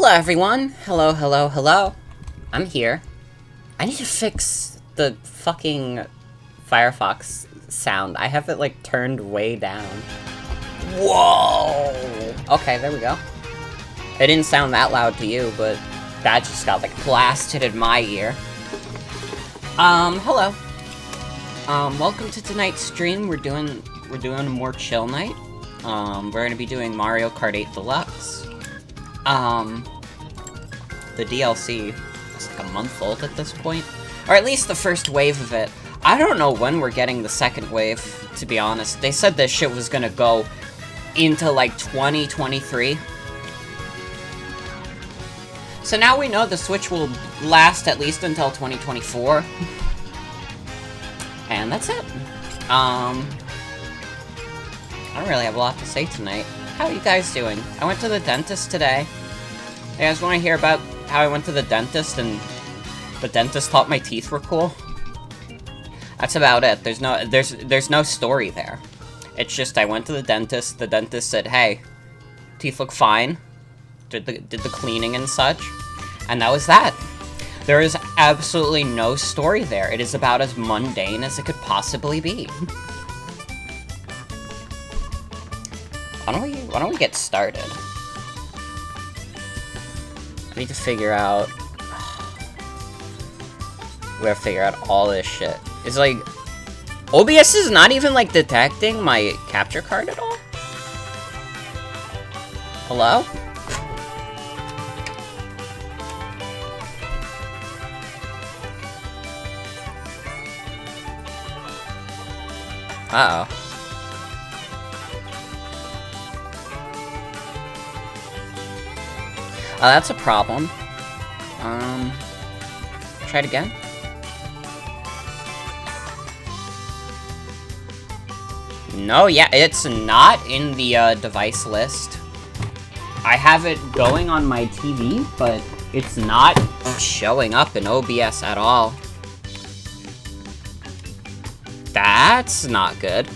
Hello everyone! Hello, hello, hello. I'm here. I need to fix the fucking Firefox sound. I have it, like, turned way down. Whoa! Okay, there we go. It didn't sound that loud to you, but that just got, like, blasted in my ear. Hello. Welcome to tonight's stream. We're doing a more chill night. We're gonna be doing Mario Kart 8 Deluxe. The DLC is like a month old at this point. Or at least the first wave of it. I don't know when we're getting the second wave, to be honest. They said this shit was gonna go into, like, 2023. So now we know the Switch will last at least until 2024. And that's it. I don't really have a lot to say tonight. How are you guys doing? I went to the dentist today. You guys want to hear about how I went to the dentist and the dentist thought my teeth were cool? That's about it. There's no story there. It's just I went to the dentist said, hey, teeth look fine. Did the cleaning and such. And that was that. There is absolutely no story there. It is about as mundane as it could possibly be. Why don't we get started? I need to figure out... We gotta figure out all this shit. It's like... OBS is not even, like, detecting my capture card at all? Hello? Uh-oh. Oh, that's a problem. Try it again. No, yeah, it's not in the, device list. I have it going on my TV, but it's not showing up in OBS at all. That's not good.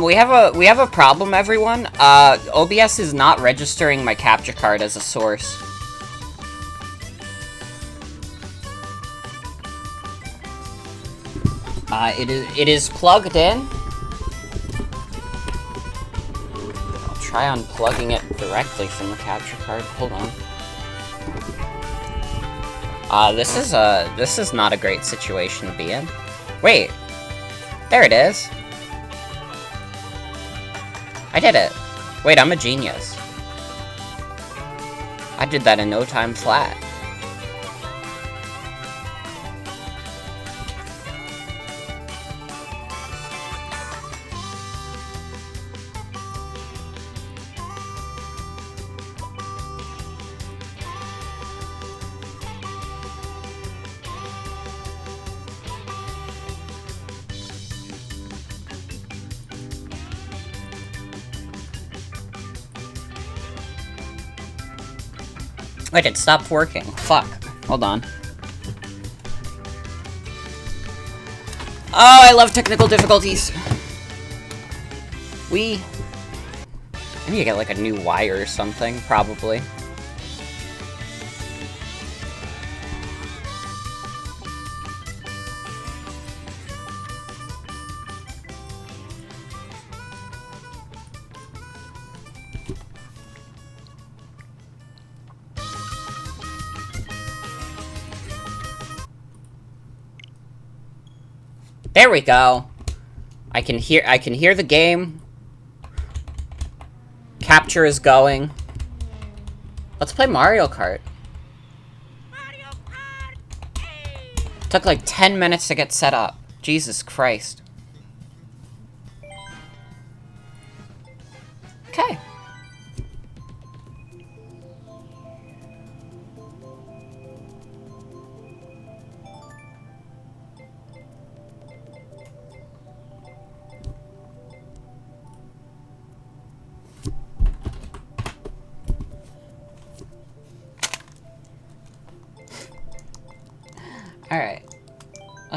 We have a problem, everyone. OBS is not registering my capture card as a source. It is plugged in. I'll try unplugging it directly from the capture card. Hold on. This is not a great situation to be in. Wait. There it is. I did it. Wait, I'm a genius. I did that in no time flat. Wait, it stopped working. Fuck. Hold on. Oh, I love technical difficulties. I need to get, like, a new wire or something, probably. There we go. I can hear the game. Capture is going. Let's play Mario Kart. Mario Kart! Hey! Took like 10 minutes to get set up. Jesus Christ. Okay.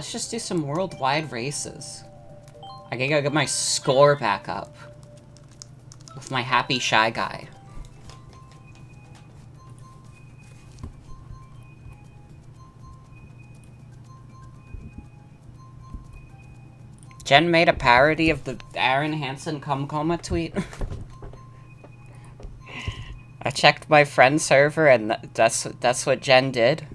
let's just do some worldwide races. I gotta get my score back up. With my happy shy guy. Jen made a parody of the Aaron Hansen Cum Coma tweet. I checked my friend server and that's what Jen did.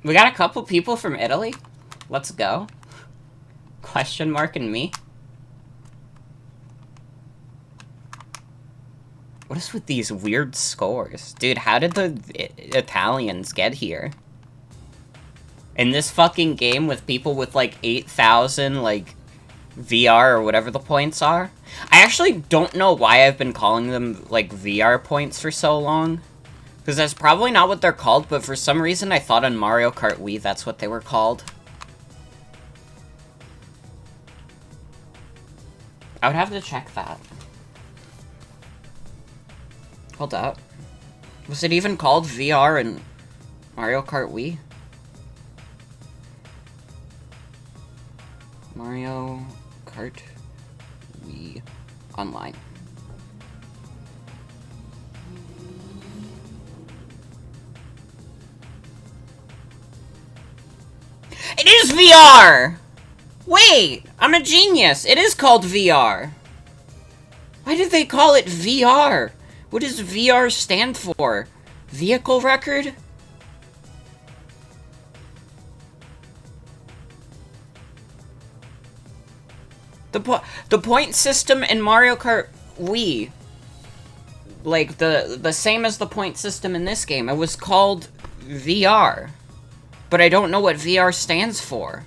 We got a couple people from Italy. Let's go. Question mark and me. What is with these weird scores? Dude, how did the Italians get here? In this fucking game with people with, like, 8,000, like, VR or whatever the points are? I actually don't know why I've been calling them, like, VR points for so long. Because that's probably not what they're called, but for some reason I thought on Mario Kart Wii that's what they were called. I would have to check that. Hold up. Was it even called VR in Mario Kart Wii? Mario Kart Wii Online. It is VR! Wait! I'm a genius! It is called VR! Why did they call it VR? What does VR stand for? Vehicle record? The point system in Mario Kart Wii, like the same as the point system in this game, it was called VR. But I don't know what VR stands for.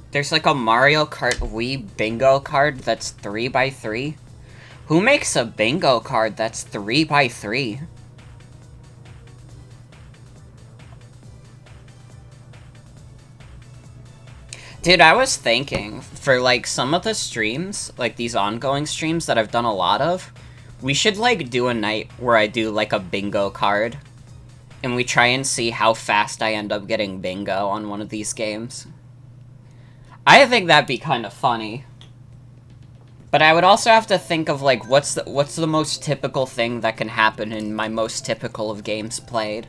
There's like a Mario Kart Wii bingo card that's 3x3. Who makes a bingo card that's 3x3? Dude, I was thinking, for like some of the streams, like these ongoing streams that I've done a lot of, we should like do a night where I do like a bingo card. And we try and see how fast I end up getting bingo on one of these games. I think that'd be kind of funny. But I would also have to think of, like, what's the most typical thing that can happen in my most typical of games played.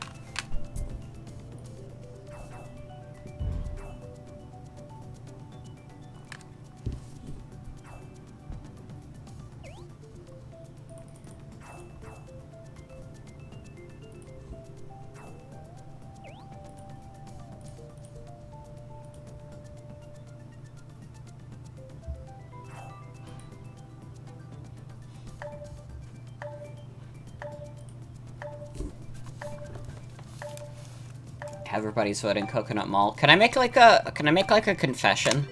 Everybody's voting Coconut Mall. Can I make like a confession?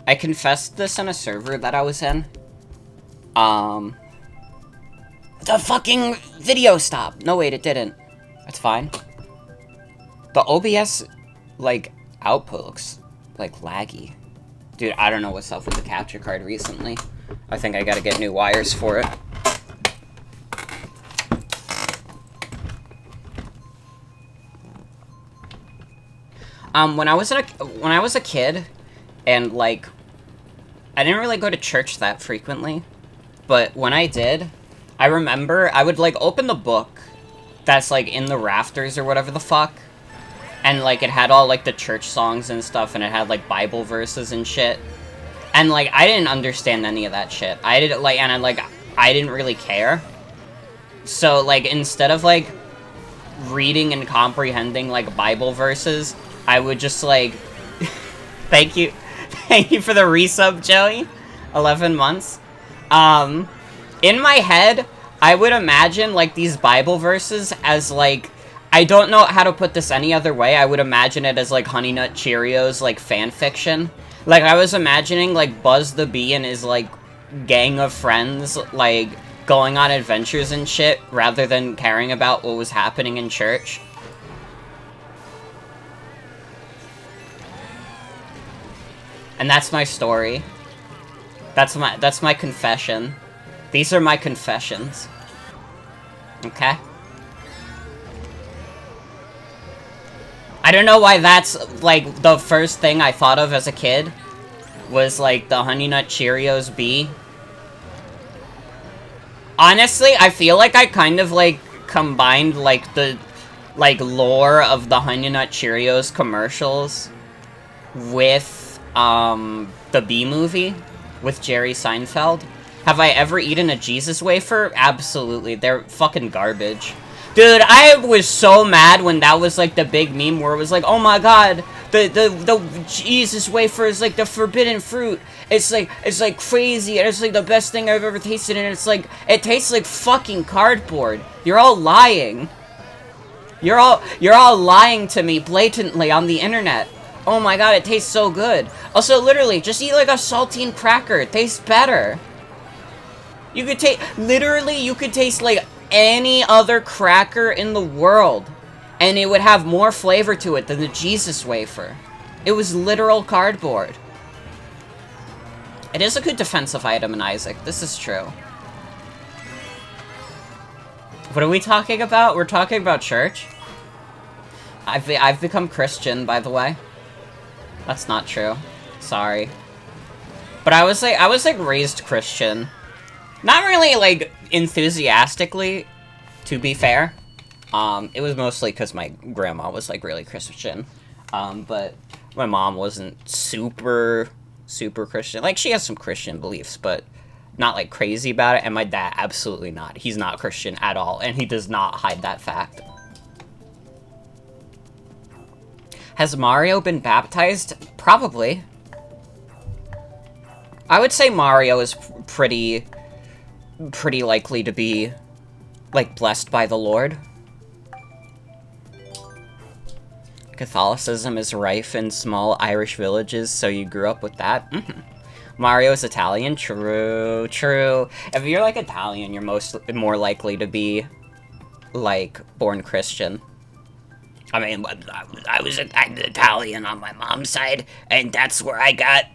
I confessed this in a server that I was in. The fucking video stopped. No, wait, it didn't. That's fine. The OBS, like, output looks, like, laggy. Dude, I don't know what's up with the capture card recently. I think I gotta get new wires for it. When I was a kid, and, like, I didn't really go to church that frequently, but when I did, I remember I would, like, open the book that's, like, in the rafters or whatever the fuck, and, like, it had all, like, the church songs and stuff, and it had, like, Bible verses and shit, and, like, I didn't understand any of that shit. I didn't really care. So, like, instead of, like, reading and comprehending, like, Bible verses, I would just, like, thank you for the resub, Joey, 11 months. In my head, I would imagine, like, these Bible verses as, like, I don't know how to put this any other way, I would imagine it as, like, Honey Nut Cheerios, like, fan fiction. Like, I was imagining, like, Buzz the Bee and his, like, gang of friends, like, going on adventures and shit, rather than caring about what was happening in church. And that's my story. That's my confession. These are my confessions. Okay? I don't know why that's, like, the first thing I thought of as a kid. Was, like, the Honey Nut Cheerios bee. Honestly, I feel like I kind of, like, combined, like, the, like, lore of the Honey Nut Cheerios commercials with, the Bee Movie with Jerry Seinfeld. Have I ever eaten a Jesus wafer? Absolutely. They're fucking garbage. Dude, I was so mad when that was, like, the big meme where it was like, oh my god, the Jesus wafer is, like, the forbidden fruit. It's, like, crazy, and it's, like, the best thing I've ever tasted, and it's, like, it tastes like fucking cardboard. You're all lying. You're all lying to me blatantly on the internet. Oh my god, it tastes so good. Also, literally, just eat, like, a saltine cracker. It tastes better. You could literally, you could taste, like, any other cracker in the world, and it would have more flavor to it than the Jesus wafer. It was literal cardboard. It is a good defensive item in Isaac. This is true. What are we talking about? We're talking about church? I've become Christian, by the way. That's not true. Sorry. But I was like raised Christian. Not really, like, enthusiastically, to be fair. It was mostly because my grandma was, like, really Christian. But my mom wasn't super Christian. Like, she has some Christian beliefs, but not, like, crazy about it. And my dad, absolutely not. He's not Christian at all, and he does not hide that fact. Has Mario been baptized? Probably. I would say Mario is pretty likely to be, like, blessed by the Lord. Catholicism is rife in small Irish villages, so you grew up with that? Mm-hmm. Mario's Italian? True, true. If you're, like, Italian, you're more likely to be, like, born Christian. I mean, I'm Italian on my mom's side, and that's where I got...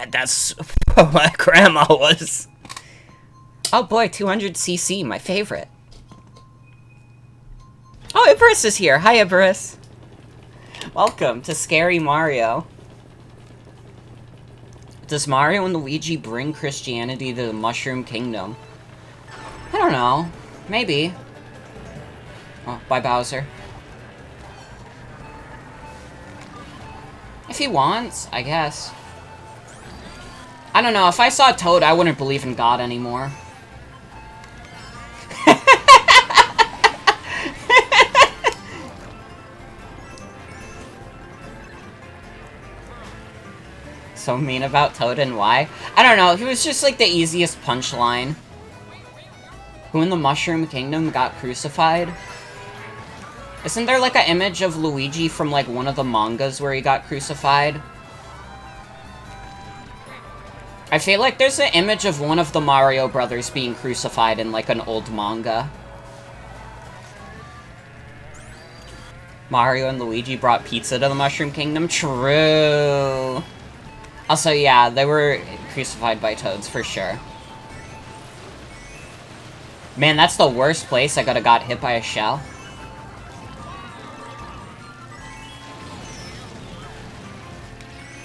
That's what my grandma was. Oh boy, 200cc, my favorite. Oh, Icarus is here. Hi, Icarus. Welcome to Scary Mario. Does Mario and Luigi bring Christianity to the Mushroom Kingdom? I don't know. Maybe. Oh, bye, Bowser. If he wants, I guess. I don't know. If I saw Toad, I wouldn't believe in God anymore. So mean about Toad and why? I don't know, he was just like the easiest punchline. Who in the Mushroom Kingdom got crucified? Isn't there like an image of Luigi from like one of the mangas where he got crucified? I feel like there's an image of one of the Mario brothers being crucified in like an old manga. Mario and Luigi brought pizza to the Mushroom Kingdom? True. Also, yeah, they were crucified by Toads, for sure. Man, that's the worst place I could've got hit by a shell.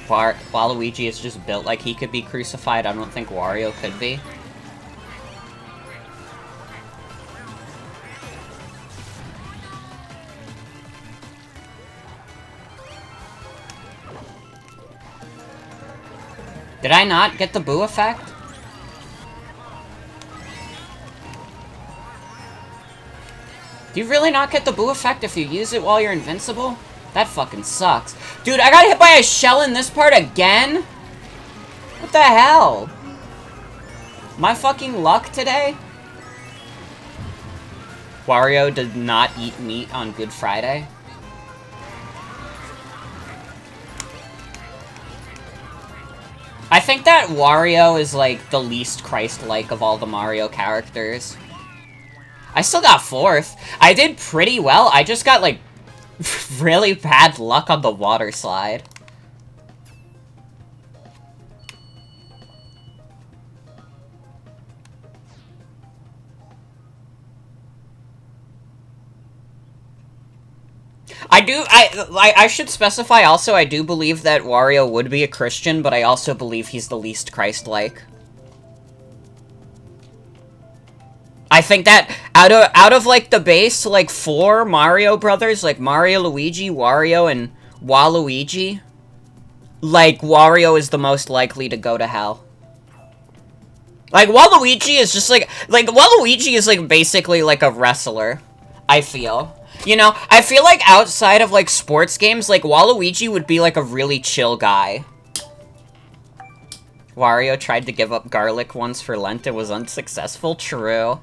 Waluigi is just built like he could be crucified, I don't think Wario could be. Did I not get the boo effect? Do you really not get the boo effect if you use it while you're invincible? That fucking sucks. Dude, I got hit by a shell in this part again? What the hell? My fucking luck today? Wario did not eat meat on Good Friday. I think that Wario is, like, the least Christ-like of all the Mario characters. I still got 4th. I did pretty well. I just got, like, really bad luck on the water slide. I should specify also, I do believe that Wario would be a Christian, but I also believe he's the least Christ-like. I think that out of like the base, like 4 Mario brothers, like Mario, Luigi, Wario, and Waluigi, like Wario is the most likely to go to hell. Like Waluigi is just like Waluigi is like basically like a wrestler, I feel. You know, I feel like outside of, like, sports games, like, Waluigi would be, like, a really chill guy. Wario tried to give up garlic once for Lent. It was unsuccessful. True.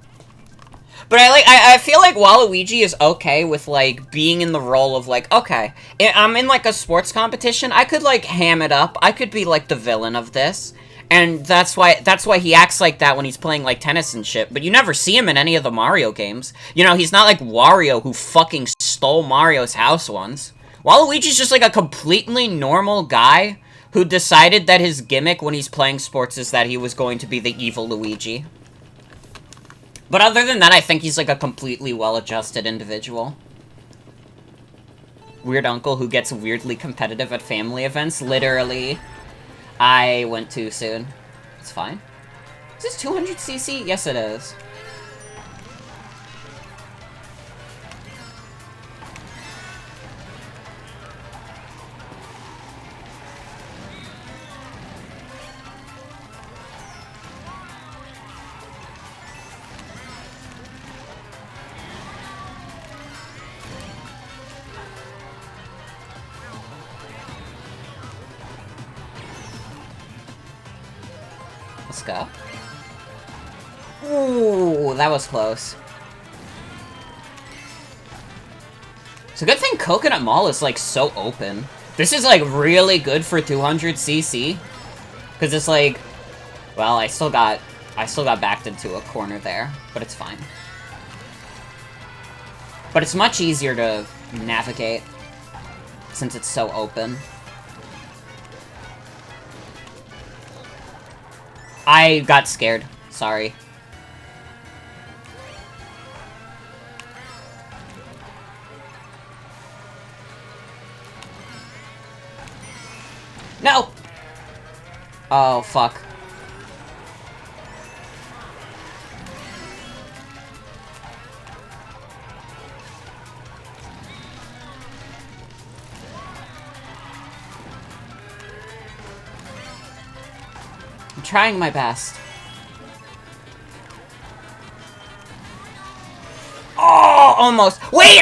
But I feel like Waluigi is okay with, like, being in the role of, like, okay, I'm in, like, a sports competition. I could, like, ham it up. I could be, like, the villain of this. And that's why he acts like that when he's playing, like, tennis and shit. But you never see him in any of the Mario games. You know, he's not like Wario, who fucking stole Mario's house once. Waluigi's just, like, a completely normal guy who decided that his gimmick when he's playing sports is that he was going to be the evil Luigi. But other than that, I think he's, like, a completely well-adjusted individual. Weird uncle who gets weirdly competitive at family events, literally. I went too soon. It's fine. Is this 200cc? Yes, it is. Let's go. Ooh, that was close. It's a good thing Coconut Mall is, like, so open. This is, like, really good for 200cc. Because it's, like... Well, I still got backed into a corner there. But it's fine. But it's much easier to navigate. Since it's so open. I got scared. Sorry. No! Oh, fuck. I'm trying my best. Oh, almost. Wait!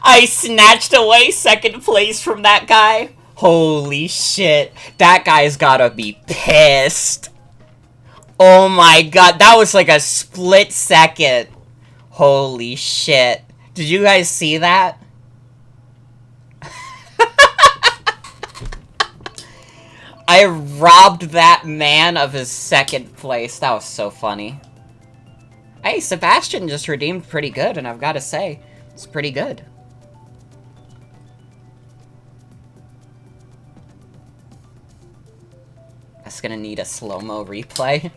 I snatched away second place from that guy. Holy shit. That guy's gotta be pissed. Oh my god, that was like a split second. Holy shit. Did you guys see that? I robbed that man of his second place. That was so funny. Hey, Sebastian just redeemed pretty good, and I've got to say, it's pretty good. That's gonna need a slow-mo replay.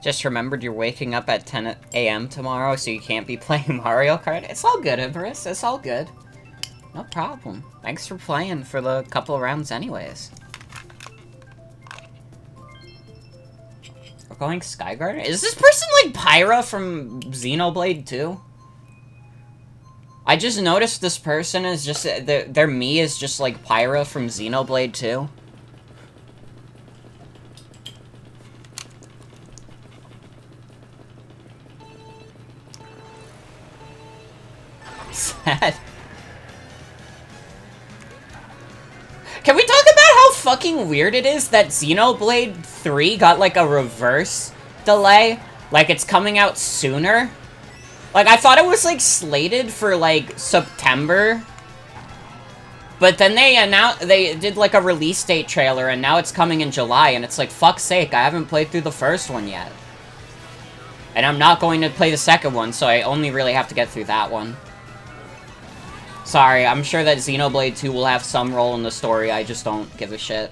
Just remembered you're waking up at 10 a.m. tomorrow, so you can't be playing Mario Kart. It's all good, Icarus. It's all good. No problem. Thanks for playing for the couple of rounds anyways. We're going Skygarden? Is this person like Pyra from Xenoblade 2? I just noticed this person is just... Their me is just like Pyra from Xenoblade 2. that? Can we talk about how fucking weird it is that Xenoblade 3 got, like, a reverse delay? Like, it's coming out sooner? Like, I thought it was, like, slated for, like, September. But then they did, like, a release date trailer, and now it's coming in July, and it's like, fuck's sake, I haven't played through the first one yet. And I'm not going to play the second one, so I only really have to get through that one. Sorry, I'm sure that Xenoblade 2 will have some role in the story, I just don't give a shit.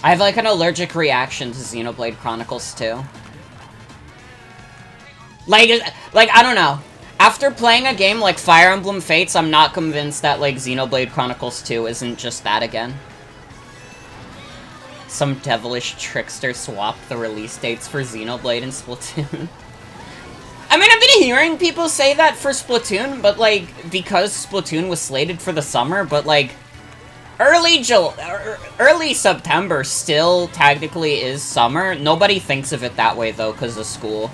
I have, like, an allergic reaction to Xenoblade Chronicles 2. Like, I don't know. After playing a game like Fire Emblem Fates, I'm not convinced that, like, Xenoblade Chronicles 2 isn't just that again. Some devilish trickster swapped the release dates for Xenoblade and Splatoon. I mean, I've been hearing people say that for Splatoon, but, like, because Splatoon was slated for the summer, but, like, early September still technically is summer. Nobody thinks of it that way, though, because of school.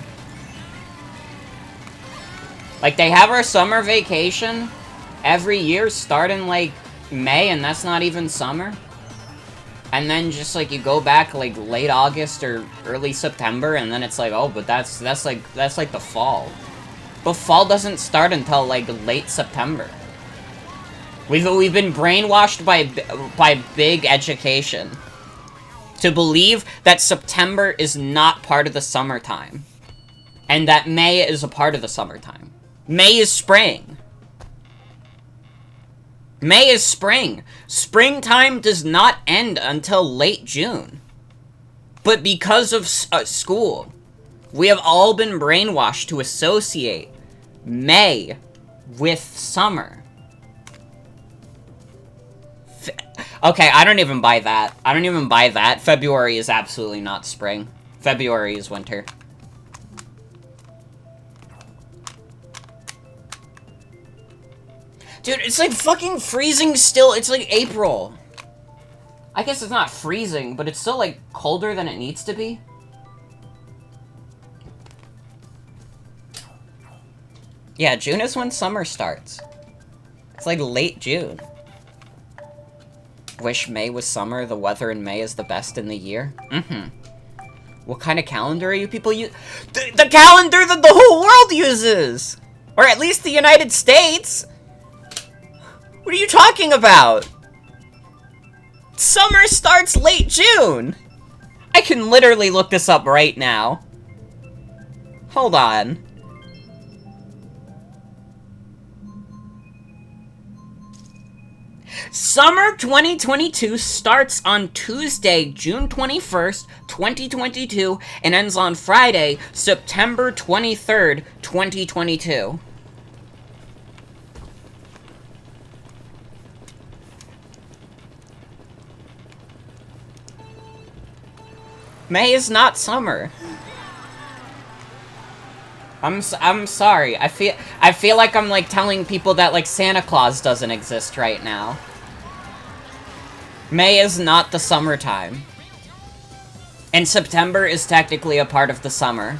Like, they have our summer vacation every year starting, like, May, and that's not even summer. And then just, like, you go back, like, late August or early September, and then it's like, oh, but that's like the fall. But fall doesn't start until, like, late September. We've been brainwashed by big education to believe that September is not part of the summertime. And that May is a part of the summertime. May is spring. May is spring. Springtime does not end until late June. But because of school, we have all been brainwashed to associate May with summer. Okay, I don't even buy that. I don't even buy that. February is absolutely not spring. February is winter. Dude, it's like fucking freezing still. It's like April. I guess it's not freezing, but it's still like colder than it needs to be. Yeah, June is when summer starts. It's like late June. Wish May was summer. The weather in May is the best in the year. Mm-hmm. What kind of calendar are you people use? The calendar that the whole world uses! Or at least the United States! What are you talking about? Summer starts late June! I can literally look this up right now. Hold on. Summer 2022 starts on Tuesday, June 21st, 2022, and ends on Friday, September 23rd, 2022. May is not summer. I'm sorry. I feel like I'm like telling people that like Santa Claus doesn't exist right now. May is not the summertime. And September is technically a part of the summer.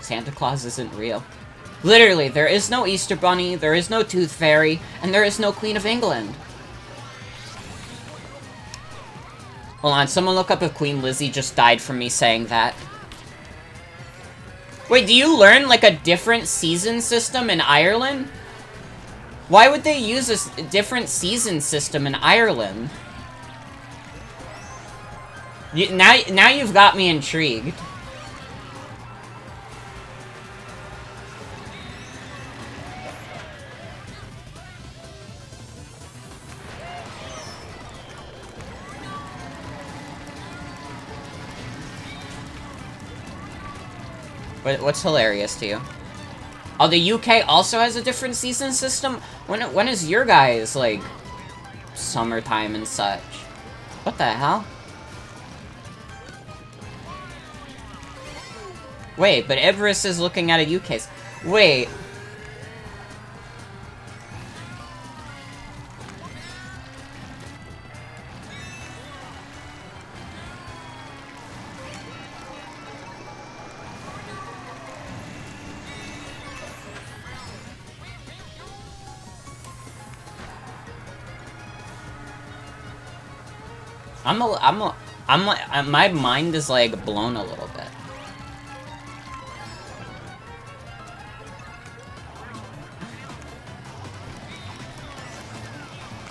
Santa Claus isn't real. Literally, there is no Easter Bunny, there is no Tooth Fairy, and there is no Queen of England. Hold on, someone look up if Queen Lizzie just died from me saying that. Wait, do you learn, like, a different season system in Ireland? Why would they use a different season system in Ireland? Now you've got me intrigued. What's hilarious to you? Oh, the UK also has a different season system? When is your guys, like, summertime and such? What the hell? Wait, but Everest is looking at a U-case. Wait. My mind is like blown a little bit.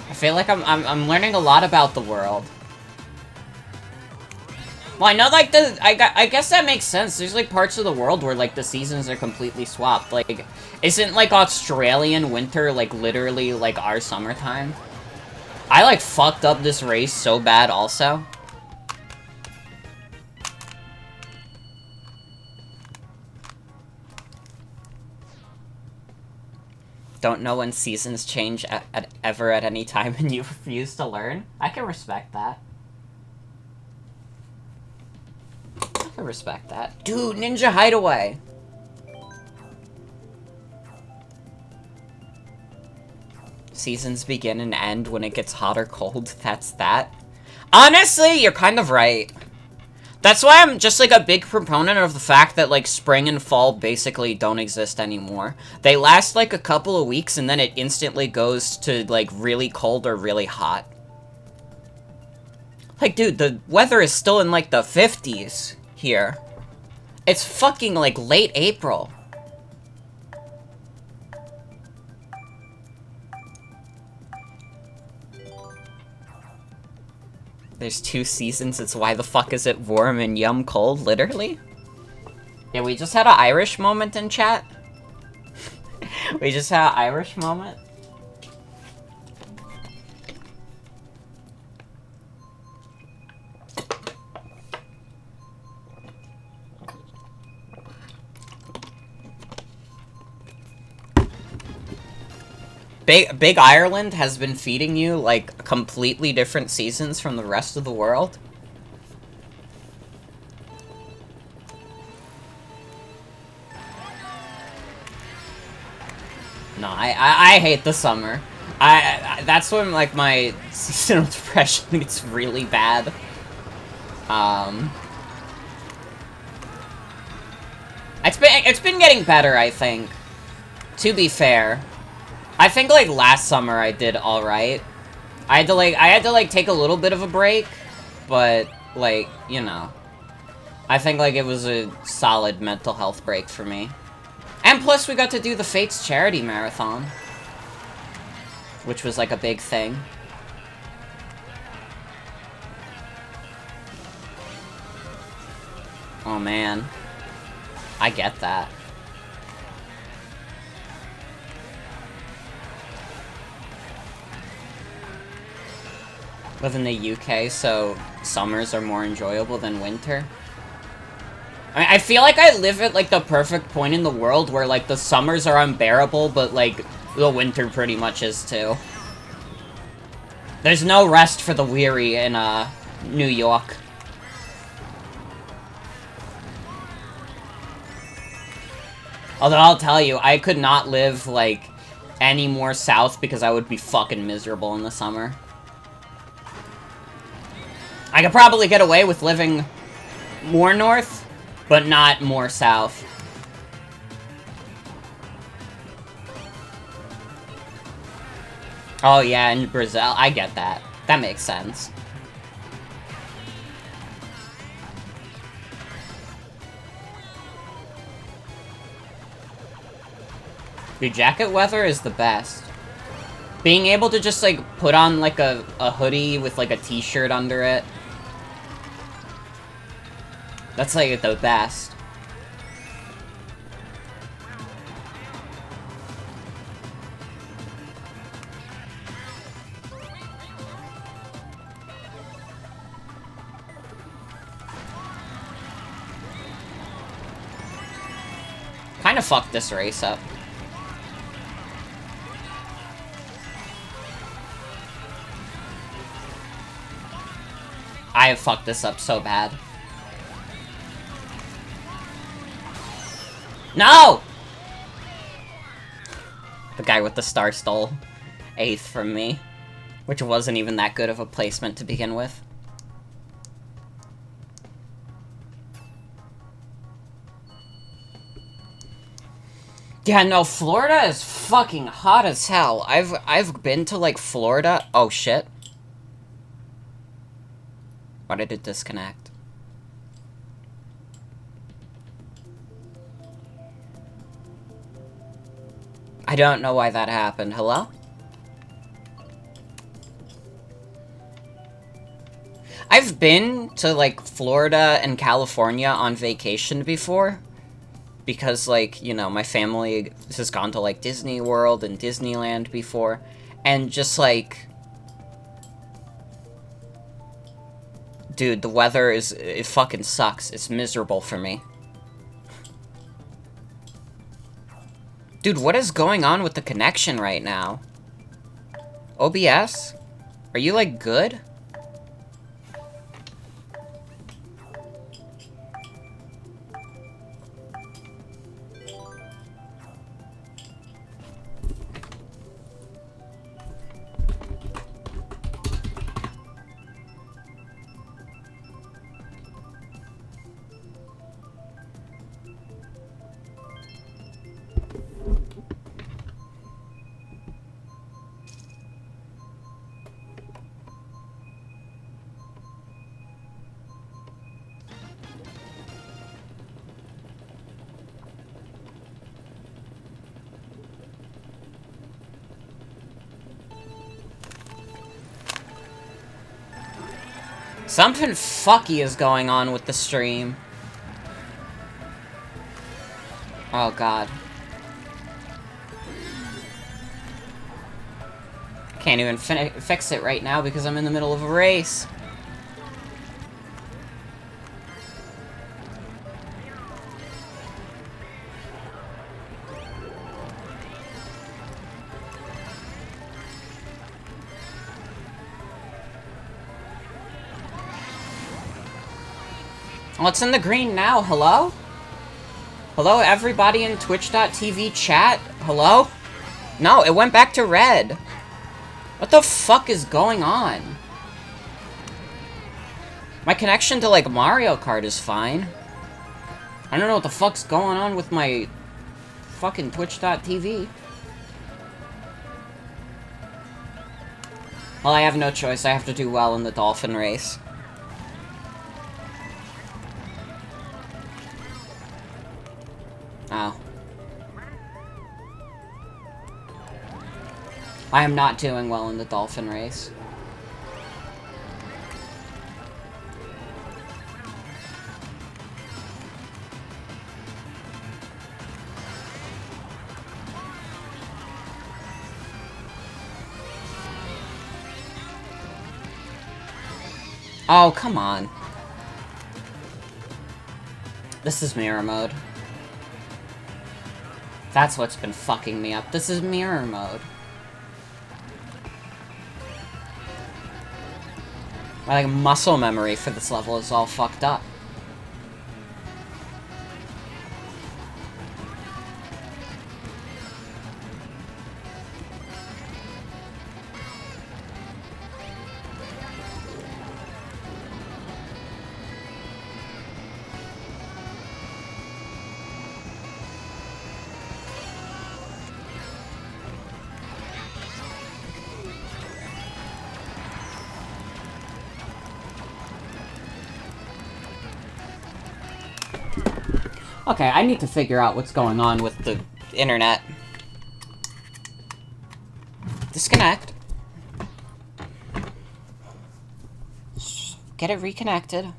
I feel like I'm learning a lot about the world. Well, I know, like, I guess that makes sense. There's, like, parts of the world where, like, the seasons are completely swapped. Like, isn't, like, Australian winter, like, literally, like, our summertime? I, like, fucked up this race so bad, also. Don't know when seasons change ever at any time and you refuse to learn? I can respect that. I can respect that. Dude, Ninja Hideaway! Seasons begin and end when it gets hot or cold. That's that. Honestly, you're kind of right. That's why I'm just, like, a big proponent of the fact that, like, spring and fall basically don't exist anymore. They last, like, a couple of weeks, and then it instantly goes to, like, really cold or really hot. Like, dude, the weather is still in, like, the 50s here. It's fucking, like, late April. There's 2 seasons, it's why the fuck is it warm and yum cold, literally? Yeah, we just had an Irish moment in chat. We just had an Irish moment. Big Ireland has been feeding you, like, completely different seasons from the rest of the world? No, I hate the summer. That's when, like, my seasonal depression gets really bad. It's been getting better, I think. To be fair. I think, like, last summer I did alright. I had to, take a little bit of a break, but, like, you know. I think, like, it was a solid mental health break for me. And plus, we got to do the Fates charity marathon. Which was, like, a big thing. Oh, man. I get that. Live in the UK, so summers are more enjoyable than winter. I mean, I feel like I live at, like, the perfect point in the world where, like, the summers are unbearable, but, like, the winter pretty much is, too. There's no rest for the weary in, New York. Although, I'll tell you, I could not live, like, any more south because I would be fucking miserable in the summer. I could probably get away with living more north, but not more south. Oh yeah, in Brazil, I get that. That makes sense. Dude, jacket weather is the best. Being able to just, like, put on, like, a hoodie with, like, a t-shirt under it. That's, like, the best. Kinda fucked this race up. I have fucked this up so bad. No! The guy with the star stole 8th from me, which wasn't even that good of a placement to begin with. Yeah, no, Florida is fucking hot as hell. I've been to, like, Florida. Oh, shit. Why did it disconnect? I don't know why that happened. Hello? I've been to, like, Florida and California on vacation before. Because, like, you know, my family has gone to, like, Disney World and Disneyland before. And just, like... Dude, the weather it fucking sucks. It's miserable for me. Dude, what is going on with the connection right now? OBS? Are you, like, good? Something fucky is going on with the stream. Oh, God. Can't even fix it right now because I'm in the middle of a race. Well, it's in the green now. Hello? Hello, everybody in Twitch.tv chat? Hello? No, it went back to red. What the fuck is going on? My connection to, like, Mario Kart is fine. I don't know what the fuck's going on with my fucking Twitch.tv. Well, I have no choice. I have to do well in the dolphin race. Oh. I am not doing well in the dolphin race. Oh, come on. This is mirror mode. That's what's been fucking me up. This is mirror mode. My, like, muscle memory for this level is all fucked up. Okay, I need to figure out what's going on with the internet. Disconnect. Get it reconnected.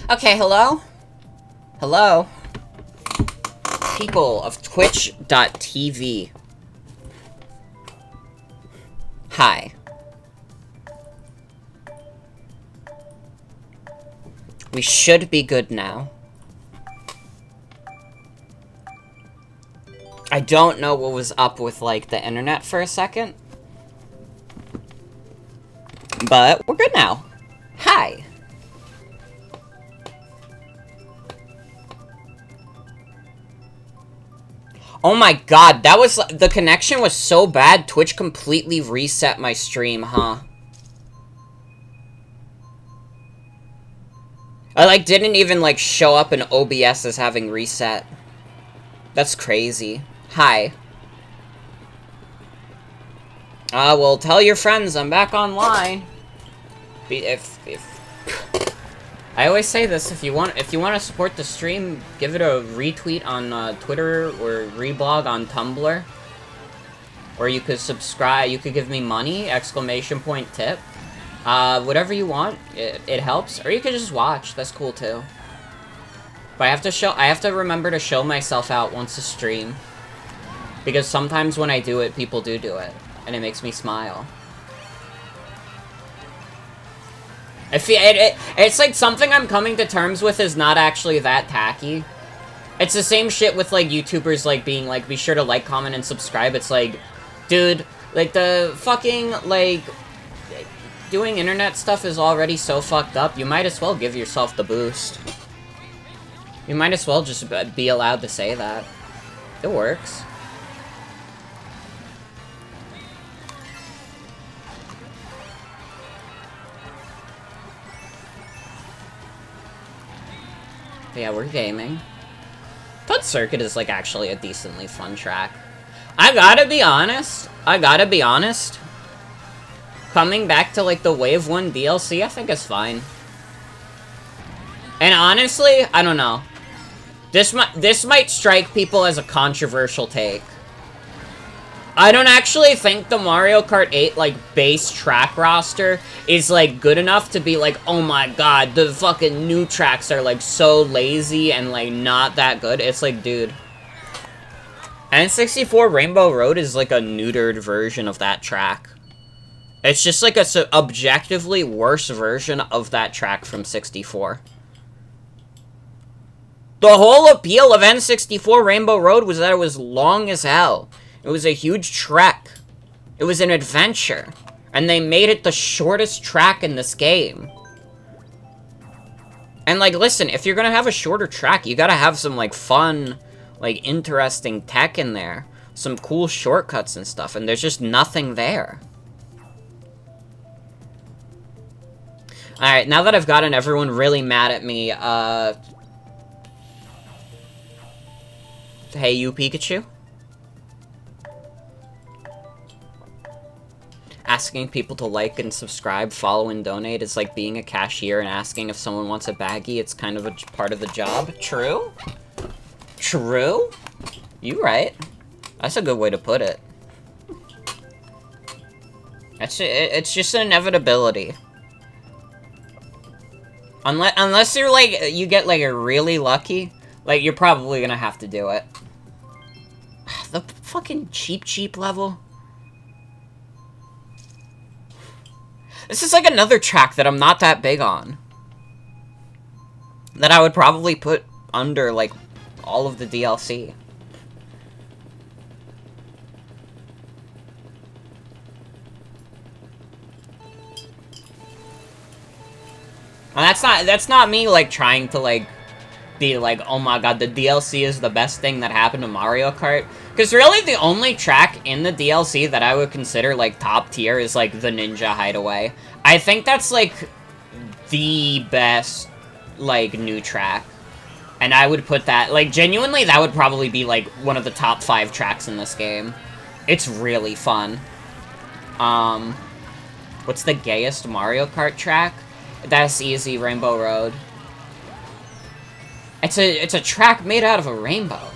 Okay, hello? Hello? People of Twitch.tv. Hi. We should be good now. I don't know what was up with, like, the internet for a second. But we're good now. Hi. Oh my god, that was... The connection was so bad, Twitch completely reset my stream, huh? I, like, didn't even, like, show up in OBS as having reset. That's crazy. Hi. Well, tell your friends I'm back online. If I always say this, if you want to support the stream, give it a retweet on Twitter or reblog on Tumblr, or you could subscribe. You could give me money! ! Tip. Whatever you want, it helps. Or you could just watch. That's cool too. But I have to remember to show myself out once a stream, because sometimes when I do it, people do it, and it makes me smile. It's like something I'm coming to terms with is not actually that tacky. It's the same shit with, like, YouTubers, like, being like, be sure to like, comment, and subscribe. It's like, dude, like, the fucking, like, doing internet stuff is already so fucked up, you might as well give yourself the boost. You might as well just be allowed to say that. It works. But yeah, we're gaming. Untitled Circuit is, like, actually a decently fun track. I gotta be honest. Coming back to, like, the Wave 1 DLC, I think it's fine. And honestly, I don't know. This might strike people as a controversial take. I don't actually think the Mario Kart 8, like, base track roster is, like, good enough to be like, oh my god, the fucking new tracks are, like, so lazy and, like, not that good. It's like, dude. N64 Rainbow Road is, like, a neutered version of that track. It's just, like, a objectively worse version of that track from 64. The whole appeal of N64 Rainbow Road was that it was long as hell. It was a huge trek. It was an adventure. And they made it the shortest track in this game. And, like, listen, if you're gonna have a shorter track, you gotta have some, like, fun, like, interesting tech in there. Some cool shortcuts and stuff, and there's just nothing there. Alright, now that I've gotten everyone really mad at me, hey, you, Pikachu? Asking people to like and subscribe, follow, and donate is like being a cashier and asking if someone wants a baggie. It's kind of a part of the job. True? True? You right. That's a good way to put it. It's just an inevitability. Unless you're like, you get like really lucky, like you're probably gonna have to do it. The fucking cheap level. This is like another track that I'm not that big on. That I would probably put under, like, all of the DLC. And that's not me, like, trying to, like, be like, oh my god, the DLC is the best thing that happened to Mario Kart. Because really, the only track in the DLC that I would consider, like, top tier is, like, the Ninja Hideaway. I think that's, like, the best, like, new track. And I would put that, like, genuinely, that would probably be, like, one of the top 5 tracks in this game. It's really fun. What's the gayest Mario Kart track? That's easy, Rainbow Road. It's a track made out of a rainbow.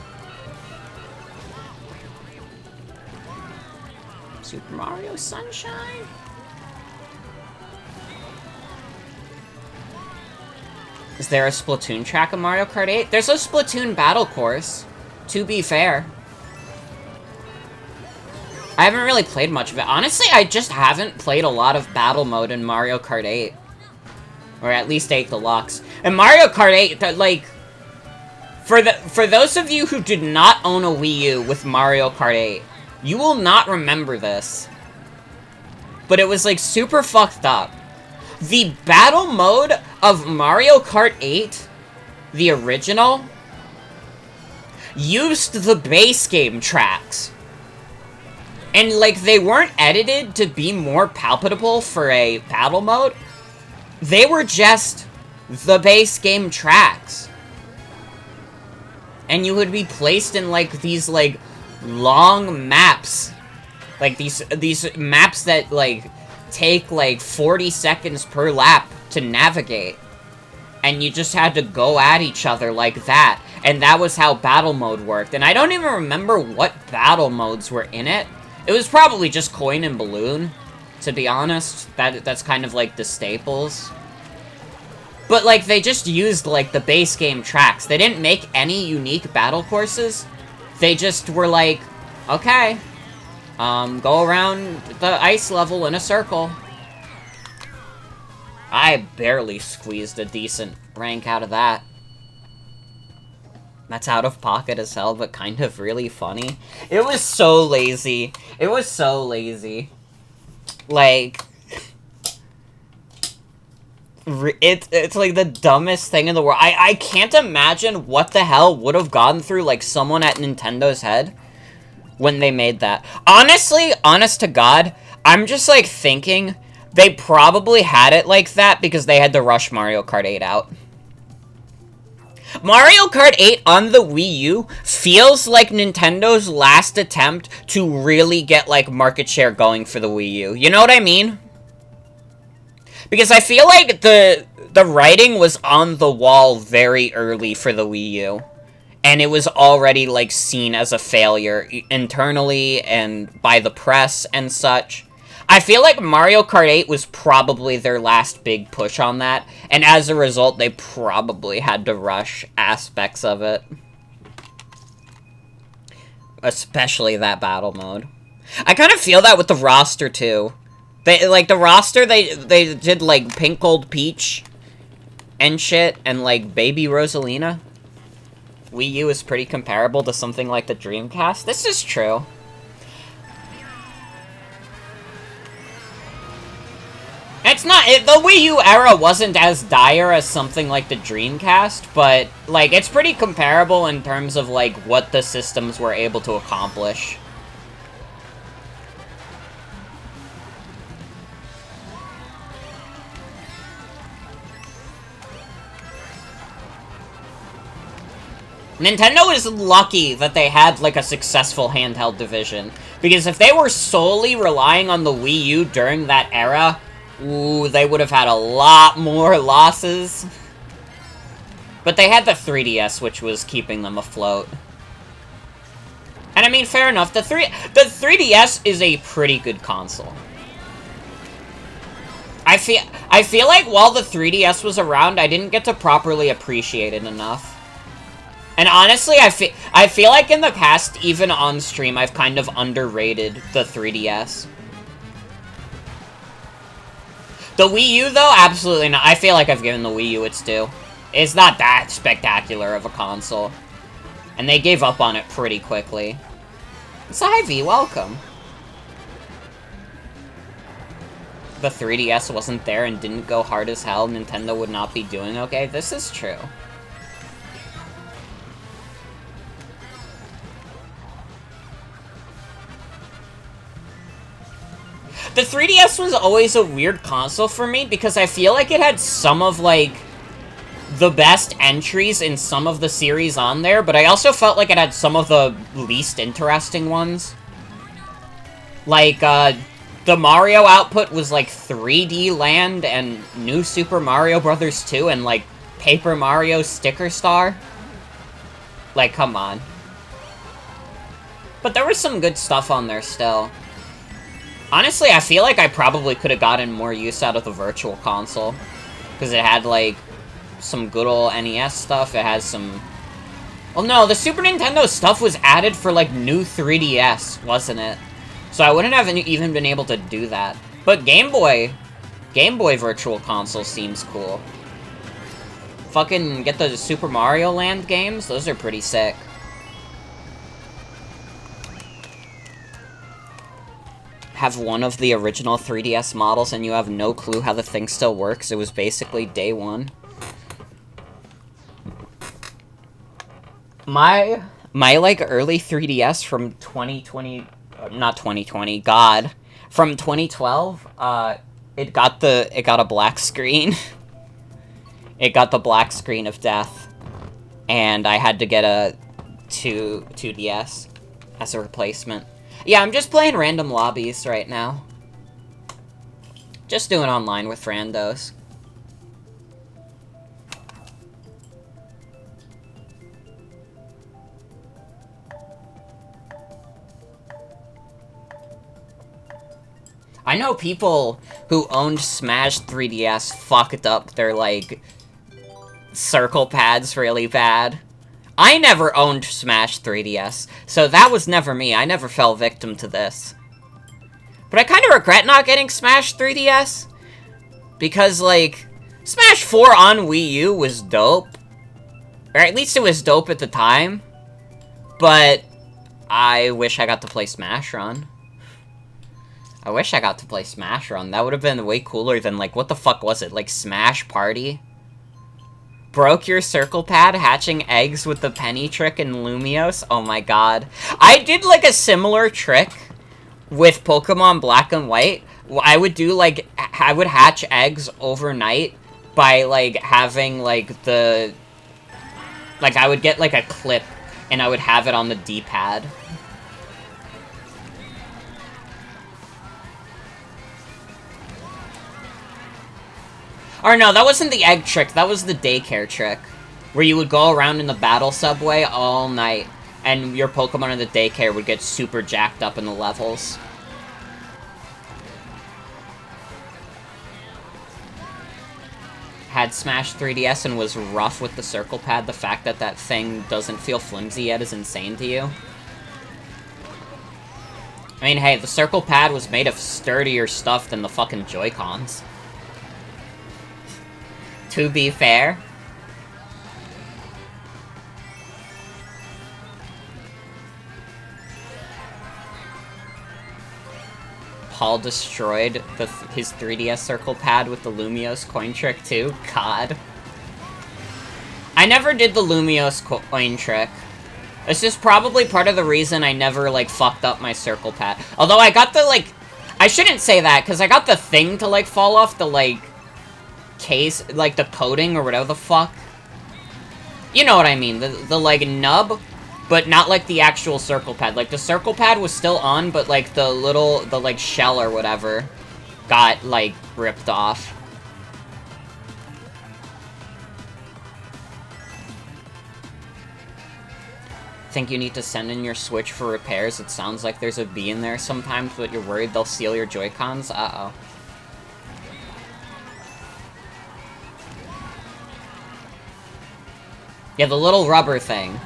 Super Mario Sunshine? Is there a Splatoon track in Mario Kart 8? There's a Splatoon battle course, to be fair. I haven't really played much of it. Honestly, I just haven't played a lot of battle mode in Mario Kart 8. Or at least 8 Deluxe. And Mario Kart 8, like... For those of you who did not own a Wii U with Mario Kart 8, you will not remember this. But it was, like, super fucked up. The battle mode of Mario Kart 8, the original, used the base game tracks. And, like, they weren't edited to be more palpable for a battle mode. They were just the base game tracks. And you would be placed in, like, these, like, long maps. Like, these maps that, like, take, like, 40 seconds per lap to navigate. And you just had to go at each other like that. And that was how battle mode worked. And I don't even remember what battle modes were in it. It was probably just coin and balloon, to be honest. That's kind of, like, the staples. But, like, they just used, like, the base game tracks. They didn't make any unique battle courses. They just were like, okay, go around the ice level in a circle. I barely squeezed a decent rank out of that. That's out of pocket as hell, but kind of really funny. It was so lazy. It was so lazy. Like... It's like the dumbest thing in the world. I can't imagine what the hell would have gone through, like, someone at Nintendo's head when they made that. Honestly, honest to God, I'm just, like, thinking they probably had it like that because they had to rush Mario Kart 8 out. Mario Kart 8 on the Wii U feels like Nintendo's last attempt to really get, like, market share going for the Wii U. You know what I mean? Because I feel like the writing was on the wall very early for the Wii U. And it was already, like, seen as a failure internally and by the press and such. I feel like Mario Kart 8 was probably their last big push on that. And as a result, they probably had to rush aspects of it. Especially that battle mode. I kind of feel that with the roster, too. They, like, the roster, they did, like, Pink Gold Peach and shit, and, like, Baby Rosalina. Wii U is pretty comparable to something like the Dreamcast. This is true. It's not, the Wii U era wasn't as dire as something like the Dreamcast, but, like, it's pretty comparable in terms of, like, what the systems were able to accomplish. Nintendo is lucky that they had, like, a successful handheld division. Because if they were solely relying on the Wii U during that era, ooh, they would have had a lot more losses. But they had the 3DS, which was keeping them afloat. And I mean, fair enough, the 3DS is a pretty good console. I feel like while the 3DS was around, I didn't get to properly appreciate it enough. And honestly, I feel like in the past, even on stream, I've kind of underrated the 3DS. The Wii U, though, absolutely not. I feel like I've given the Wii U its due. It's not that spectacular of a console. And they gave up on it pretty quickly. It's Ivy, welcome. The 3DS wasn't there and didn't go hard as hell, Nintendo would not be doing okay. This is true. The 3DS was always a weird console for me because I feel like it had some of, like, the best entries in some of the series on there, but I also felt like it had some of the least interesting ones. Like, the Mario output was, like, 3D Land and New Super Mario Bros. 2 and, like, Paper Mario Sticker Star. Like, come on. But there was some good stuff on there still. Honestly, I feel like I probably could have gotten more use out of the Virtual Console. Because it had, like, some good old NES stuff. It has some... Well, no, the Super Nintendo stuff was added for, like, new 3DS, wasn't it? So I wouldn't have even been able to do that. But Game Boy Virtual Console seems cool. Fucking get the Super Mario Land games, those are pretty sick. Have one of the original 3DS models and you have no clue how the thing still works. It was basically day one. My like early 3DS from 2020, not 2020, God, from 2012, it got a black screen. It got the black screen of death, and I had to get a 2DS as a replacement. Yeah, I'm just playing random lobbies right now. Just doing online with randos. I know people who owned Smash 3DS fucked up their, like, circle pads really bad. I never owned Smash 3DS, so that was never me. I never fell victim to this. But I kind of regret not getting Smash 3DS, because, like, Smash 4 on Wii U was dope. Or at least it was dope at the time. But I wish I got to play Smash Run. I wish I got to play Smash Run. That would have been way cooler than, like, what the fuck was it? Like, Smash Party? Broke your circle pad hatching eggs with the penny trick in Lumios? Oh my god. I did, like, a similar trick with Pokemon Black and White. I would do, like, I would hatch eggs overnight by, like, having, like, the... Like, I would get, like, a clip, and I would have it on the D-pad. Or no, that wasn't the egg trick, that was the daycare trick. Where you would go around in the battle subway all night, and your Pokemon in the daycare would get super jacked up in the levels. Had Smash 3DS and was rough with the circle pad. The fact that that thing doesn't feel flimsy yet is insane to you. I mean, hey, the circle pad was made of sturdier stuff than the fucking Joy-Cons. To be fair. Paul destroyed his 3DS circle pad with the Lumios coin trick too? God. I never did the Lumios coin trick. This is probably part of the reason I never, like, fucked up my circle pad. Although I got the, like... I shouldn't say that, because I got the thing to, like, fall off the, like... case, like, the coating or whatever the fuck. You know what I mean, the like, nub, but not, like, the actual circle pad. Like, the circle pad was still on, but, like, the, like, shell or whatever got, like, ripped off. Think you need to send in your Switch for repairs? It sounds like there's a bee in there sometimes, but you're worried they'll steal your Joy-Cons? Uh-oh. Yeah, the little rubber thing.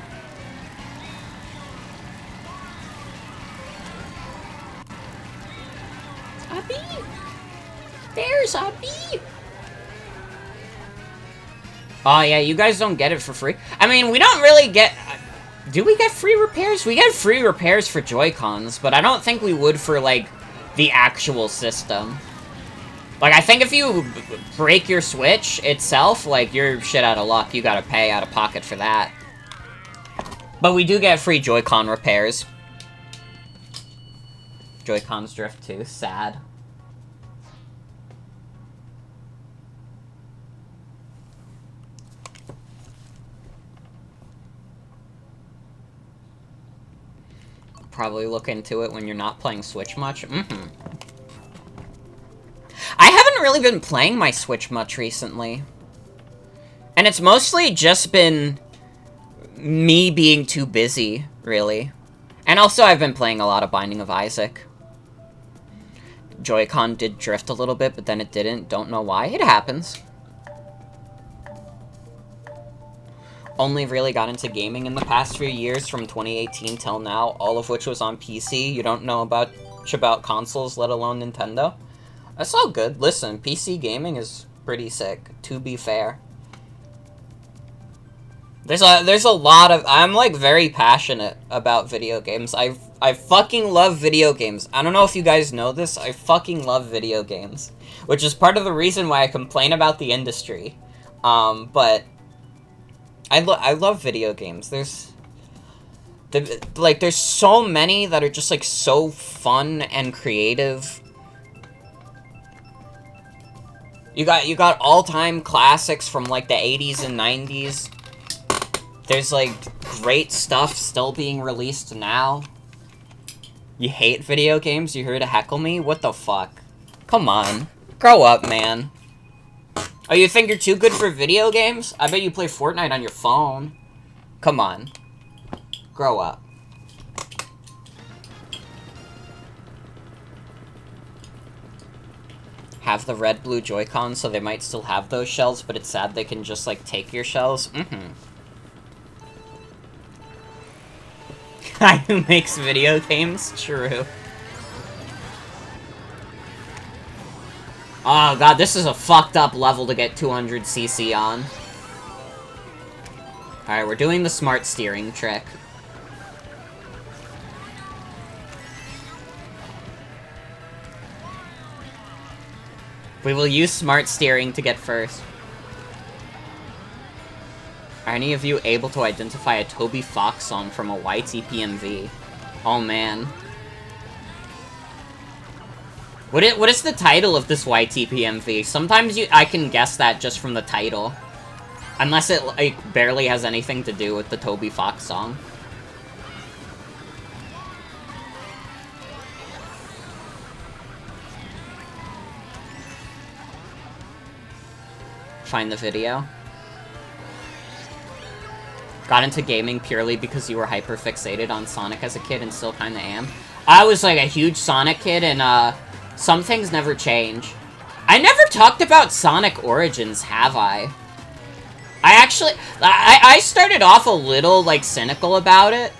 A bee! There's a bee! Oh yeah, you guys don't get it for free. I mean, we don't really get... Do we get free repairs? We get free repairs for Joy-Cons, but I don't think we would for, like, the actual system. Like, I think if you break your Switch itself, like, you're shit out of luck. You gotta pay out of pocket for that. But we do get free Joy-Con repairs. Joy-Cons drift too. Sad. Probably look into it when you're not playing Switch much. Mm-hmm. I haven't really been playing my Switch much recently. And it's mostly just been me being too busy, really. And also I've been playing a lot of Binding of Isaac. Joy-Con did drift a little bit, but then it didn't. Don't know why. It happens. Only really got into gaming in the past few years, from 2018 till now, all of which was on PC. You don't know about much about consoles, let alone Nintendo. That's all good. Listen, PC gaming is pretty sick, to be fair. There's a lot of... I'm, like, very passionate about video games. I fucking love video games. I don't know if you guys know this, I fucking love video games. Which is part of the reason why I complain about the industry. But... I love video games. There's so many that are just, like, so fun and creative. You got all-time classics from, like, the 80s and 90s. There's, like, great stuff still being released now. You hate video games? You're here to heckle me? What the fuck? Come on. Grow up, man. Oh, you think you're too good for video games? I bet you play Fortnite on your phone. Come on. Grow up. Have the red-blue Joy-Con, so they might still have those shells, but it's sad they can just, like, take your shells. Guy who makes video games? True. Oh god, this is a fucked up level to get 200cc on. Alright, we're doing the smart steering trick. We will use smart steering to get first. Are any of you able to identify a Toby Fox song from a YTPMV? Oh man. What is the title of this YTPMV? Sometimes I can guess that just from the title. Unless it, like, barely has anything to do with the Toby Fox song. Find the video. Got into gaming purely because you were hyper-fixated on Sonic as a kid and still kinda am. I was, like, a huge Sonic kid, and, some things never change. I never talked about Sonic Origins, have I? I started off a little, like, cynical about it.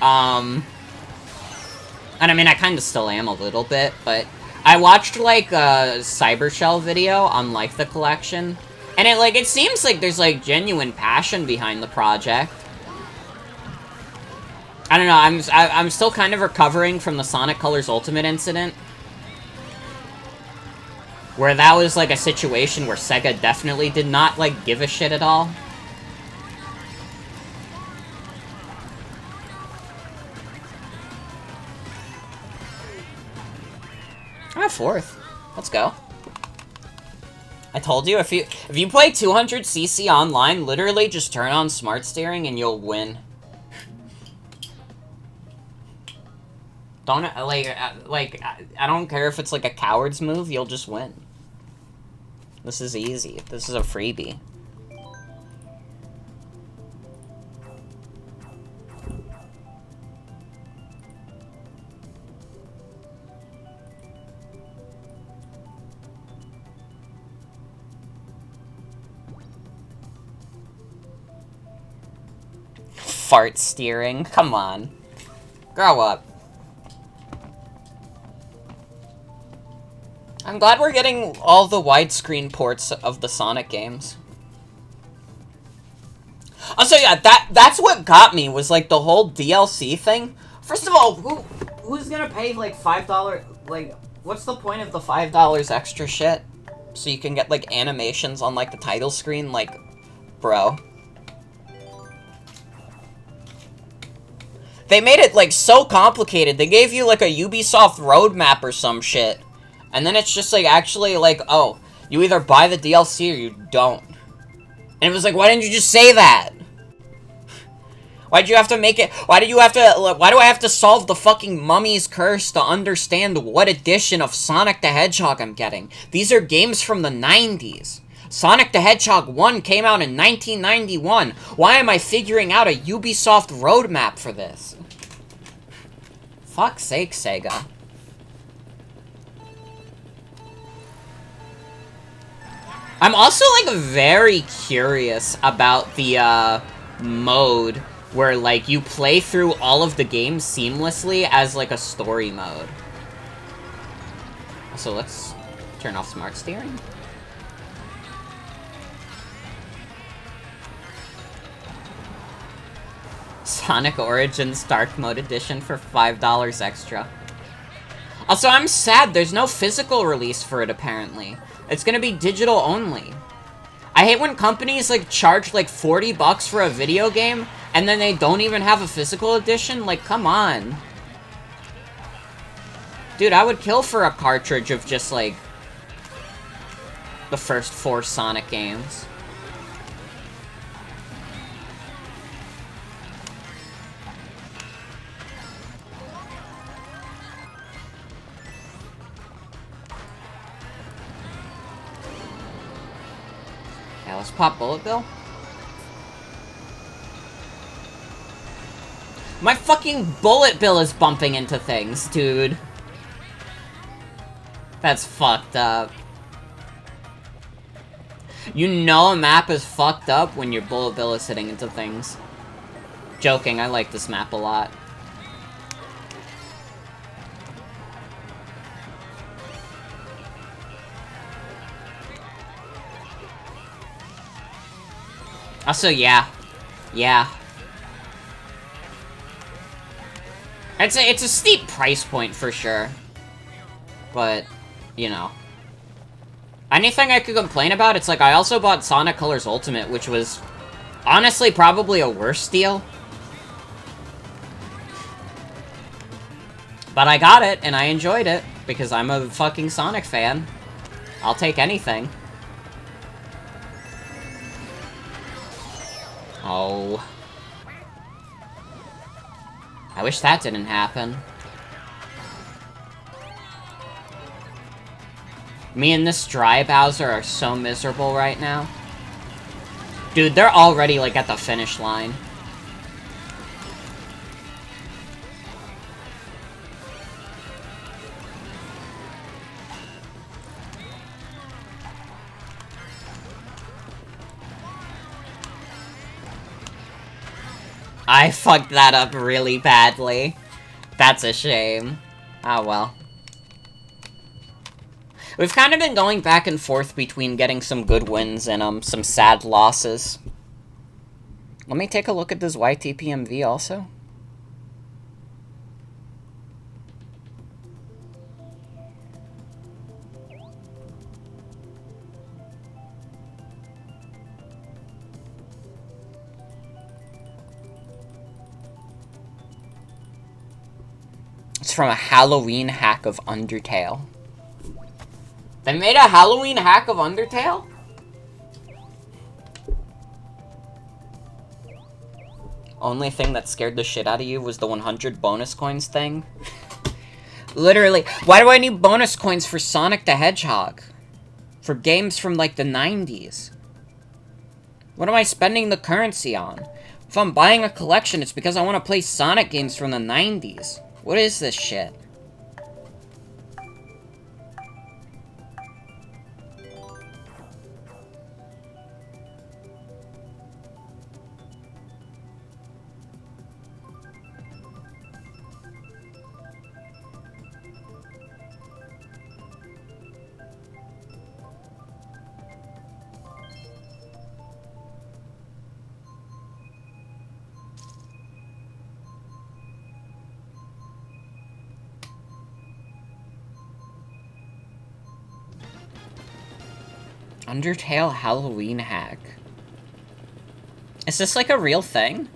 And I mean, I kinda still am a little bit, but... I watched, like, a Cybershell video on, like, the collection. And it seems like there's, like, genuine passion behind the project. I don't know, I'm still kind of recovering from the Sonic Colors Ultimate incident. Where that was, like, a situation where Sega definitely did not, like, give a shit at all. Ah, fourth. Let's go. I told you, if you play 200cc online, literally just turn on smart steering and you'll win. Don't, I don't care if it's like a coward's move, you'll just win. This is easy. This is a freebie. Fart steering. Come on. Grow up. I'm glad we're getting all the widescreen ports of the Sonic games. Oh, so yeah, that's what got me, was like the whole DLC thing. First of all, who's gonna pay like $5? Like, what's the point of the $5 extra shit? So you can get like animations on like the title screen? Like, bro. They made it, like, so complicated. They gave you, like, a Ubisoft roadmap or some shit. And then it's just, like, actually, like, oh, you either buy the DLC or you don't. And it was like, why didn't you just say that? Why'd you have to make it... why do I have to solve the fucking Mummy's Curse to understand what edition of Sonic the Hedgehog I'm getting? These are games from the 90s. Sonic the Hedgehog 1 came out in 1991. Why am I figuring out a Ubisoft roadmap for this? Fuck's sake, Sega. I'm also, like, very curious about the, mode where, like, you play through all of the games seamlessly as, like, a story mode. Also, let's turn off smart steering. Sonic Origins Dark Mode Edition for $5 extra. Also, I'm sad there's no physical release for it, apparently. It's gonna be digital only. I hate when companies, like, charge, like, 40 bucks for a video game, and then they don't even have a physical edition? Like, come on. Dude, I would kill for a cartridge of just, like, the first 4 Sonic games. Yeah, let's pop Bullet Bill. My fucking Bullet Bill is bumping into things, dude. That's fucked up. You know a map is fucked up when your Bullet Bill is hitting into things. Joking, I like this map a lot. Also, yeah. Yeah. It's a steep price point for sure. But, you know. Anything I could complain about, it's like I also bought Sonic Colors Ultimate, which was honestly probably a worse deal. But I got it, and I enjoyed it, because I'm a fucking Sonic fan. I'll take anything. Oh. I wish that didn't happen. Me and this Dry Bowser are so miserable right now. Dude, they're already, like, at the finish line. I fucked that up really badly. That's a shame. Oh well. We've kind of been going back and forth between getting some good wins and some sad losses. Let me take a look at this YTPMV also. It's from a Halloween hack of Undertale. They made a Halloween hack of Undertale? Only thing that scared the shit out of you was the 100 bonus coins thing? Literally, why do I need bonus coins for Sonic the Hedgehog? For games from, like, the 90s? What am I spending the currency on? If I'm buying a collection, it's because I want to play Sonic games from the 90s. What is this shit? Undertale Halloween hack. Is this like a real thing?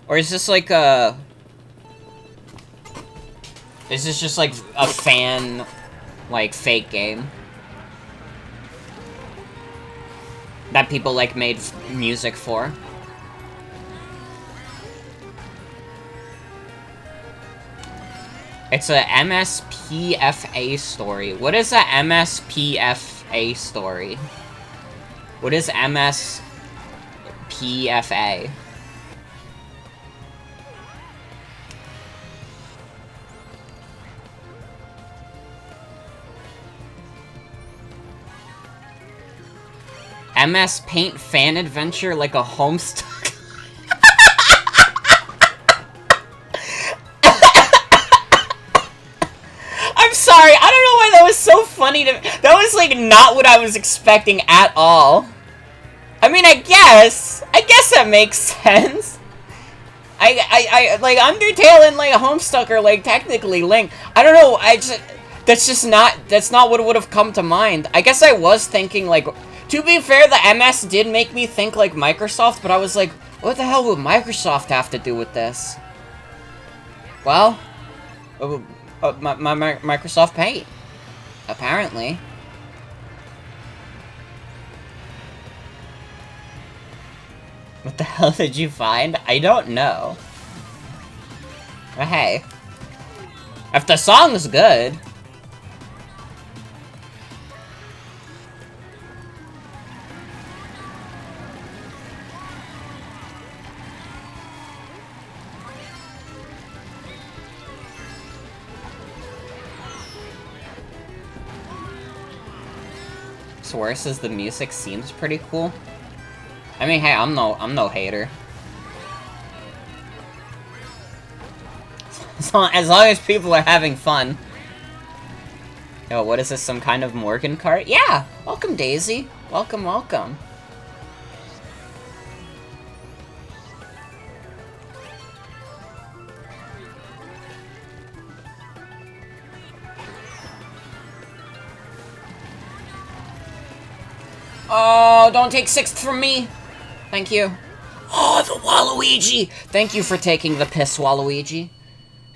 Or is this like a... Is this just like a fan, like, fake game? That people, like, made music for? It's a MSPFA story. What is a MSPFA story? What is MSPFA? MS Paint fan adventure like a Homestuck. I'm sorry, I don't know why that was so funny to me. That was, like, not what I was expecting at all. I mean, I guess that makes sense. I like, Undertale and, like, Homestuck are, like, technically linked. I don't know, that's not what would have come to mind. I guess I was thinking, like, to be fair, the MS did make me think, like, Microsoft, but I was like, what the hell would Microsoft have to do with this? Well, my Microsoft Paint, apparently. What the hell did you find? I don't know. But hey, if the song's good. What's worse is the music seems pretty cool. I mean, hey, I'm no hater. As long as people are having fun. Yo, what is this, some kind of Morgan cart? Yeah! Welcome, Daisy. Welcome, welcome. Oh, don't take 6th from me! Thank you. Oh, the Waluigi! Thank you for taking the piss, Waluigi.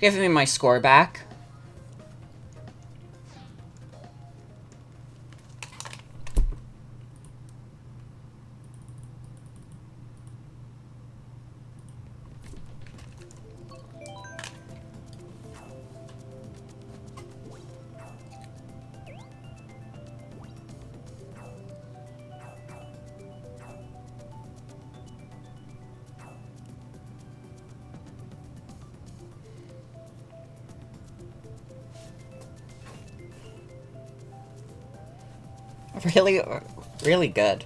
Give me my score back. Really good.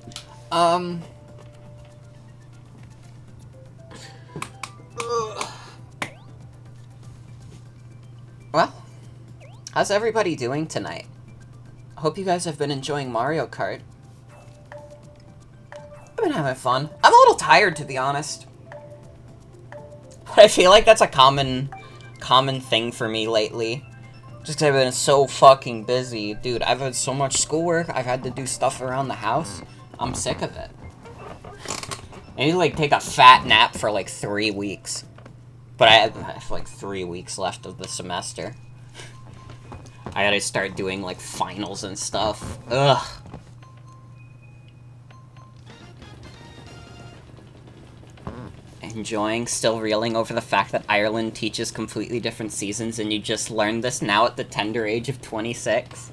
Well, how's everybody doing tonight? I hope you guys have been enjoying Mario Kart. I've been having fun. I'm a little tired, to be honest. But I feel like that's a common thing for me lately. Just 'cause I've been so fucking busy. Dude, I've had so much schoolwork, I've had to do stuff around the house. I'm sick of it. I need to, like, take a fat nap for, like, 3 weeks. But I have, like, 3 weeks left of the semester. I gotta start doing, like, finals and stuff. Ugh. Enjoying, still reeling over the fact that Ireland teaches completely different seasons and you just learned this now at the tender age of 26.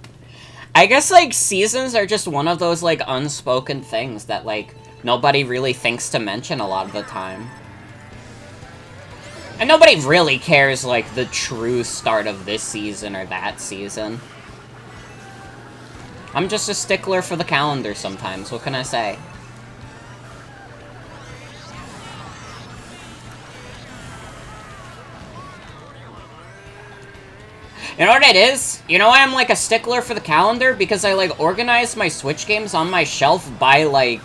I guess, like, seasons are just one of those, like, unspoken things that, like, nobody really thinks to mention a lot of the time. And nobody really cares, like, the true start of this season or that season. I'm just a stickler for the calendar sometimes, what can I say? You know what it is? You know why I'm, like, a stickler for the calendar? Because I, like, organize my Switch games on my shelf by, like,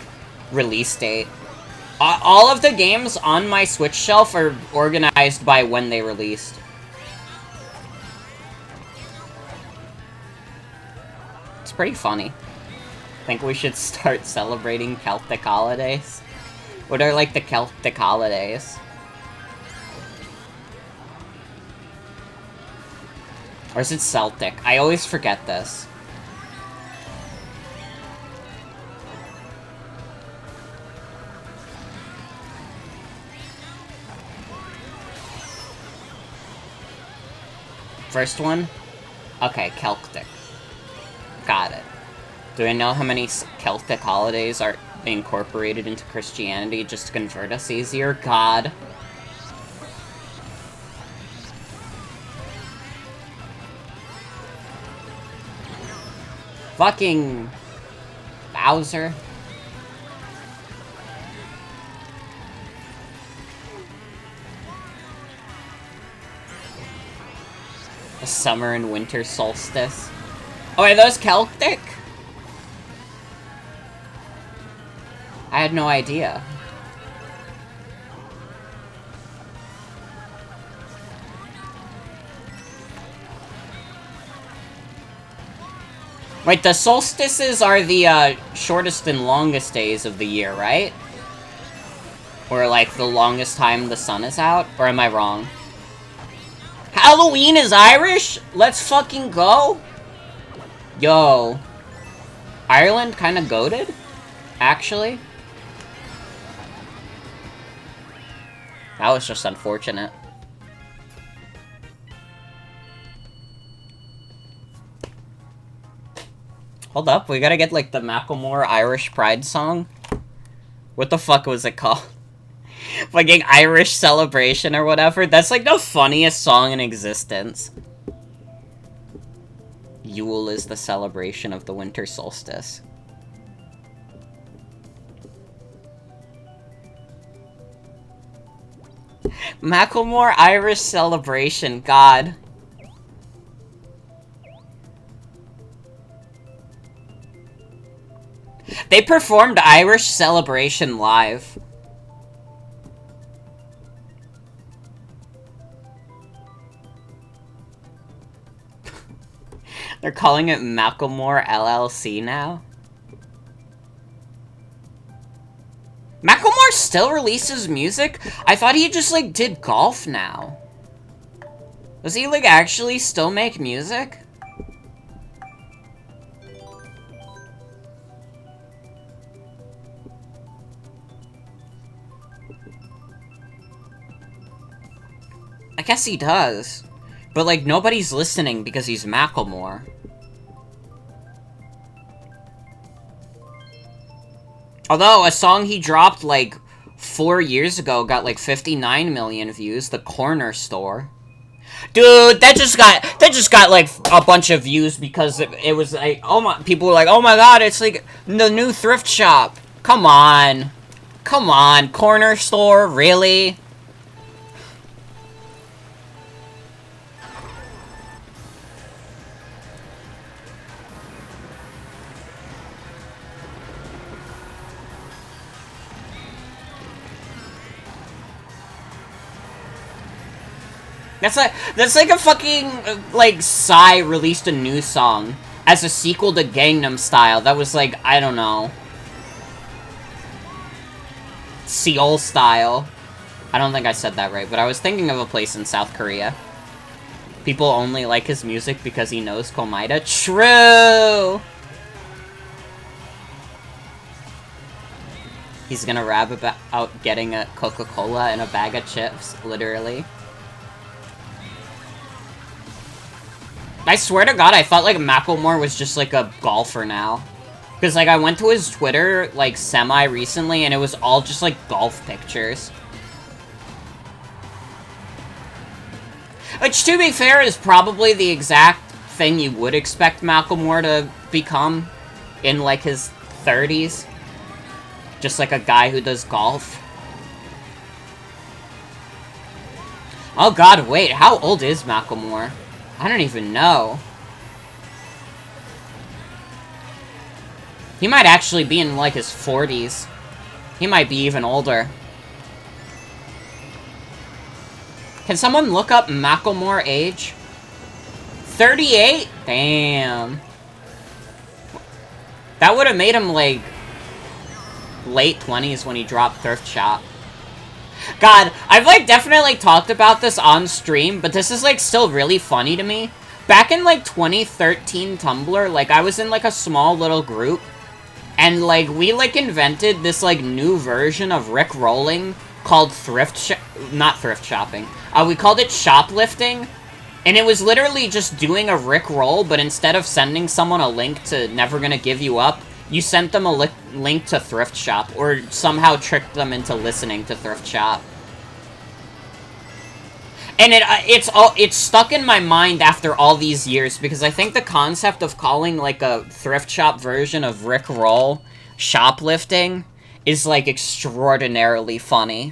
release date. All of the games on my Switch shelf are organized by when they released. It's pretty funny. Think we should start celebrating Celtic holidays? What are, like, the Celtic holidays? Or is it Celtic? I always forget this. First one? Okay, Celtic. Got it. Do I know how many Celtic holidays are incorporated into Christianity just to convert us easier? God. Fucking Bowser. The summer and winter solstice. Oh, are those Celtic? I had no idea. Wait, the solstices are the shortest and longest days of the year, right? Or like the longest time the sun is out? Or am I wrong? Halloween is Irish? Let's fucking go! Yo. Ireland kinda goated? Actually? That was just unfortunate. Hold up, we gotta get, like, the Macklemore Irish Pride song. What the fuck was it called? Fucking Irish Celebration or whatever? That's, like, the funniest song in existence. Yule is the celebration of the winter solstice. Macklemore Irish Celebration, God. They performed Irish Celebration live. They're calling it Macklemore LLC now? Macklemore still releases music? I thought he just, like, did golf now. Does he, like, actually still make music? I guess he does. But, like, nobody's listening because he's Macklemore. Although, a song he dropped, like, 4 years ago got, like, 59 million views, The Corner Store. Dude, that just got, like, a bunch of views because it was, like, oh my, people were like, oh my god, it's, like, the new thrift shop. Come on. Come on, Corner Store, really? That's like a fucking, like, Psy released a new song as a sequel to Gangnam Style that was like, I don't know, Seoul Style. I don't think I said that right, but I was thinking of a place in South Korea. People only like his music because he knows Komaida. True! He's gonna rap about getting a Coca-Cola and a bag of chips, literally. I swear to God, I thought, like, Macklemore was just, like, a golfer now. Because, like, I went to his Twitter, like, semi-recently, and it was all just, like, golf pictures. Which, to be fair, is probably the exact thing you would expect Macklemore to become in, like, his 30s. Just, like, a guy who does golf. Oh, God, wait, how old is Macklemore? I don't even know. He might actually be in, like, his 40s. He might be even older. Can someone look up Macklemore age? 38? Damn. That would have made him, like, late 20s when he dropped Thrift Shop. God, I've, like, definitely talked about this on stream, but this is, like, still really funny to me. Back in, like, 2013 Tumblr, like, I was in, like, a small little group, and, like, we, like, invented this, like, new version of Rickrolling called not thrift shopping. We called it shoplifting, and it was literally just doing a Rickroll, but instead of sending someone a link to Never Gonna Give You Up, you sent them a link to Thrift Shop, or somehow tricked them into listening to Thrift Shop. And it's stuck in my mind after all these years, because I think the concept of calling, like, a Thrift Shop version of Rickroll shoplifting is, like, extraordinarily funny.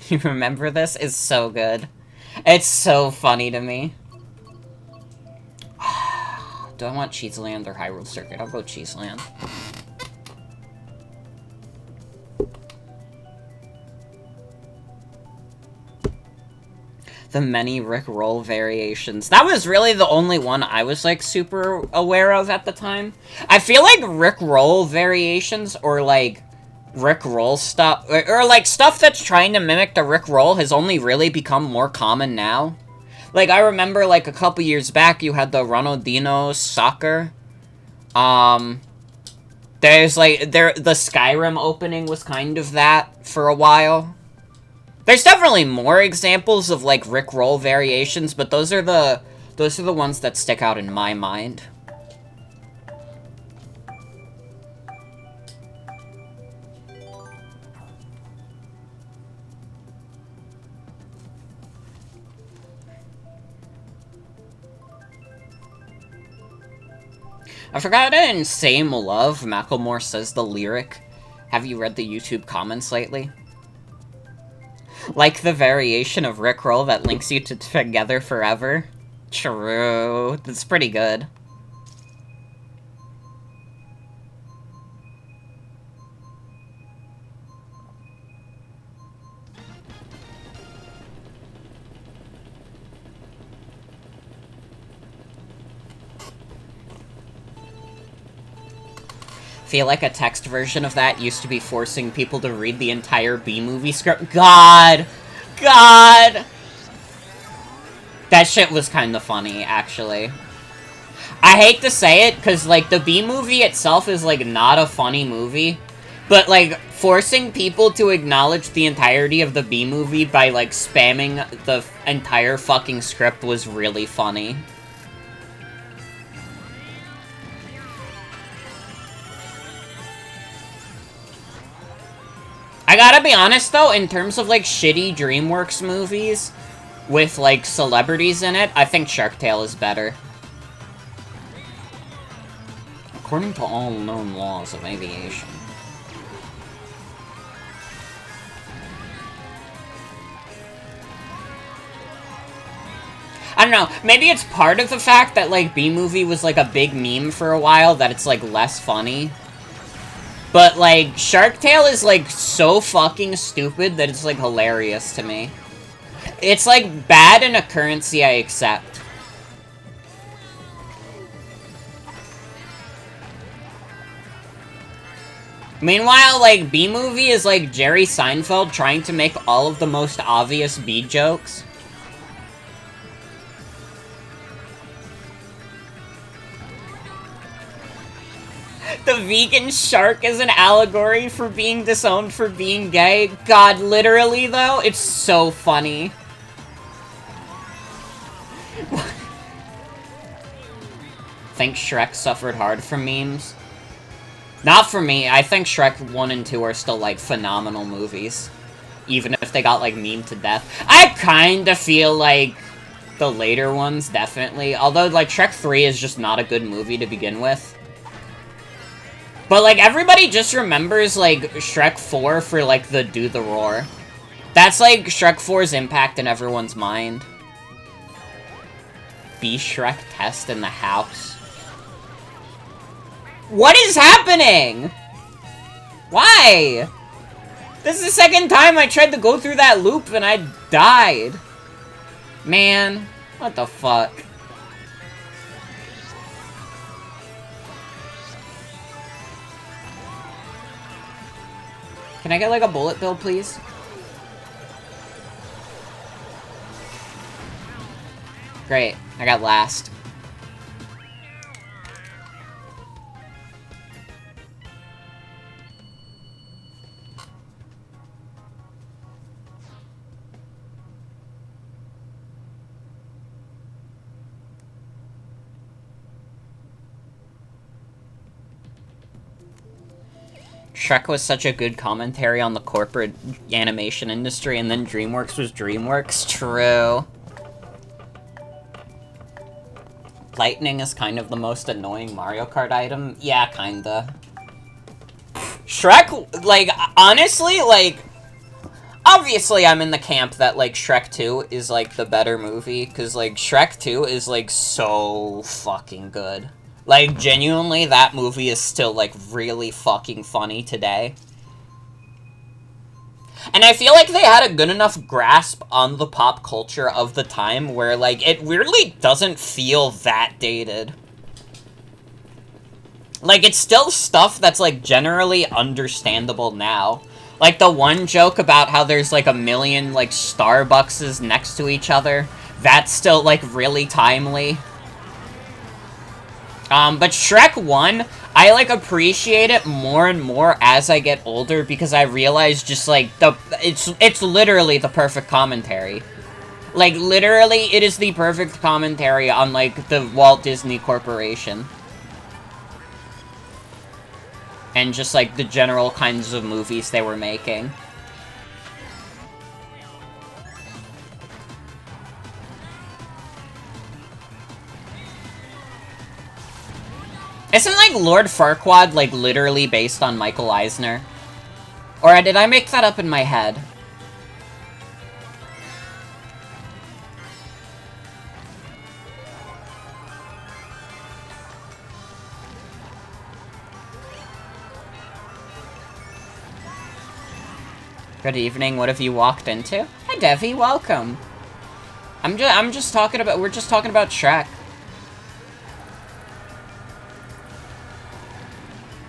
You remember this? It's so good. It's so funny to me. Do I want Cheeseland or Hyrule Circuit? I'll go Cheeseland. The many Rickroll variations. That was really the only one I was, like, super aware of at the time. I feel like Rickroll variations, or, like, Rickroll stuff, or, like, stuff that's trying to mimic the Rickroll has only really become more common now. Like, I remember, like, a couple years back, you had the Ronaldinho Soccer. There's, like, the Skyrim opening was kind of that for a while. There's definitely more examples of, like, Rickroll variations, but those are the ones that stick out in my mind. I forgot in Same Love, Macklemore says the lyric. Have you read the YouTube comments lately? Like the variation of Rickroll that links you to Together Forever? True. That's pretty good. Feel like a text version of that used to be forcing people to read the entire B-movie script. God! God! That shit was kind of funny, actually. I hate to say it, because, like, the B-movie itself is, like, not a funny movie. But, like, forcing people to acknowledge the entirety of the B-movie by, like, spamming the entire fucking script was really funny. I gotta be honest, though, in terms of, like, shitty DreamWorks movies with, like, celebrities in it, I think Shark Tale is better. According to all known laws of aviation. I don't know, maybe it's part of the fact that, like, B-movie was, like, a big meme for a while, that it's, like, less funny. But, like, Shark Tale is, like, so fucking stupid that it's, like, hilarious to me. It's, like, bad in a currency I accept. Meanwhile, like, B-movie is, like, Jerry Seinfeld trying to make all of the most obvious B jokes. The vegan shark is an allegory for being disowned for being gay. God, literally, though, it's so funny. Think Shrek suffered hard from memes? Not for me. I think Shrek 1 and 2 are still, like, phenomenal movies. Even if they got, like, memed to death. I kinda feel like the later ones, definitely. Although, like, Shrek 3 is just not a good movie to begin with. But, like, everybody just remembers, like, Shrek 4 for, like, the Do the Roar. That's, like, Shrek 4's impact in everyone's mind. B-Shrek test in the house. What is happening? Why? This is the second time I tried to go through that loop and I died. Man, what the fuck? Can I get, like, a bullet bill, please? Great. I got last. Shrek was such a good commentary on the corporate animation industry, and then DreamWorks was DreamWorks. True. Lightning is kind of the most annoying Mario Kart item. Yeah, kinda. Shrek, like, honestly, like... obviously I'm in the camp that, like, Shrek 2 is, like, the better movie, because, like, Shrek 2 is, like, so fucking good. Like, genuinely, that movie is still, like, really fucking funny today. And I feel like they had a good enough grasp on the pop culture of the time where, like, it weirdly doesn't feel that dated. Like, it's still stuff that's, like, generally understandable now. Like, the one joke about how there's, like, a million, like, Starbuckses next to each other. That's still, like, really timely. But Shrek 1, I, like, appreciate it more and more as I get older because I realize just, like, it's literally the perfect commentary. Like, literally, it is the perfect commentary on, like, the Walt Disney Corporation. And just, like, the general kinds of movies they were making. Isn't, like, Lord Farquaad, like, literally based on Michael Eisner? Or did I make that up in my head? Good evening, what have you walked into? Hi Devi, welcome. I'm just talking about, we're just talking about Shrek.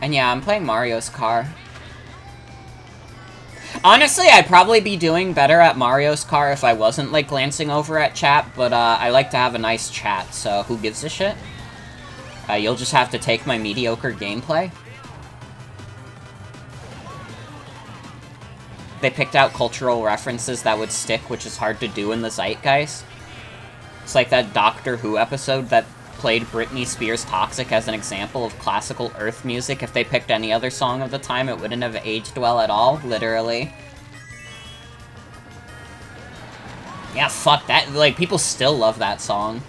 And yeah, I'm playing Mario's car. Honestly, I'd probably be doing better at Mario's car if I wasn't, like, glancing over at chat, but, I like to have a nice chat, so who gives a shit? You'll just have to take my mediocre gameplay. They picked out cultural references that would stick, which is hard to do in the zeitgeist. It's like that Doctor Who episode that played Britney Spears' Toxic as an example of classical Earth music. If they picked any other song of the time, it wouldn't have aged well at all, literally. Yeah, fuck that. Like, people still love that song.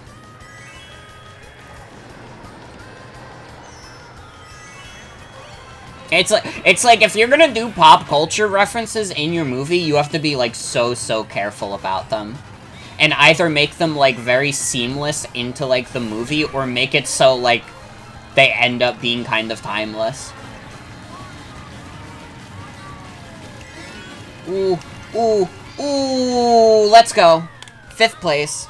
It's like if you're gonna do pop culture references in your movie, you have to be, like, so careful about them. And either make them, like, very seamless into, like, the movie, or make it so, like, they end up being kind of timeless. Ooh, ooh, ooh, let's go. 5th place.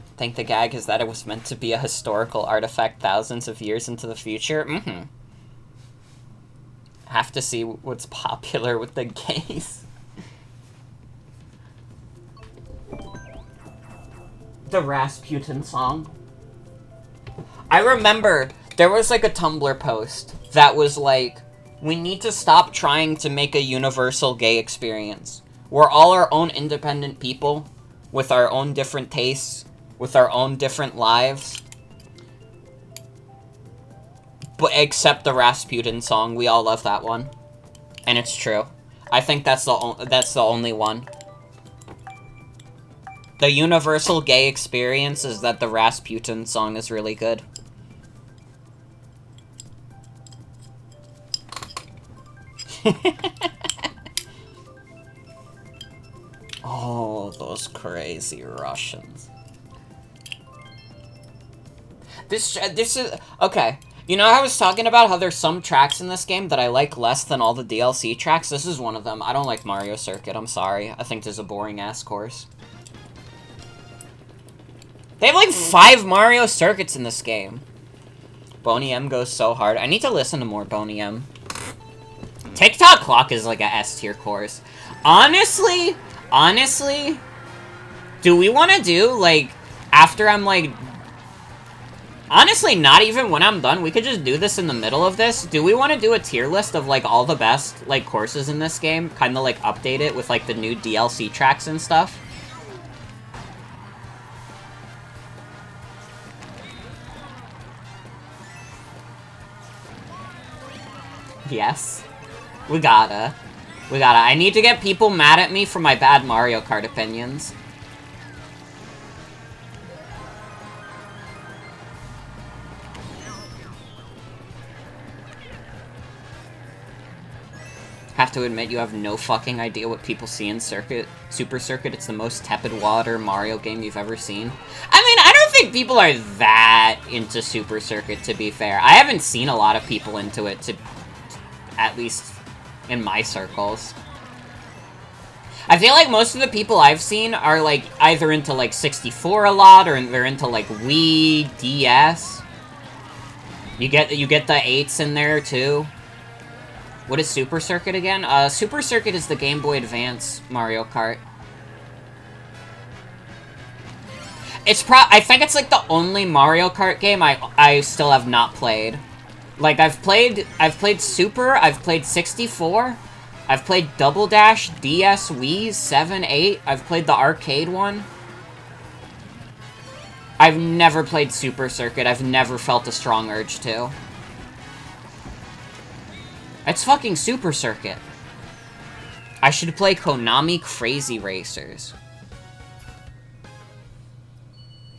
I think the gag is that it was meant to be a historical artifact thousands of years into the future. Mm-hmm. Have to see what's popular with the gays. The Rasputin song. I remember there was, like, a Tumblr post that was like, we need to stop trying to make a universal gay experience. We're all our own independent people with our own different tastes, with our own different lives. But except the Rasputin song, we all love that one. And it's true. I think that's the only one. The universal gay experience is that the Rasputin song is really good. Oh, those crazy Russians. This is... Okay. You know how I was talking about how there's some tracks in this game that I like less than all the DLC tracks? This is one of them. I don't like Mario Circuit, I'm sorry. I think there's a boring-ass course. They have, like, 5 Mario Circuits in this game. Boney M goes so hard. I need to listen to more Boney M. TikTok Clock is, like, a S-tier course. Honestly, do we want to do, like, after I'm, like... Honestly, not even when I'm done. We could just do this in the middle of this. Do we want to do a tier list of, like, all the best, like, courses in this game? Kind of, like, update it with, like, the new DLC tracks and stuff? Yes. We gotta. I need to get people mad at me for my bad Mario Kart opinions. to admit you have no fucking idea what people see in Super Circuit. It's the most tepid water Mario game you've ever seen. I mean, I don't think people are that into Super Circuit, to be fair. I haven't seen a lot of people into it, at least in my circles. I feel like most of the people I've seen are, like, either into, like, 64 a lot, or they're into, like, Wii, DS. You get the 8s in there, too. What is Super Circuit again? Super Circuit is the Game Boy Advance Mario Kart. I think it's, like, the only Mario Kart game I still have not played. Like, I've played Super, I've played 64, I've played Double Dash, DS, Wii, 7, 8. I've played the arcade one. I've never played Super Circuit. I've never felt a strong urge to. It's fucking Super Circuit. I should play Konami Crazy Racers.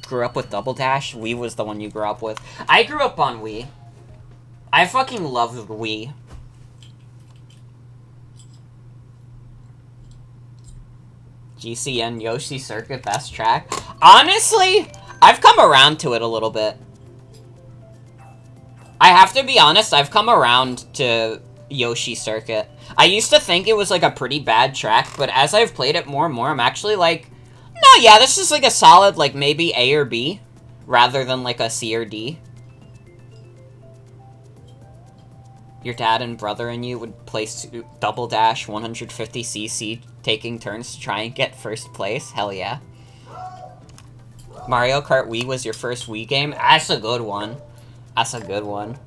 Grew up with Double Dash? Wii was the one you grew up with. I grew up on Wii. I fucking loved Wii. GCN Yoshi Circuit, best track. Honestly, I've come around to it a little bit. I have to be honest, I've come around to Yoshi Circuit. I used to think it was like a pretty bad track, but as I've played it more and more, I'm actually like, no, yeah, this is like a solid, like maybe A or B, rather than like a C or D. Your dad and brother and you would play Double Dash 150cc, taking turns to try and get first place? Hell yeah. Mario Kart Wii was your first Wii game? That's a good one. That's a good one.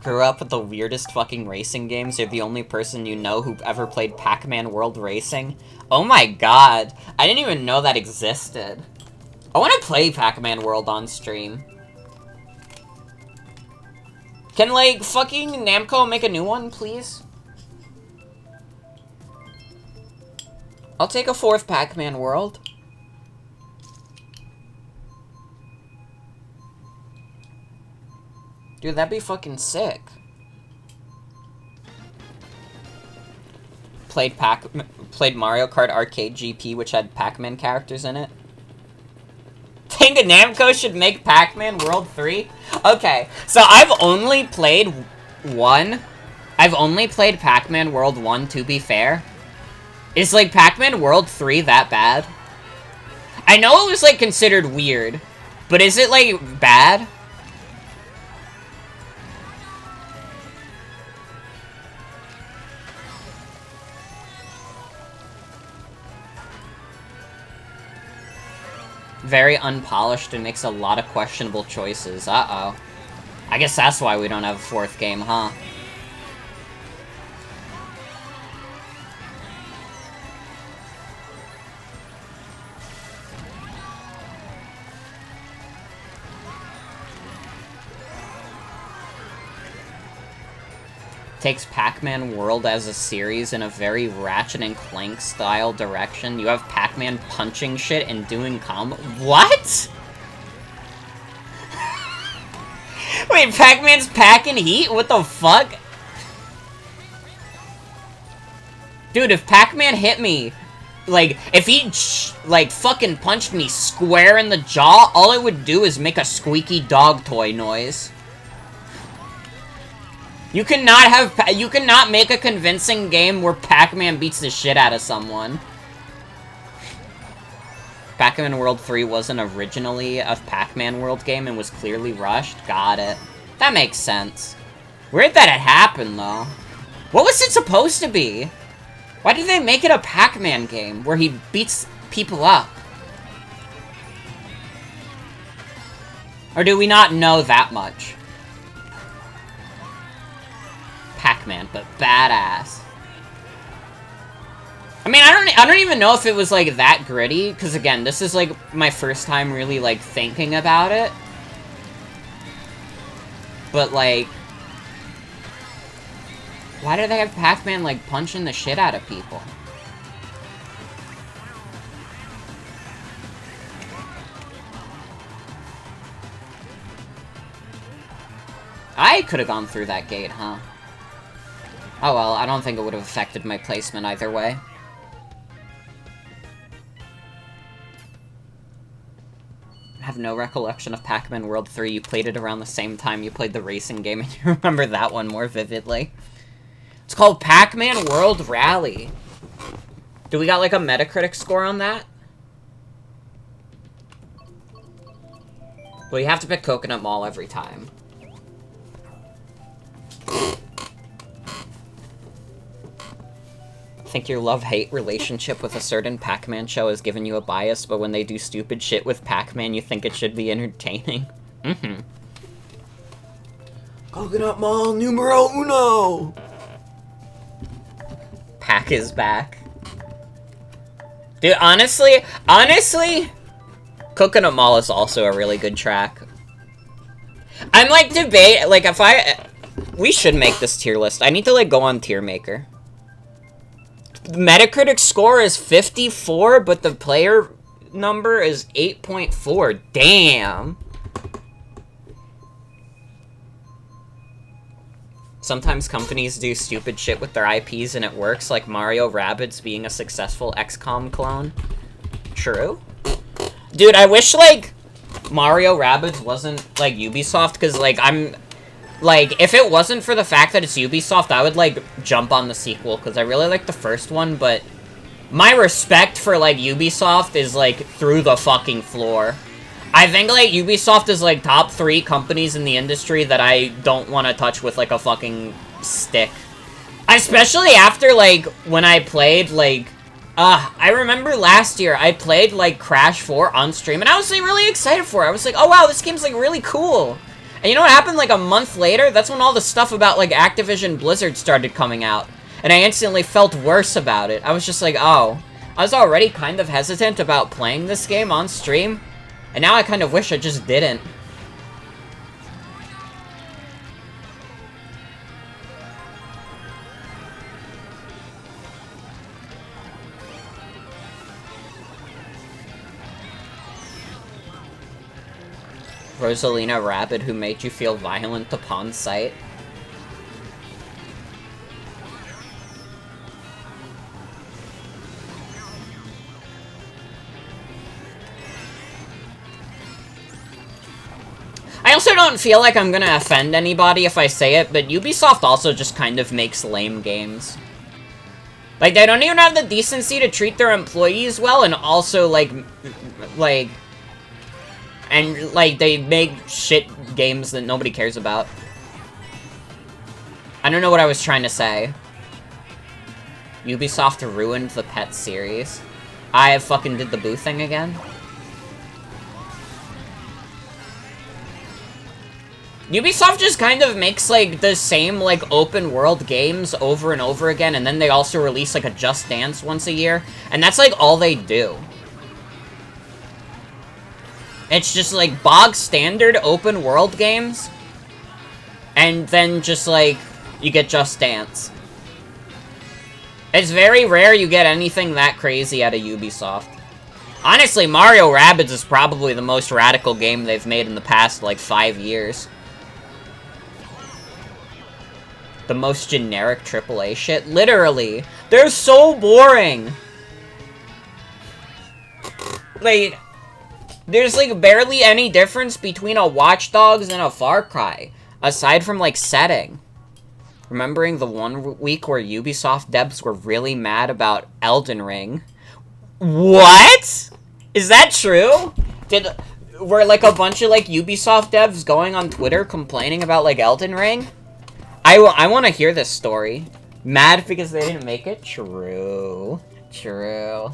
Grew up with the weirdest fucking racing games. You're the only person you know who ever played Pac-Man World Racing. Oh my god. I didn't even know that existed. I want to play Pac-Man World on stream. Can, like, fucking Namco make a new one, please? I'll take a 4th Pac-Man World. Dude, that'd be fucking sick. Played Mario Kart Arcade GP, which had Pac-Man characters in it. Think Namco should make Pac-Man World 3? Okay, so I've only played one. I've only played Pac-Man World 1, to be fair. Is, like, Pac-Man World 3 that bad? I know it was, like, considered weird, but is it, like, bad? Very unpolished and makes a lot of questionable choices. Uh-oh. I guess that's why we don't have a 4th game, huh? Takes Pac-Man World as a series in a very Ratchet and Clank style direction. You have Pac-Man punching shit and doing What? Wait, Pac-Man's packing heat? What the fuck? Dude, if Pac-Man hit me, like, if he, like, fucking punched me square in the jaw, all it would do is make a squeaky dog toy noise. You cannot make a convincing game where Pac-Man beats the shit out of someone. Pac-Man World 3 wasn't originally a Pac-Man World game and was clearly rushed. Got it. That makes sense. Weird that it happened, though. What was it supposed to be? Why did they make it a Pac-Man game where he beats people up? Or do we not know that much? Pac-Man, but badass. I mean, I don't even know if it was, like, that gritty, because, again, this is, like, my first time really, like, thinking about it. But, like, why do they have Pac-Man, like, punching the shit out of people? I could have gone through that gate, huh? Oh well, I don't think it would have affected my placement either way. I have no recollection of Pac-Man World 3. You played it around the same time you played the racing game, and you remember that one more vividly. It's called Pac-Man World Rally. Do we got, like, a Metacritic score on that? Well, you have to pick Coconut Mall every time. I think your love-hate relationship with a certain Pac-Man show has given you a bias, but when they do stupid shit with Pac-Man, you think it should be entertaining. Mm-hmm. Coconut Mall numero uno! Pac is back. Dude, honestly, Coconut Mall is also a really good track. I'm, like, like, we should make this tier list. I need to, like, go on Tier Maker. Metacritic score is 54, but the player number is 8.4. Damn. Sometimes companies do stupid shit with their IPs and it works, like Mario Rabbids being a successful XCOM clone. True. Dude, I wish, like, Mario Rabbids wasn't, like, Ubisoft, because, like, like, if it wasn't for the fact that it's Ubisoft, I would, like, jump on the sequel, because I really like the first one, but my respect for, like, Ubisoft is, like, through the fucking floor. I think, like, Ubisoft is, like, top 3 companies in the industry that I don't want to touch with, like, a fucking stick. Especially after, like, when I played, like, I remember last year, I played, like, Crash 4 on stream, and I was, like, really excited for it. I was like, oh, wow, this game's, like, really cool. And you know what happened, like, a month later? That's when all the stuff about, like, Activision Blizzard started coming out. And I instantly felt worse about it. I was just like, oh. I was already kind of hesitant about playing this game on stream. And now I kind of wish I just didn't. Rosalina Rabbit, who made you feel violent upon sight. I also don't feel like I'm gonna offend anybody if I say it, but Ubisoft also just kind of makes lame games. Like, they don't even have the decency to treat their employees well, and also, like, and, like, they make shit games that nobody cares about. I don't know what I was trying to say. Ubisoft ruined the Pet series. I fucking did the Boo thing again. Ubisoft just kind of makes, like, the same, like, open-world games over and over again, and then they also release, like, a Just Dance once a year, and that's, like, all they do. It's just, like, bog-standard open-world games, and then just, like, you get Just Dance. It's very rare you get anything that crazy out of Ubisoft. Honestly, Mario Rabbids is probably the most radical game they've made in the past, like, 5 years. The most generic AAA shit. Literally. They're so boring. Like, there's, like, barely any difference between a Watch Dogs and a Far Cry. Aside from, like, setting. Remembering the one week where Ubisoft devs were really mad about Elden Ring. What? Is that true? Were, like, a bunch of, like, Ubisoft devs going on Twitter complaining about, like, Elden Ring? I want to hear this story. Mad because they didn't make it? True. True.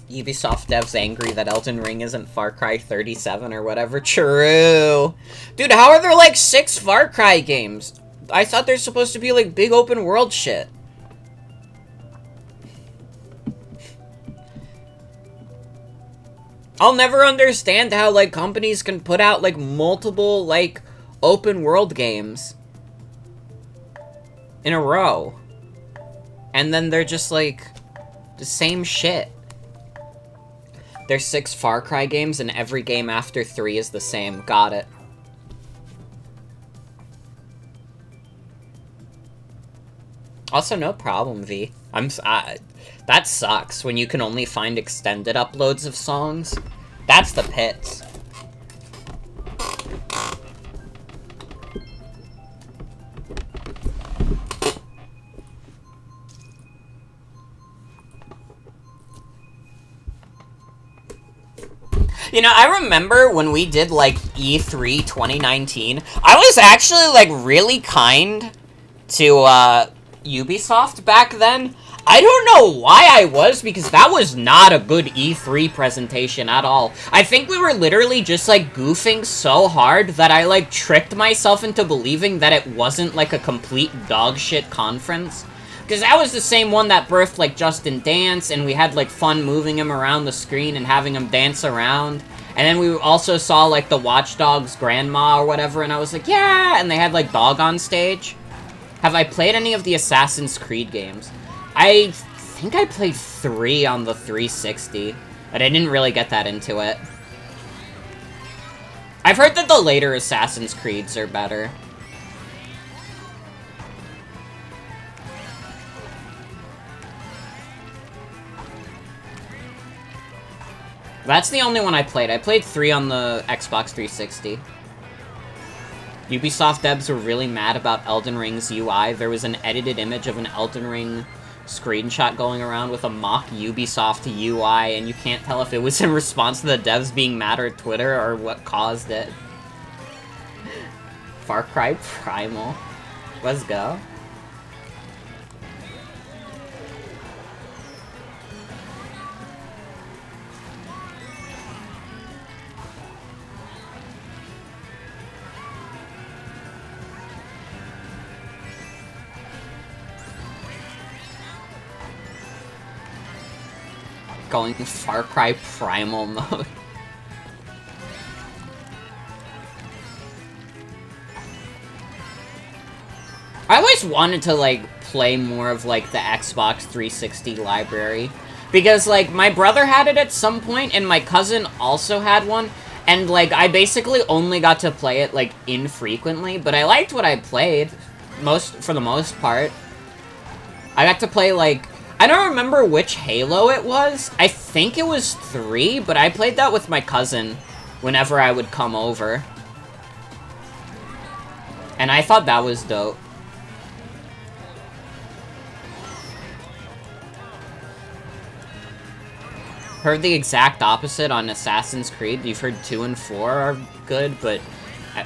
Ubisoft devs angry that Elden Ring isn't Far Cry 37 or whatever. True. Dude, how are there, like, 6 Far Cry games? I thought they're supposed to be, like, big open world shit. I'll never understand how, like, companies can put out, like, multiple, like, open world games in a row. And then they're just, like, the same shit. There's 6 Far Cry games, and every game after 3 is the same. Got it. Also, no problem, V. That sucks, when you can only find extended uploads of songs. That's the pits. You know, I remember when we did, like, E3 2019, I was actually, like, really kind to, Ubisoft back then. I don't know why I was, because that was not a good E3 presentation at all. I think we were literally just, like, goofing so hard that I, like, tricked myself into believing that it wasn't, like, a complete dogshit conference. Because that was the same one that birthed, like, Justin Dance, and we had, like, fun moving him around the screen and having him dance around. And then we also saw, like, the Watch Dogs grandma or whatever, and I was like, yeah! And they had, like, Dog on stage. Have I played any of the Assassin's Creed games? I think I played 3 on the 360, but I didn't really get that into it. I've heard that the later Assassin's Creeds are better. That's the only one I played. I played 3 on the Xbox 360. Ubisoft devs were really mad about Elden Ring's UI. There was an edited image of an Elden Ring screenshot going around with a mock Ubisoft UI, and you can't tell if it was in response to the devs being mad at Twitter or what caused it. Far Cry Primal. Let's go. Going Far Cry Primal mode. I always wanted to, like, play more of, like, the Xbox 360 library. Because, like, my brother had it at some point, and my cousin also had one. And, like, I basically only got to play it, like, infrequently. But I liked what I played, for the most part. I got to play, like... I don't remember which Halo it was. I think it was 3, but I played that with my cousin whenever I would come over. And I thought that was dope. Heard the exact opposite on Assassin's Creed. You've heard 2 and 4 are good, but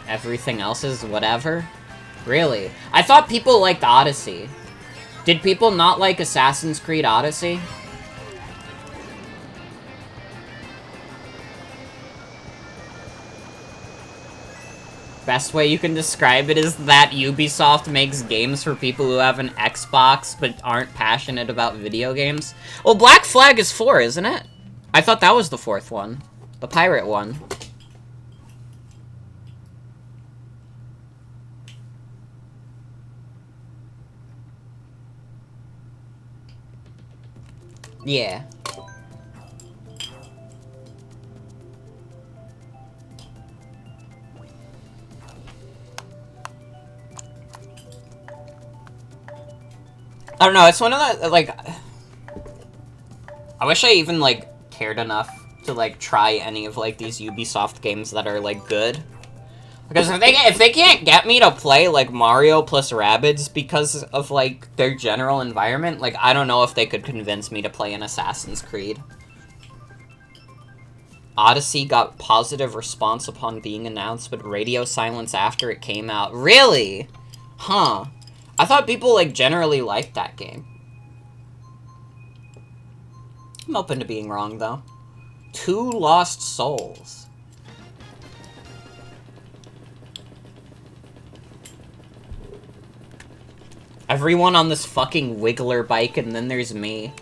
everything else is whatever? Really? I thought people liked Odyssey. Did people not like Assassin's Creed Odyssey? Best way you can describe it is that Ubisoft makes games for people who have an Xbox but aren't passionate about video games. Well, Black Flag is 4, isn't it? I thought that was the 4th one. The pirate one. Yeah. I don't know, it's one of the, like... I wish I even, like, cared enough to, like, try any of, like, these Ubisoft games that are, like, good. Because if they can't get me to play, like, Mario plus Rabbids because of, like, their general environment, like, I don't know if they could convince me to play an Assassin's Creed. Odyssey got positive response upon being announced, but radio silence after it came out. Really? Huh. I thought people, like, generally liked that game. I'm open to being wrong, though. 2 Lost Souls. Everyone on this fucking Wiggler bike, and then there's me.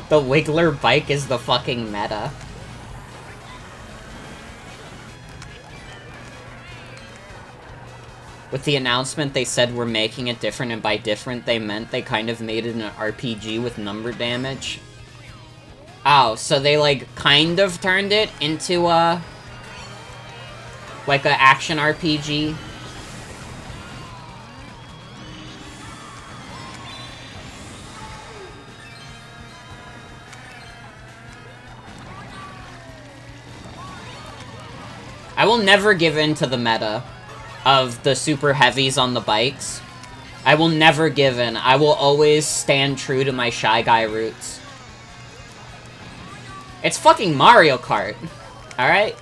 The Wiggler bike is the fucking meta. With the announcement, they said we're making it different, and by different, they meant they kind of made it an RPG with number damage. Oh, so they, like, kind of turned it into a... like, a action RPG? I will never give in to the meta of the super heavies on the bikes. I will never give in. I will always stand true to my Shy Guy roots. It's fucking Mario Kart, alright?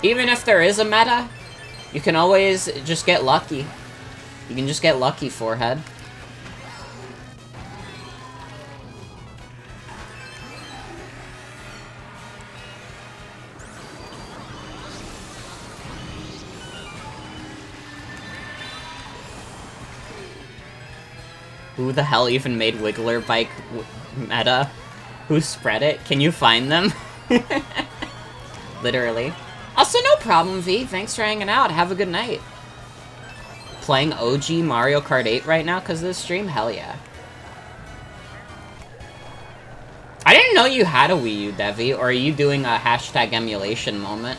Even if there is a meta, you can always just get lucky. You can just get lucky, forehead. Who the hell even made Wiggler Bike meta? Who spread it? Can you find them? Literally. Also, no problem, V. Thanks for hanging out. Have a good night. Playing OG Mario Kart 8 right now because of this stream? Hell yeah. I didn't know you had a Wii U, Devi, or are you doing a hashtag emulation moment?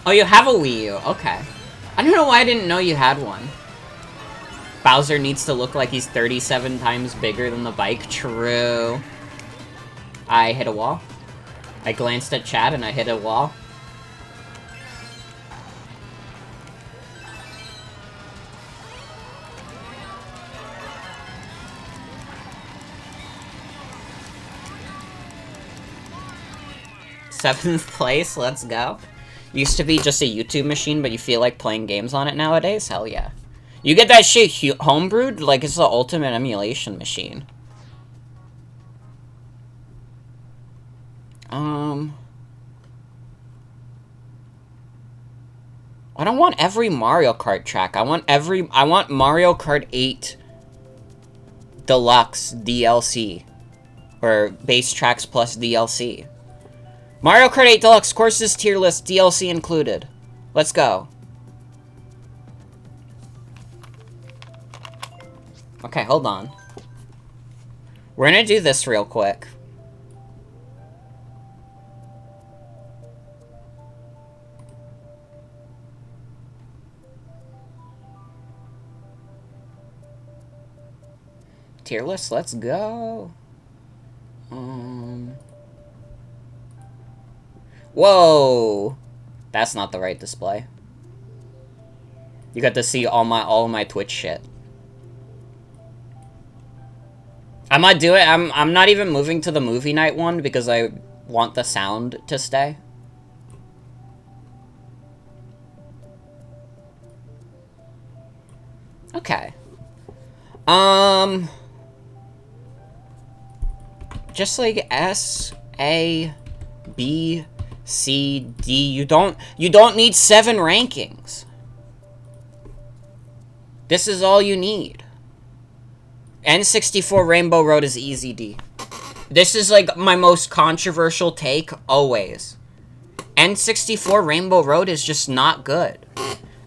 Oh, you have a Wii U. Okay. I don't know why I didn't know you had one. Bowser needs to look like he's 37 times bigger than the bike. True. I hit a wall. I glanced at chat and I hit a wall. Seventh place, let's go. Used to be just a YouTube machine, but you feel like playing games on it nowadays? Hell yeah. You get that shit homebrewed? Like, it's the ultimate emulation machine. I don't want every Mario Kart track. I want Mario Kart 8 Deluxe DLC. Or base tracks plus DLC. Mario Kart 8 Deluxe courses tier list, DLC included. Let's go. Okay, hold on. We're gonna do this real quick. Tier list, let's go. Whoa! That's not the right display. You got to see all my Twitch shit. I might do it. I'm not even moving to the movie night one because I want the sound to stay. Okay. Just like S, A, B, C, D. You don't need 7 rankings. This is all you need. N64 Rainbow Road is easy D. This is like my most controversial take always. N64 Rainbow Road is just not good.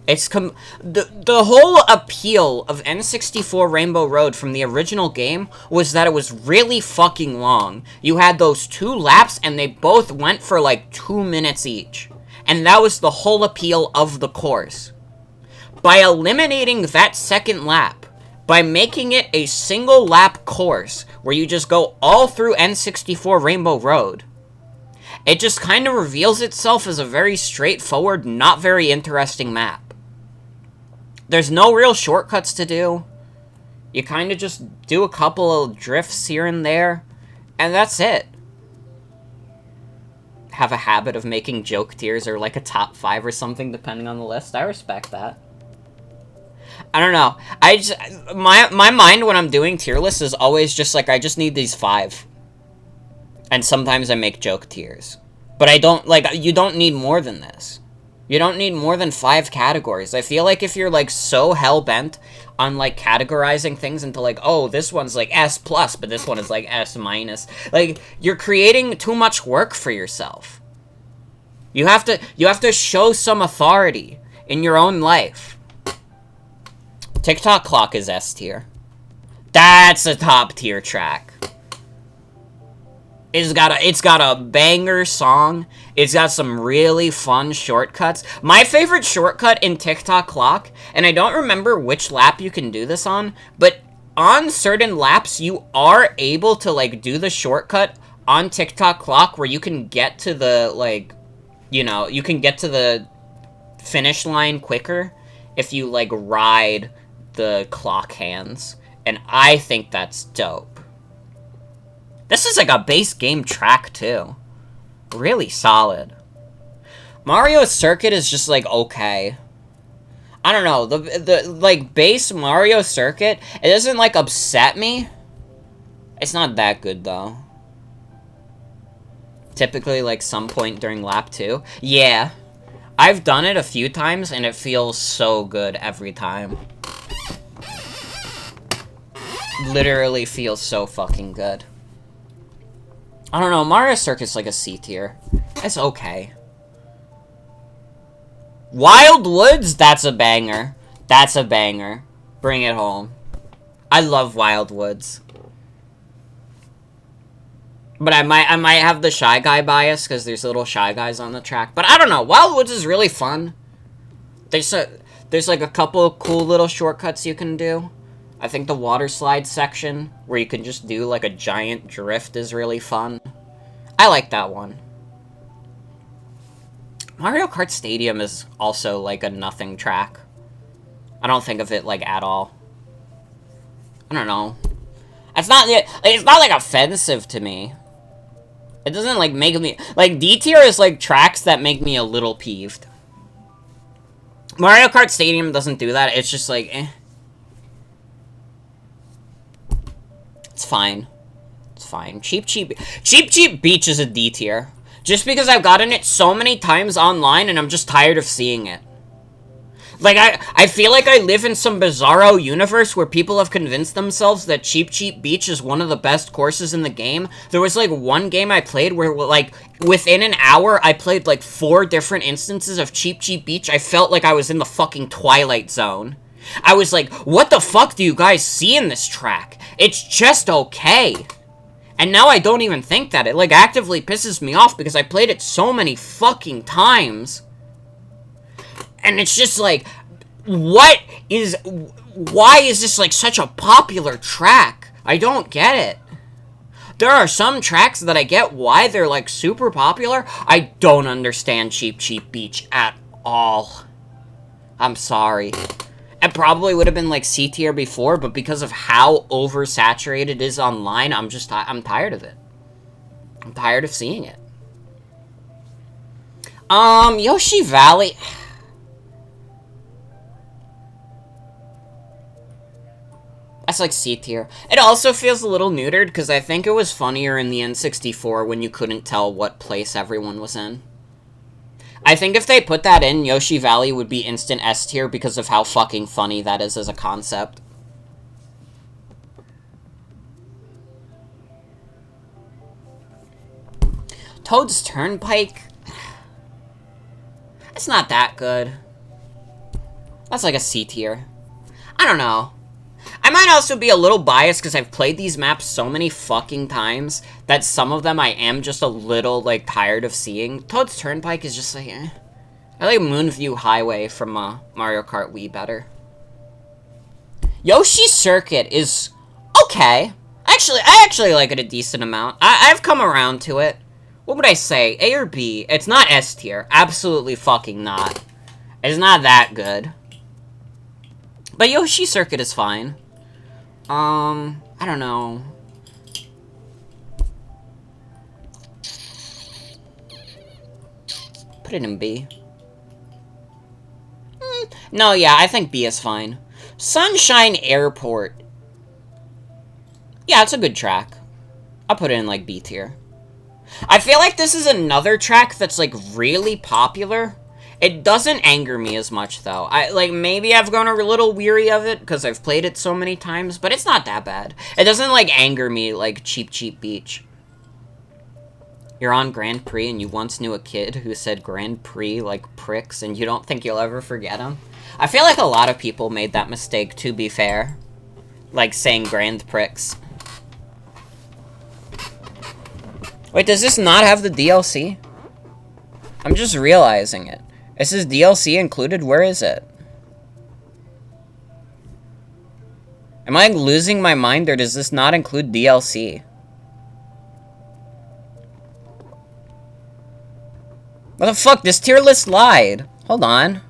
It's the whole appeal of N64 Rainbow Road from the original game was that it was really fucking long. You had those 2 laps and they both went for like 2 minutes each. And that was the whole appeal of the course. By eliminating that second lap, by making it a single lap course where you just go all through N64 Rainbow Road, it just kind of reveals itself as a very straightforward, not very interesting map. There's no real shortcuts to do. You kind of just do a couple of drifts here and there, and that's it. Have a habit of making joke tiers or like a top 5 or something depending on the list. I respect that. I don't know. My mind when I'm doing tier lists is always just like, I just need these 5. And sometimes I make joke tiers. But I don't, like, you don't need more than this. You don't need more than 5 categories. I feel like if you're, like, so hell-bent on, like, categorizing things into, like, oh, this one's, like, S+, but this one is, like, S-. Like, you're creating too much work for yourself. You have to show some authority in your own life. TikTok Clock is S tier. That's a top tier track. It's got a banger song. It's got some really fun shortcuts. My favorite shortcut in TikTok Clock, and I don't remember which lap you can do this on, but on certain laps you are able to, like, do the shortcut on TikTok Clock where you can get to the, like, you know, you can get to the finish line quicker if you, like, ride the clock hands. And I think that's dope. This is, like, a base game track, too. Really solid. Mario Circuit is just, like, okay. I don't know. The like, base Mario Circuit, it doesn't, like, upset me. It's not that good, though. Typically, like, some point during lap 2. Yeah. I've done it a few times, and it feels so good every time. Literally feels so fucking good. I don't know, Mario Circuit's like a C tier. It's okay. Wild Woods, that's a banger. That's a banger. Bring it home. I love Wild Woods. But I might have the Shy Guy bias, because there's little Shy Guys on the track. But I don't know, Wild Woods is really fun. There's like a couple of cool little shortcuts you can do. I think the water slide section, where you can just do, like, a giant drift is really fun. I like that one. Mario Kart Stadium is also, like, a nothing track. I don't think of it, like, at all. I don't know. It's not, like, offensive to me. It doesn't, like, make me... Like, D tier is, like, tracks that make me a little peeved. Mario Kart Stadium doesn't do that. It's just, like, eh. It's fine. It's fine. Cheap Beach is a D tier. Just because I've gotten it so many times online and I'm just tired of seeing it. Like, I feel like I live in some bizarro universe where people have convinced themselves that Cheap Beach is one of the best courses in the game. There was, like, one game I played where, like, within an hour, I played, like, 4 different instances of Cheap Beach. I felt like I was in the fucking Twilight Zone. I was like, what the fuck do you guys see in this track? It's just okay. And now I don't even think that. It, like, actively pisses me off because I played it so many fucking times. And it's just like, why is this, like, such a popular track? I don't get it. There are some tracks that I get why they're, like, super popular. I don't understand Cheap Beach at all. I'm sorry. It probably would have been, like, C tier before, but because of how oversaturated it is online, I'm tired of it. I'm tired of seeing it. Yoshi Valley... That's, like, C tier. It also feels a little neutered, because I think it was funnier in the N64 when you couldn't tell what place everyone was in. I think if they put that in, Yoshi Valley would be instant S tier because of how fucking funny that is as a concept. Toad's Turnpike? It's not that good. That's like a C tier. I don't know. I might also be a little biased because I've played these maps so many fucking times that some of them I am just a little, like, tired of seeing. Toad's Turnpike is just like, eh. I like Moonview Highway from Mario Kart Wii better. Yoshi Circuit is okay. I actually like it a decent amount. I've come around to it. What would I say? A or B? It's not S tier. Absolutely fucking not. It's not that good. But Yoshi Circuit is fine. I don't know. Put it in B. No, yeah, I think B is fine. Sunshine Airport. Yeah, it's a good track. I'll put it in, like, B tier. I feel like this is another track that's, like, really popular. It doesn't anger me as much, though. Maybe I've grown a little weary of it, because I've played it so many times, but it's not that bad. It doesn't, like, anger me like Cheap Cheap Beach. You're on Grand Prix, and you once knew a kid who said Grand Prix like pricks, and you don't think you'll ever forget him? I feel like a lot of people made that mistake, to be fair. Like, saying Grand Pricks. Wait, does this not have the DLC? I'm just realizing it. Is this DLC included? Where is it? Am I losing my mind, or does this not include DLC? What the fuck? This tier list lied. Hold on.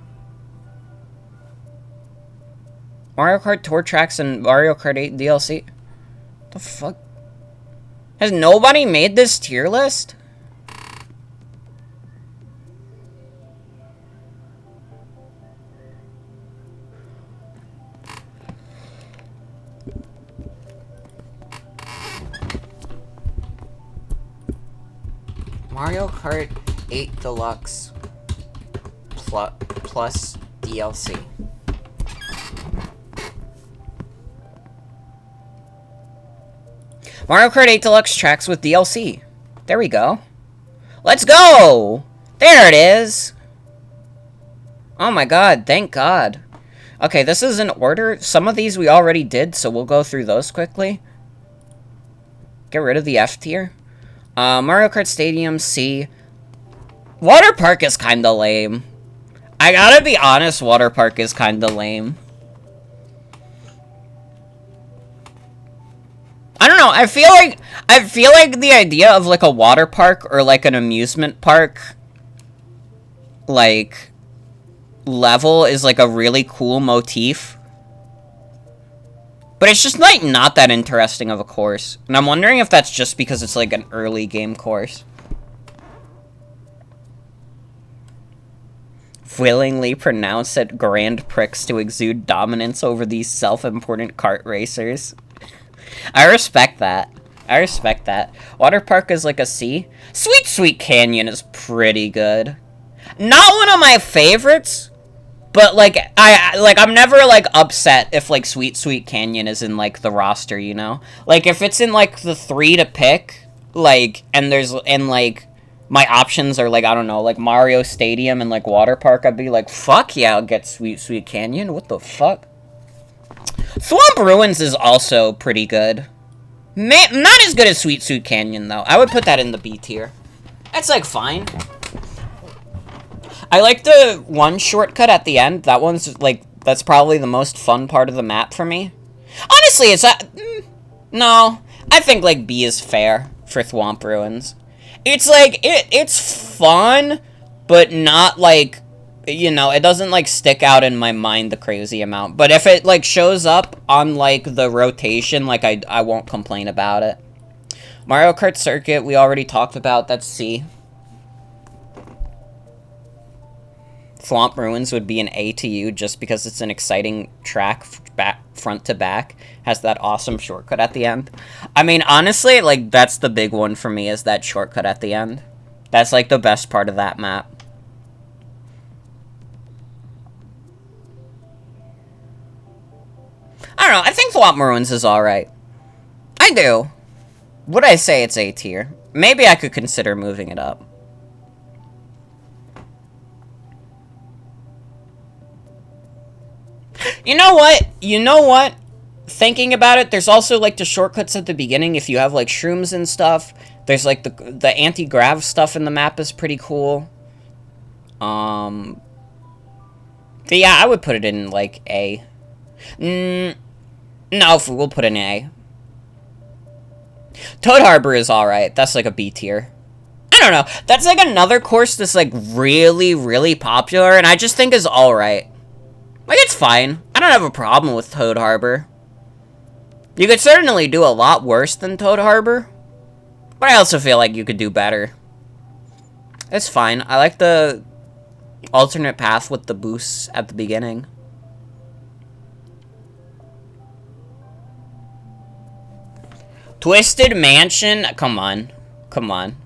Mario Kart Tour Tracks and Mario Kart 8 DLC? What the fuck? Has nobody made this tier list? Mario Kart 8 Deluxe plus DLC. Mario Kart 8 Deluxe tracks with DLC. There we go. Let's go! There it is! Oh my god, thank god. Okay, this is in order. Some of these we already did, so we'll go through those quickly. Get rid of the F tier. Mario Kart Stadium, C. Water Park is kinda lame. I gotta be honest, Water Park is kinda lame. I don't know, I feel like the idea of, like, a water park or, like, an amusement park, like, level is, like, a really cool motif. But it's just, like, not that interesting of a course. And I'm wondering if that's just because it's, like, an early game course. Willingly pronounce it Grand Prix to exude dominance over these self-important kart racers. I respect that. I respect that. Water Park is like a C. Sweet Sweet Canyon is pretty good. Not one of my favorites, but like I'm never like upset if like Sweet Sweet Canyon is in like the roster, you know? Like if it's in like the 3 to pick, like like my options are like, I don't know, like Mario Stadium and like Water Park, I'd be like, fuck yeah, I'll get Sweet Sweet Canyon. What the fuck? Swamp Ruins is also pretty good. Not as good as Sweet Sweet Canyon, though. I would put that in the B tier. That's, like, fine. I like the one shortcut at the end. That one's, like, that's probably the most fun part of the map for me. Honestly, it's no. I think, like, B is fair for Swamp Ruins. It's, like, it's fun, but not, like, you know, it doesn't, like, stick out in my mind the crazy amount. But if it, like, shows up on, like, the rotation, like, I won't complain about it. Mario Kart Circuit, we already talked about. That's C. Swamp Ruins would be an A to U just because it's an exciting track front to back. Has that awesome shortcut at the end. I mean, honestly, like, that's the big one for me is that shortcut at the end. That's, like, the best part of that map. I don't know, I think Swamp Ruins is alright. I do. Would I say it's A tier? Maybe I could consider moving it up. You know what? You know what? Thinking about it, there's also, like, the shortcuts at the beginning if you have, like, shrooms and stuff. There's, like, the anti-grav stuff in the map is pretty cool. But yeah, I would put it in, like, A. No, we'll put an A. Toad Harbor is alright. That's like a B tier. I don't know. That's like another course that's like really, really popular, and I just think is alright. Like, it's fine. I don't have a problem with Toad Harbor. You could certainly do a lot worse than Toad Harbor, but I also feel like you could do better. It's fine. I like the alternate path with the boosts at the beginning. Twisted Mansion? Come on. Come on.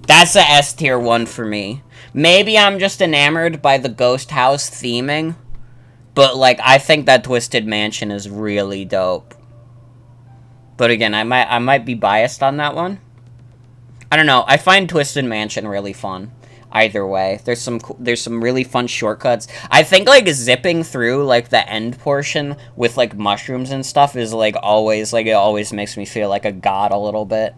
That's a S tier one for me. Maybe I'm just enamored by the ghost house theming, but like I think that Twisted Mansion is really dope. But again, I might be biased on that one. I don't know. I find Twisted Mansion really fun. Either way, there's some really fun shortcuts. I think like zipping through like the end portion with like mushrooms and stuff is like always like it always makes me feel like a god a little bit.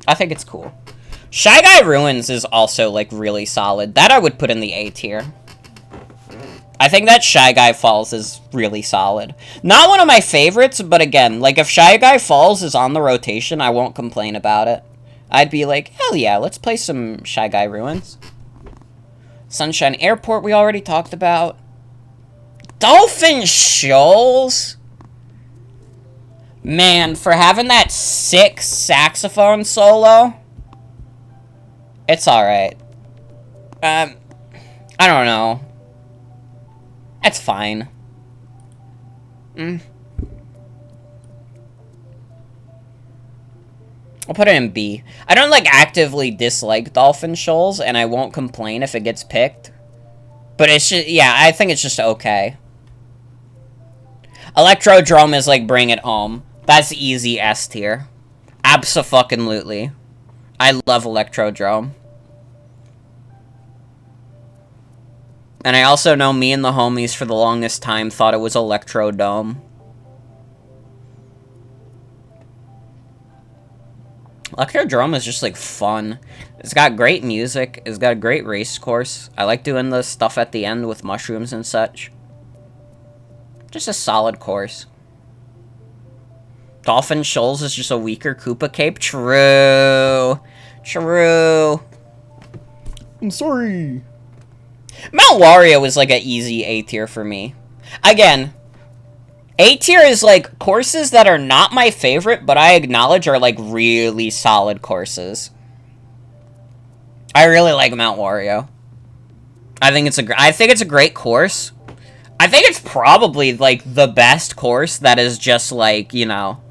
I think it's cool. Shy Guy Ruins is also like really solid. That I would put in the A tier. I think that Shy Guy Falls is really solid. Not one of my favorites, but again, like if Shy Guy Falls is on the rotation, I won't complain about it. I'd be like, hell yeah, let's play some Shy Guy Ruins. Sunshine Airport we already talked about. Dolphin Shoals? Man, for having that sick saxophone solo, it's alright. I don't know. It's fine. I'll put it in B. I don't, like, actively dislike Dolphin Shoals, and I won't complain if it gets picked. But it's just, yeah, I think it's just okay. Electrodrome is, like, bring it home. That's easy S tier. Abso-fucking-lutely. I love Electrodrome. And I also know me and the homies for the longest time thought it was Electrodome. Electrodrome is just, like, fun. It's got great music. It's got a great race course. I like doing the stuff at the end with mushrooms and such. Just a solid course. Dolphin Shoals is just a weaker Koopa Cape? True. True. I'm sorry. Mount Wario is, like, an easy A tier for me. Again, A tier is, like, courses that are not my favorite, but I acknowledge are, like, really solid courses. I really like Mount Wario. I think it's a great course. I think it's probably, like, the best course that is just, like, you know,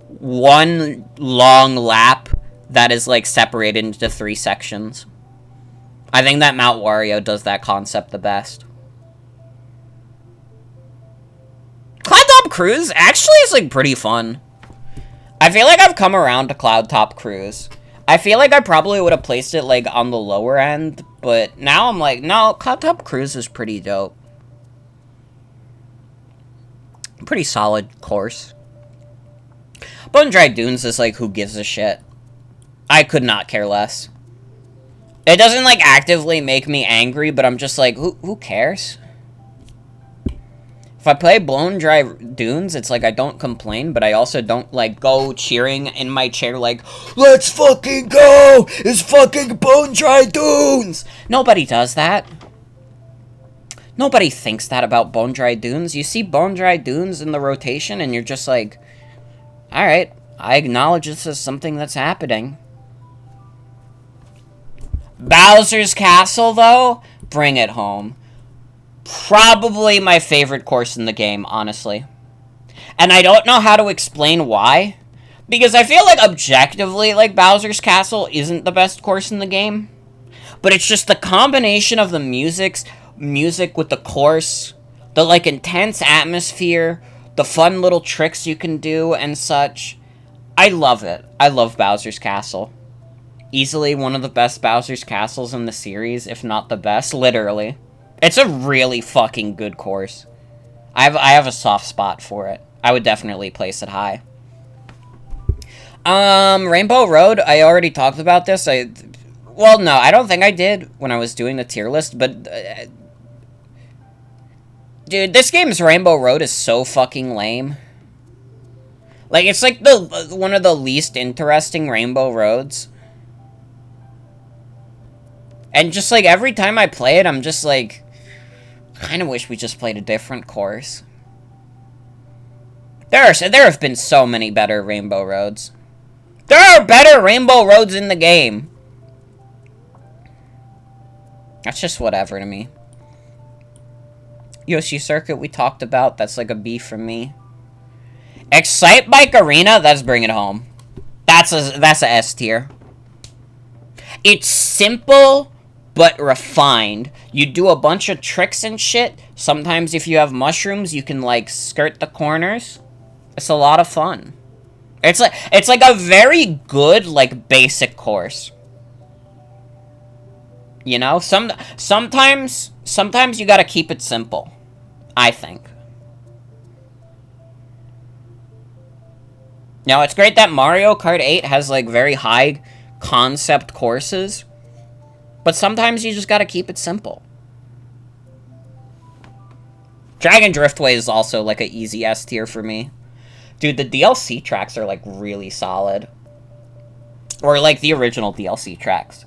one long lap that is, like, separated into 3 sections. I think that Mount Wario does that concept the best. Cloud Top Cruise actually is, like, pretty fun. I feel like I've come around to Cloud Top Cruise. I feel like I probably would have placed it, like, on the lower end, but now I'm like, no, Cloud Top Cruise is pretty dope. Pretty solid course. Bone Dry Dunes is, like, who gives a shit? I could not care less. It doesn't, like, actively make me angry, but I'm just like, who cares? If I play Bone Dry Dunes, it's like I don't complain, but I also don't, like, go cheering in my chair like, let's fucking go! It's fucking Bone Dry Dunes! Nobody does that. Nobody thinks that about Bone Dry Dunes. You see Bone Dry Dunes in the rotation, and you're just like, alright, I acknowledge this as something that's happening. Bowser's Castle, though, bring it home. Probably my favorite course in the game, honestly. And I don't know how to explain why. Because I feel like objectively, like, Bowser's Castle isn't the best course in the game. But it's just the combination of the music with the course, the, like, intense atmosphere, the fun little tricks you can do and such. I love it. I love Bowser's Castle. Easily one of the best Bowser's Castles in the series, if not the best, literally. It's a really fucking good course. I have a soft spot for it. I would definitely place it high. Rainbow Road, I already talked about this. Well, no, I don't think I did when I was doing the tier list, but... dude, this game's Rainbow Road is so fucking lame. Like, it's like one of the least interesting Rainbow Roads. And just, like, every time I play it, I'm just, like... kind of wish we just played a different course. There have been so many better Rainbow Roads. There are better Rainbow Roads in the game. That's just whatever to me. Yoshi Circuit we talked about. That's like a B from me. Excite Bike Arena, that's bring it home. That's a S tier. It's simple, but refined. You do a bunch of tricks and shit. Sometimes if you have mushrooms, you can, like, skirt the corners. It's a lot of fun. It's like a very good, like, basic course. You know? Sometimes you gotta keep it simple. I think. Now, it's great that Mario Kart 8 has, like, very high concept courses. But sometimes you just gotta keep it simple. Dragon Driftway is also, like, an easy S tier for me. Dude, the DLC tracks are, like, really solid. Or, like, the original DLC tracks.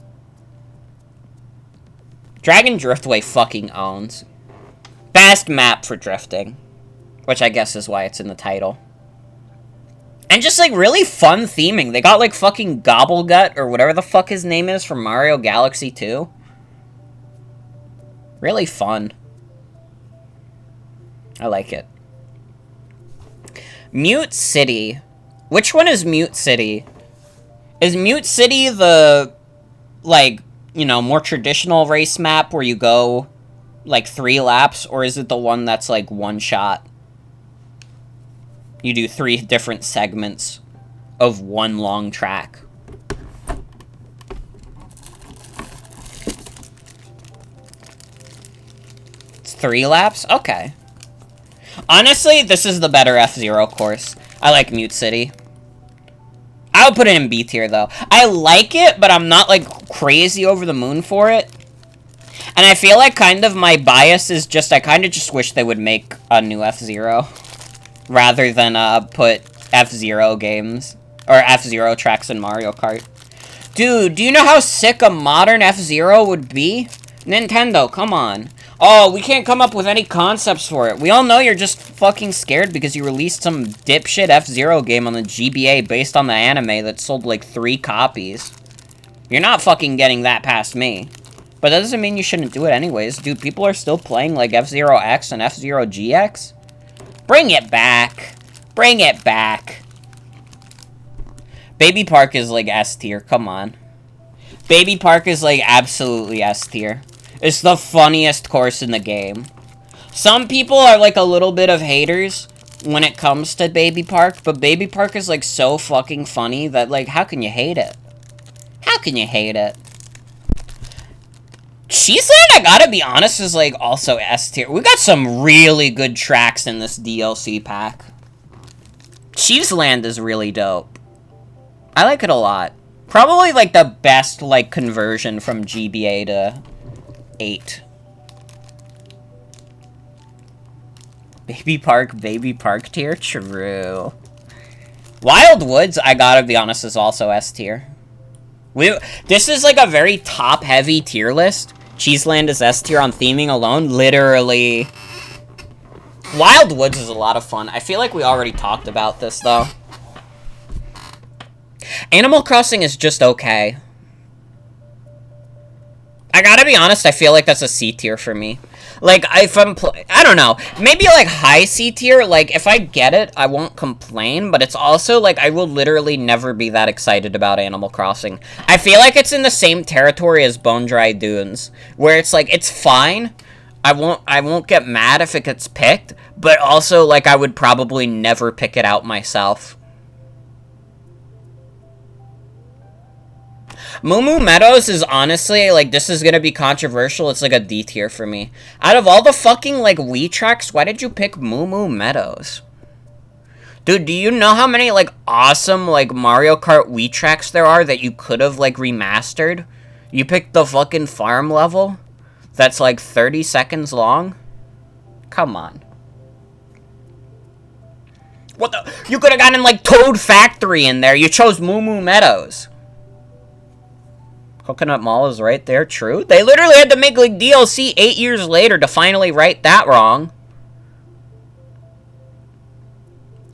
Dragon Driftway fucking owns. Best map for drifting. Which I guess is why it's in the title. And just, like, really fun theming. They got, like, fucking Gobblegut, or whatever the fuck his name is, from Mario Galaxy 2. Really fun. I like it. Mute City. Which one is Mute City? Is Mute City the, like, you know, more traditional race map where you go, like, 3 laps? Or is it the one that's, like, one shot? You do 3 different segments of one long track. It's 3 laps? Okay. Honestly, this is the better F-Zero course. I like Mute City. I would put it in B tier, though. I like it, but I'm not, like, crazy over the moon for it. And I feel like kind of my bias is just, I kind of just wish they would make a new F-Zero. Rather than, put F-Zero games. Or F-Zero tracks in Mario Kart. Dude, do you know how sick a modern F-Zero would be? Nintendo, come on. Oh, we can't come up with any concepts for it. We all know you're just fucking scared because you released some dipshit F-Zero game on the GBA based on the anime that sold, like, 3 copies. You're not fucking getting that past me. But that doesn't mean you shouldn't do it anyways. Dude, people are still playing, like, F-Zero X and F-Zero GX. Bring it back. Bring it back. Baby Park is, like, S tier. Come on. Baby Park is, like, absolutely S tier. It's the funniest course in the game. Some people are, like, a little bit of haters when it comes to Baby Park, but Baby Park is, like, so fucking funny that, like, how can you hate it? How can you hate it? Cheeseland, I gotta be honest, is, like, also S tier. We got some really good tracks in this DLC pack. Cheeseland is really dope. I like it a lot. Probably, like, the best, like, conversion from GBA to 8. Baby Park tier? True. Wild Woods, I gotta be honest, is also S tier. This is, like, a very top-heavy tier list. Cheeseland is S tier on theming alone, literally. Wild Woods is a lot of fun. I feel like we already talked about this, though. Animal Crossing is just okay. I gotta be honest, I feel like that's a C tier for me. Like, if I'm I don't know. Maybe, like, high C tier. Like, if I get it, I won't complain. But it's also, like, I will literally never be that excited about Animal Crossing. I feel like it's in the same territory as Bone Dry Dunes. Where it's, like, it's fine. I won't get mad if it gets picked. But also, like, I would probably never pick it out myself. Moo Moo Meadows is honestly, like, this is gonna be controversial. It's, like, a D tier for me. Out of all the fucking, like, Wii tracks, why did you pick Moo Moo Meadows? Dude, do you know how many, like, awesome, like, Mario Kart Wii tracks there are that you could have, like, remastered? You picked the fucking farm level? That's, like, 30 seconds long? Come on. What the? You could have gotten, like, Toad Factory in there. You chose Moo Moo Meadows. Coconut Mall is right there, true. They literally had to make, like, DLC 8 years later to finally right that wrong.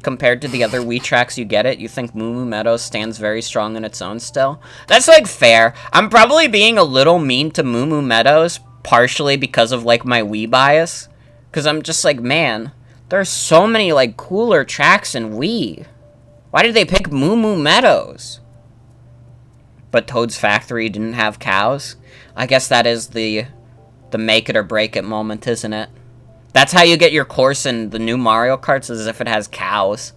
Compared to the other Wii tracks, you get it? You think Moo Moo Meadows stands very strong in its own still? That's, like, fair. I'm probably being a little mean to Moo Moo Meadows, partially because of, like, my Wii bias. Because I'm just like, man, there's so many, like, cooler tracks in Wii. Why did they pick Moo Moo Meadows? but Toad's Factory didn't have cows. I guess that is the make it or break it moment, isn't it? That's how you get your course in the new Mario Karts, as if it has cows.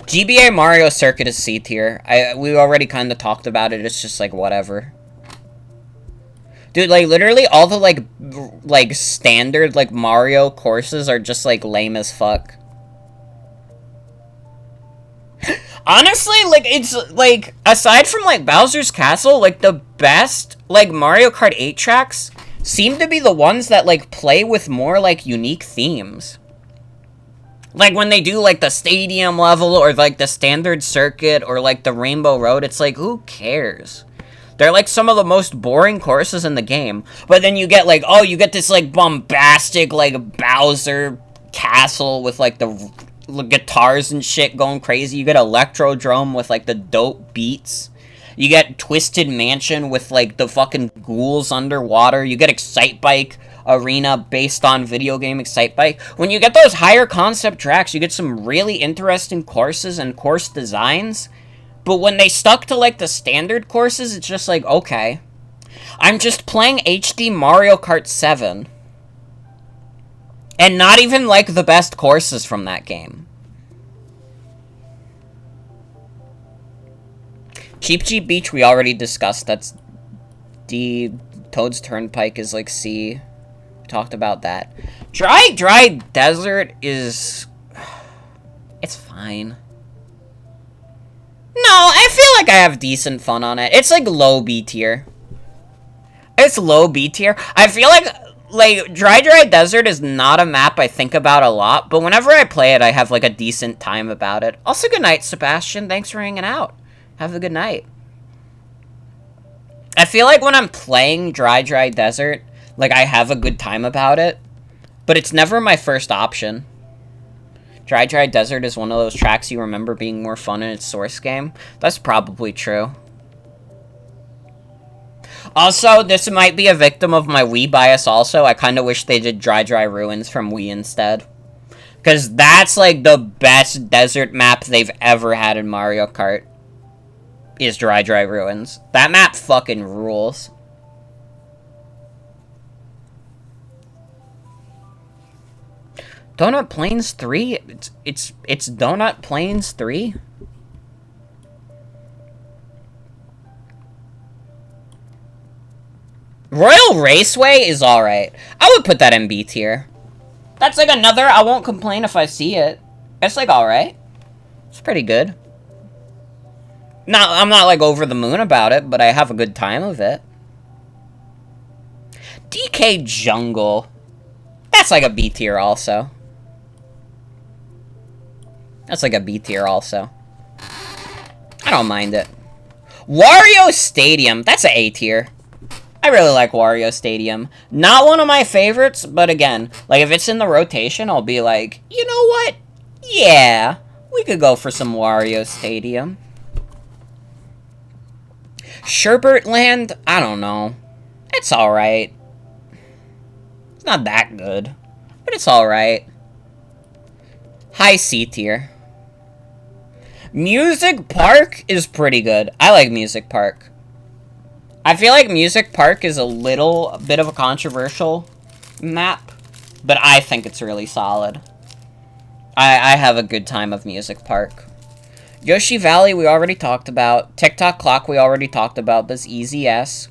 GBA Mario Circuit is C tier. We already kind of talked about it. It's just, like, whatever. Dude, like, literally all the, like, standard, like, Mario courses are just, like, lame as fuck. Honestly, like, it's, like, aside from, like, Bowser's Castle, like, the best, like, Mario Kart 8 tracks seem to be the ones that, like, play with more, like, unique themes. Like, when they do, like, the stadium level, or, like, the standard circuit, or, like, the Rainbow Road, it's like, who cares? They're, like, some of the most boring courses in the game. But then you get, like, oh, you get this, like, bombastic, like, Bowser Castle with, like, the guitars and shit going crazy. You get Electrodrome with, like, the dope beats. You get Twisted Mansion with, like, the fucking ghouls underwater. You get Excite Bike Arena based on video game Excite Bike. When you get those higher concept tracks, you get some really interesting courses and course designs. But when they stuck to, like, the standard courses, it's just like, okay. I'm just playing HD Mario Kart 7. And not even, like, the best courses from that game. Cheap Cheap Beach, we already discussed. That's D. Toad's Turnpike is, like, C. We talked about that. Dry Desert is... It's fine. No, I feel like I have decent fun on it. It's, like, low B tier. It's low B tier. I feel like, Dry Desert is not a map I think about a lot, but whenever I play it, I have, like, a decent time about it. Also, good night, Sebastian. Thanks for hanging out. Have a good night. I feel like when I'm playing Dry Desert, like, I have a good time about it, but it's never my first option. Dry Desert is one of those tracks you remember being more fun in its source game. That's probably true. Also, this might be a victim of my Wii bias also. I kind of wish they did Dry Ruins from Wii instead. Because that's, like, the best desert map they've ever had in Mario Kart. Is Dry Ruins. That map fucking rules. Donut Plains 3? It's Donut Plains 3? Royal Raceway is alright. I would put that in B tier. That's like another, I won't complain if I see it. It's like alright. It's pretty good. I'm not like over the moon about it, but I have a good time of it. DK Jungle. That's like a B tier also. That's like a B tier also. I don't mind it. Wario Stadium. That's an A tier. I really like Wario Stadium. Not one of my favorites, but again, like, if it's in the rotation, I'll be like, you know what? Yeah, we could go for some Wario Stadium. Sherbert Land? I don't know. It's alright. It's not that good, but it's alright. High C tier. Music Park is pretty good. I like Music Park. I feel like Music Park is a little bit of a controversial map, but I think it's really solid. I have a good time of Music Park. Yoshi Valley, we already talked about. TikTok Clock, we already talked about. This Easy S.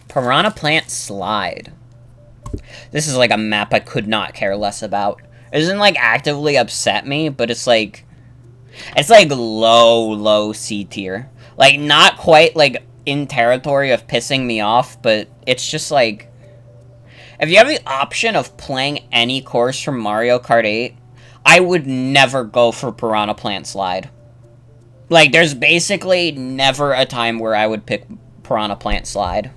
Piranha Plant Slide. This is like a map I could not care less about. It doesn't, like, actively upset me, but it's like low C tier. Like, not quite, like, in territory of pissing me off, but it's just, like, if you have the option of playing any course from Mario Kart 8, I would never go for Piranha Plant Slide. Like, there's basically never a time where I would pick Piranha Plant Slide.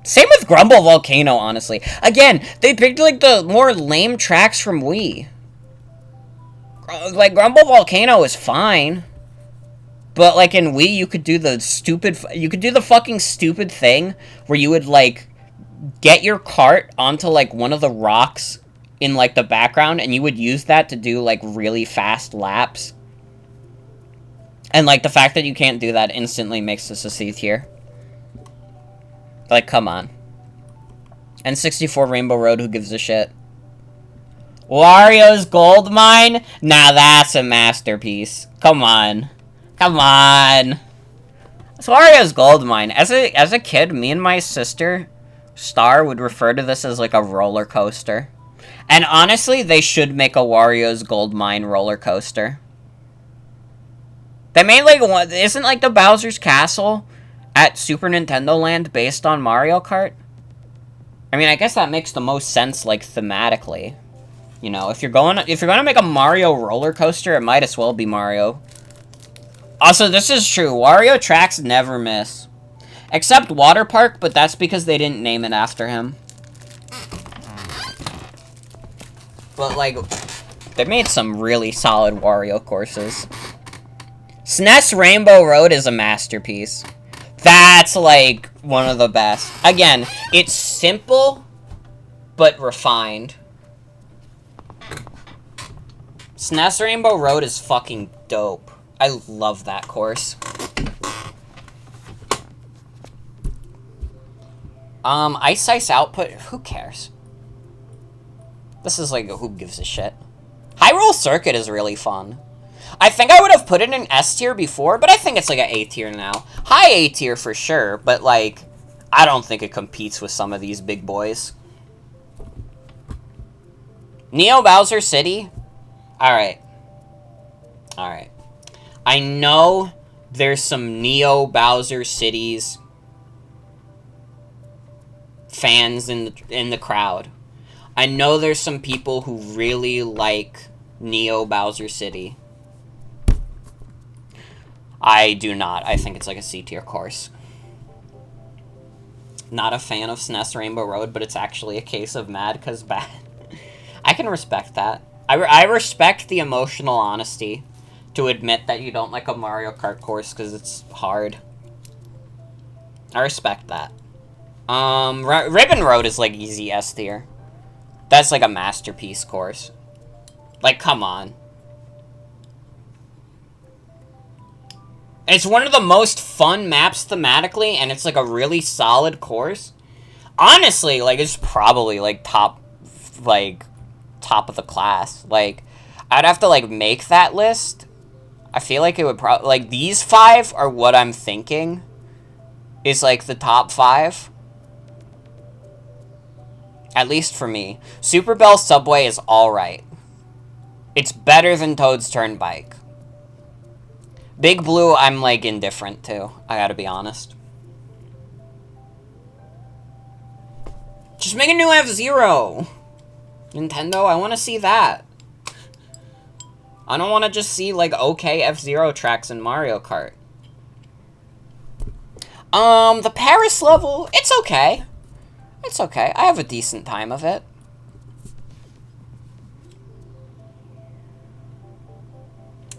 Same with Grumble Volcano, honestly. Again, they picked, like, the more lame tracks from Wii. Like, Grumble Volcano is fine. But, like, in Wii, you could do the fucking stupid thing where you would, like, get your cart onto, like, one of the rocks in, like, the background, and you would use that to do, like, really fast laps. And, like, the fact that you can't do that instantly makes this a C tier. Like, come on. N64 Rainbow Road, who gives a shit? Wario's Gold Mine? Now that's a masterpiece. Come on. Come on. It's Wario's Gold Mine. As a kid, me and my sister, Star, would refer to this as, like, a roller coaster. And honestly, they should make a Wario's Gold Mine roller coaster. They made, like, one... Isn't, like, the Bowser's Castle at Super Nintendo Land based on Mario Kart? I mean, I guess that makes the most sense, like, thematically. You know, if you're gonna make a Mario roller coaster, it might as well be Mario. Also, this is true. Wario tracks never miss. Except Water Park, but that's because they didn't name it after him. But, like, they made some really solid Wario courses. SNES Rainbow Road is a masterpiece. That's, like, one of the best. Again, it's simple, but refined. SNES Rainbow Road is fucking dope. I love that course. Ice Output, who cares? This is like, who gives a shit? Hyrule Circuit is really fun. I think I would have put it in S tier before, but I think it's like an A tier now. High A tier for sure, but like, I don't think it competes with some of these big boys. Neo Bowser City? Alright. Alright. I know there's some Neo Bowser Cities fans in the crowd. I know there's some people who really like Neo Bowser City. I do not. I think it's like a C tier course. Not a fan of SNES Rainbow Road, but it's actually a case of mad 'cause bad. I can respect that. I respect the emotional honesty to admit that you don't like a Mario Kart course because it's hard. I respect that. Ribbon Road is like easy S tier. That's like a masterpiece course. Like, come on. It's one of the most fun maps thematically, and it's like a really solid course. Honestly, like, it's probably like top of the class. Like, I'd have to like make that list. I feel like it would probably, like, these 5 are what I'm thinking is like the top 5. At least for me. Super Bell Subway is alright. It's better than Toad's Turnpike. Big Blue, I'm, like, indifferent to. I gotta be honest. Just make a new F-Zero! Nintendo, I want to see that. I don't want to just see, like, okay F-Zero tracks in Mario Kart. The Paris level, it's okay. It's okay. I have a decent time of it.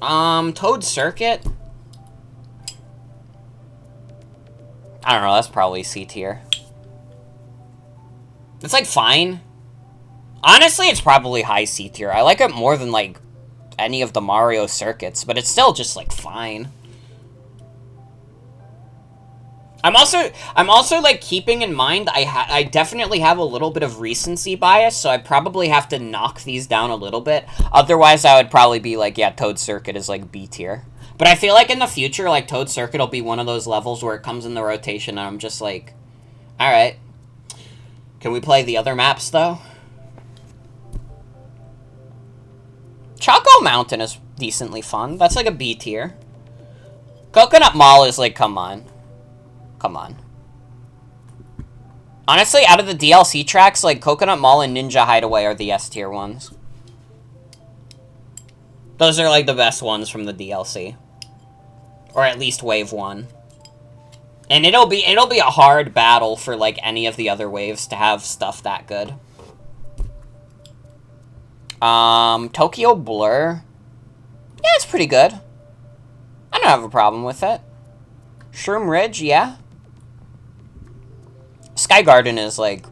Toad Circuit. I don't know, that's probably C tier. It's, like, fine. Honestly, it's probably high C tier. I like it more than, like, any of the Mario circuits, but it's still just, like, fine. I'm also, like, keeping in mind, I definitely have a little bit of recency bias, so I probably have to knock these down a little bit. Otherwise, I would probably be like, yeah, Toad Circuit is, like, B tier. But I feel like in the future, like, Toad Circuit will be one of those levels where it comes in the rotation, and I'm just like, alright. Can we play the other maps, though? Choco Mountain is decently fun. That's, like, a B tier. Coconut Mall is, like, come on. Come on. Honestly, out of the DLC tracks, like, Coconut Mall and Ninja Hideaway are the S tier ones. Those are, like, the best ones from the DLC. Or at least Wave 1. And it'll be a hard battle for, like, any of the other waves to have stuff that good. Tokyo Blur. Yeah, it's pretty good. I don't have a problem with it. Shroom Ridge, yeah. Sky Garden is, like...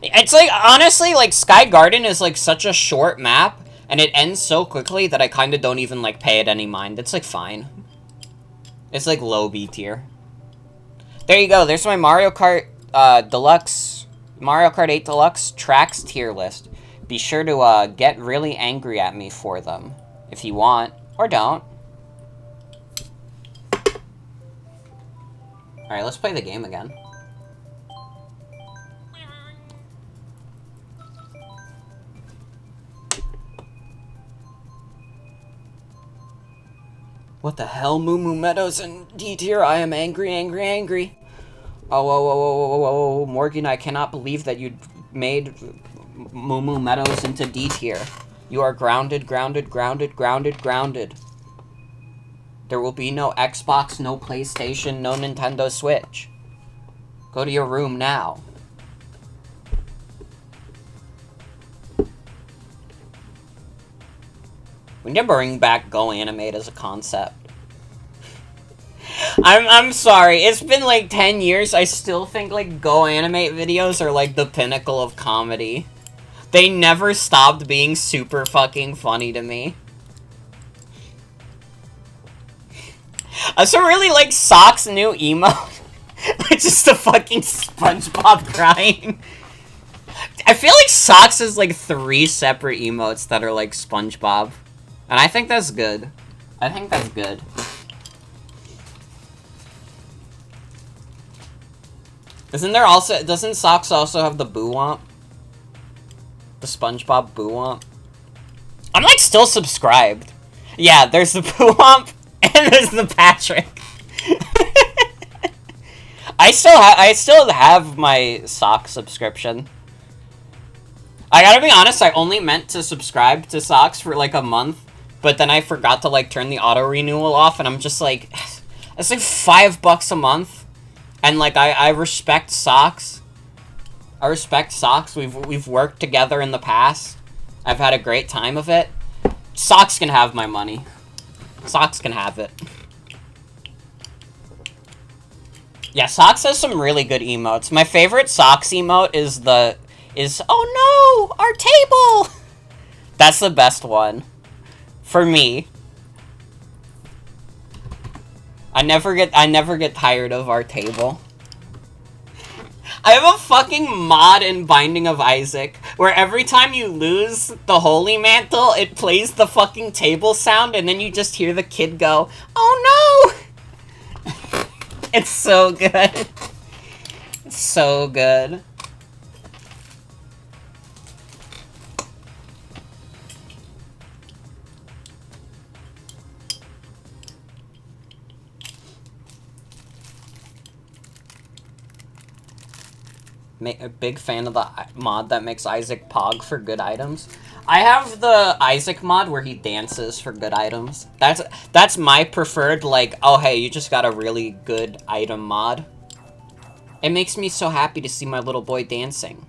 It's, like, honestly, like, Sky Garden is, like, such a short map, And it ends so quickly that I kind of don't even, like, pay it any mind. It's, like, fine. It's, like, low B tier. There you go. There's my Mario Kart Deluxe, Mario Kart 8 Deluxe tracks tier list. Be sure to get really angry at me for them. If you want. Or don't. Alright, let's play the game again. What the hell, Moo Moo Meadows and D tier? I am angry, angry, angry. Oh, whoa, whoa, whoa, whoa, whoa, whoa, Morgan, I cannot believe that you made Moo Moo Meadows into D tier. You are grounded, grounded, grounded, grounded, grounded. There will be no Xbox, no PlayStation, no Nintendo Switch. Go to your room now. We need to bring back Go Animate as a concept. I'm sorry, it's been like 10 years, I still think like Go Animate videos are like the pinnacle of comedy. They never stopped being super fucking funny to me. I also really like Sock's new emote. It's just a fucking SpongeBob crying. I feel like Socks has like 3 separate emotes that are like SpongeBob. And I think that's good. I think that's good. Doesn't Socks also have the Boo Womp? The SpongeBob Boo Womp? I'm like still subscribed. Yeah, there's the Boo Womp and there's the Patrick. I still have my Sock subscription. I gotta be honest, I only meant to subscribe to Socks for like a month, but then I forgot to like turn the auto renewal off, and I'm just like, it's like $5 a month, and like I respect Socks. I respect Socks. We've worked together in the past. I've had a great time of it. Socks can have my money. Socks can have it. Yeah, Socks has some really good emotes. My favorite Socks emote is oh no, our table! That's the best one. For me. I never get tired of our table. I have a fucking mod in Binding of Isaac, where every time you lose the Holy Mantle, it plays the fucking table sound, and then you just hear the kid go, oh no! It's so good. It's so good. A big fan of the mod that makes Isaac pog for good items. I have the Isaac mod where he dances for good items. That's my preferred, like, oh hey, you just got a really good item mod. It makes me so happy to see my little boy dancing.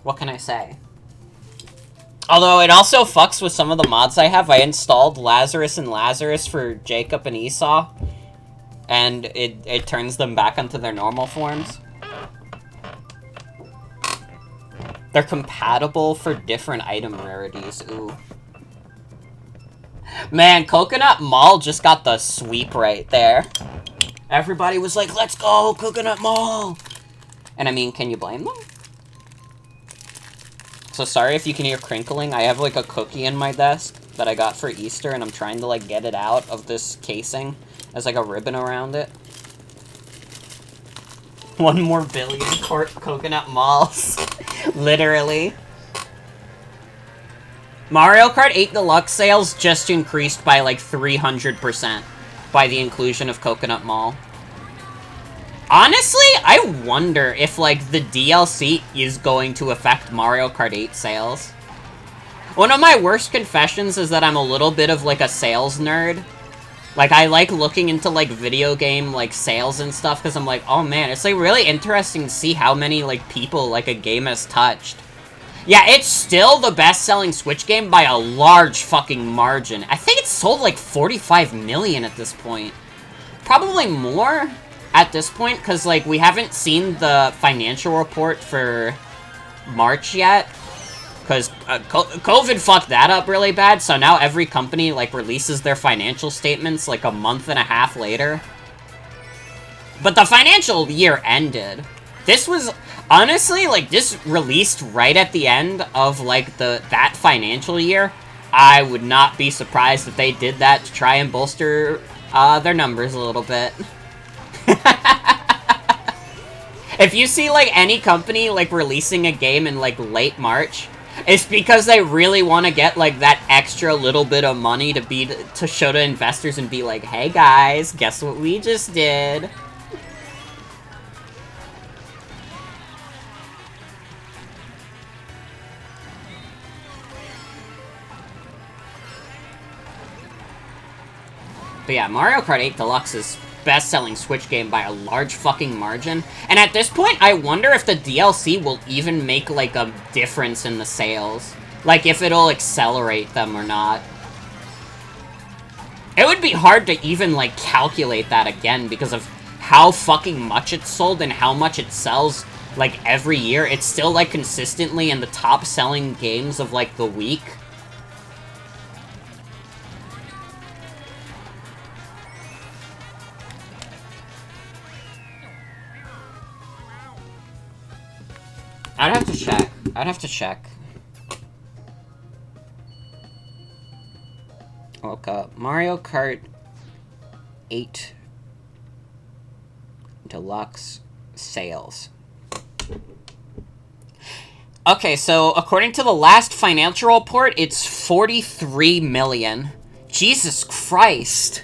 What can I say? Although it also fucks with some of the mods I have. I installed Lazarus and Lazarus for Jacob and Esau, and it turns them back onto their normal forms. They're compatible for different item rarities. Ooh. Man, Coconut Mall just got the sweep right there. Everybody was like, let's go, Coconut Mall! And I mean, can you blame them? So sorry if you can hear crinkling. I have like a cookie in my desk that I got for Easter, and I'm trying to like get it out of this casing as like a ribbon around it. 1 more billion Coconut Malls. Literally. Mario Kart 8 Deluxe sales just increased by like 300% by the inclusion of Coconut Mall. Honestly, I wonder if like the DLC is going to affect Mario Kart 8 sales. One of my worst confessions is that I'm a little bit of like a sales nerd. Like, I like looking into, like, video game, like, sales and stuff, because I'm like, oh man, it's, like, really interesting to see how many, like, people, like, a game has touched. Yeah, it's still the best-selling Switch game by a large fucking margin. I think it's sold, like, 45 million at this point. Probably more at this point, because, like, we haven't seen the financial report for March yet. Because COVID fucked that up really bad, so now every company, like, releases their financial statements, like, a month and a half later. But the financial year ended. This was, honestly, like, this released right at the end of, like, that financial year. I would not be surprised if they did that to try and bolster their numbers a little bit. If you see, like, any company, like, releasing a game in, like, late March, it's because they really want to get, like, that extra little bit of money to show to investors and be like, hey, guys, guess what we just did? But yeah, Mario Kart 8 Deluxe is best-selling Switch game by a large fucking margin. And at this point, I wonder if the DLC will even make, like, a difference in the sales. Like, if it'll accelerate them or not. It would be hard to even, like, calculate that again because of how fucking much it's sold and how much it sells, like, every year. It's still, like, consistently in the top-selling games of, like, the week. I'd have to check. I'd have to check. Look up Mario Kart 8 Deluxe sales. Okay, so according to the last financial report, it's 43 million. Jesus Christ.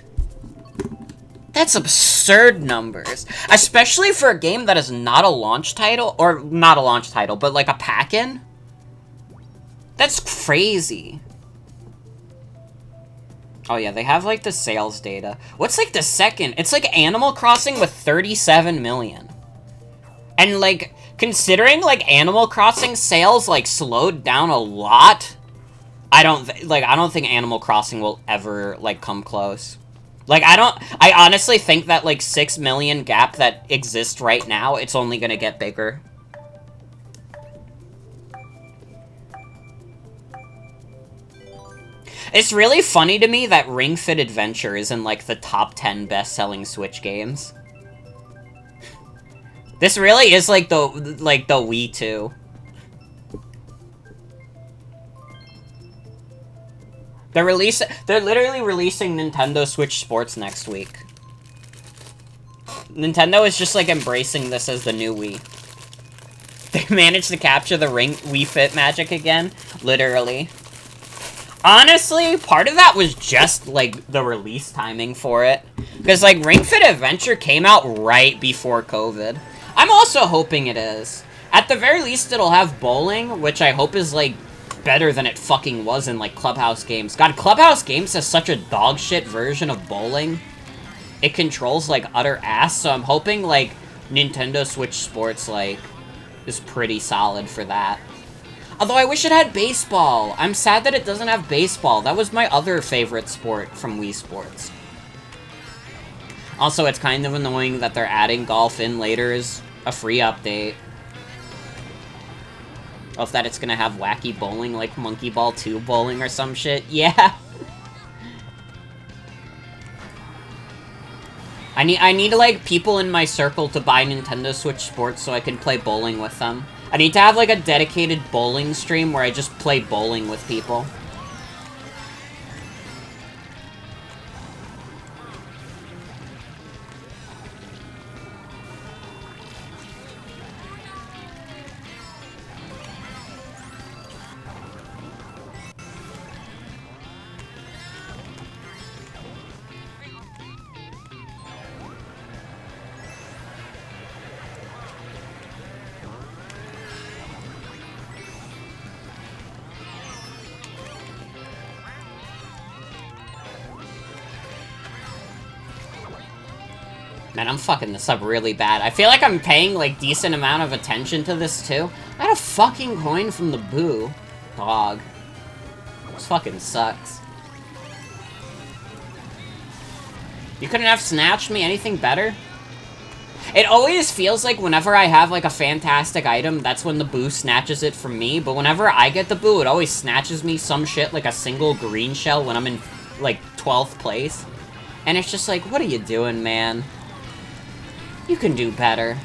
That's absurd numbers. Especially for a game that is not a launch title, or not a launch title, but like a pack-in. That's crazy. Oh yeah, they have like the sales data. What's like the second? It's like Animal Crossing with 37 million. And like, considering like Animal Crossing sales like slowed down a lot, I don't think Animal Crossing will ever like come close. Like, I honestly think that, like, 6 million gap that exists right now, it's only gonna get bigger. It's really funny to me that Ring Fit Adventure is in, like, the top 10 best-selling Switch games. This really is, like, the Wii 2. They're literally releasing Nintendo Switch Sports next week. Nintendo is just, like, embracing this as the new Wii. They managed to capture the Wii Fit magic again. Literally. Honestly, part of that was just, like, the release timing for it. Because, like, Ring Fit Adventure came out right before COVID. I'm also hoping it is. At the very least, it'll have bowling, which I hope is, like, better than it fucking was in, like, Clubhouse Games. God, Clubhouse Games has such a dog shit version of bowling. It controls, like, utter ass, so I'm hoping, like, Nintendo Switch Sports, like, is pretty solid for that. Although I wish it had baseball. I'm sad that it doesn't have baseball. That was my other favorite sport from Wii Sports. Also, it's kind of annoying that they're adding golf in later as a free update. Of that it's gonna have wacky bowling, like Monkey Ball 2 bowling or some shit. Yeah. I need like people in my circle to buy Nintendo Switch Sports so I can play bowling with them. I need to have like a dedicated bowling stream where I just play bowling with people. Man, I'm fucking this up really bad. I feel like I'm paying, like, decent amount of attention to this, too. I had a fucking coin from the Boo. Dog. This fucking sucks. You couldn't have snatched me anything better? It always feels like whenever I have, like, a fantastic item, that's when the boo snatches it from me, but whenever I get the boo, it always snatches me some shit like a single green shell when I'm in, like, 12th place. And it's just like, what are you doing, man? You can do better.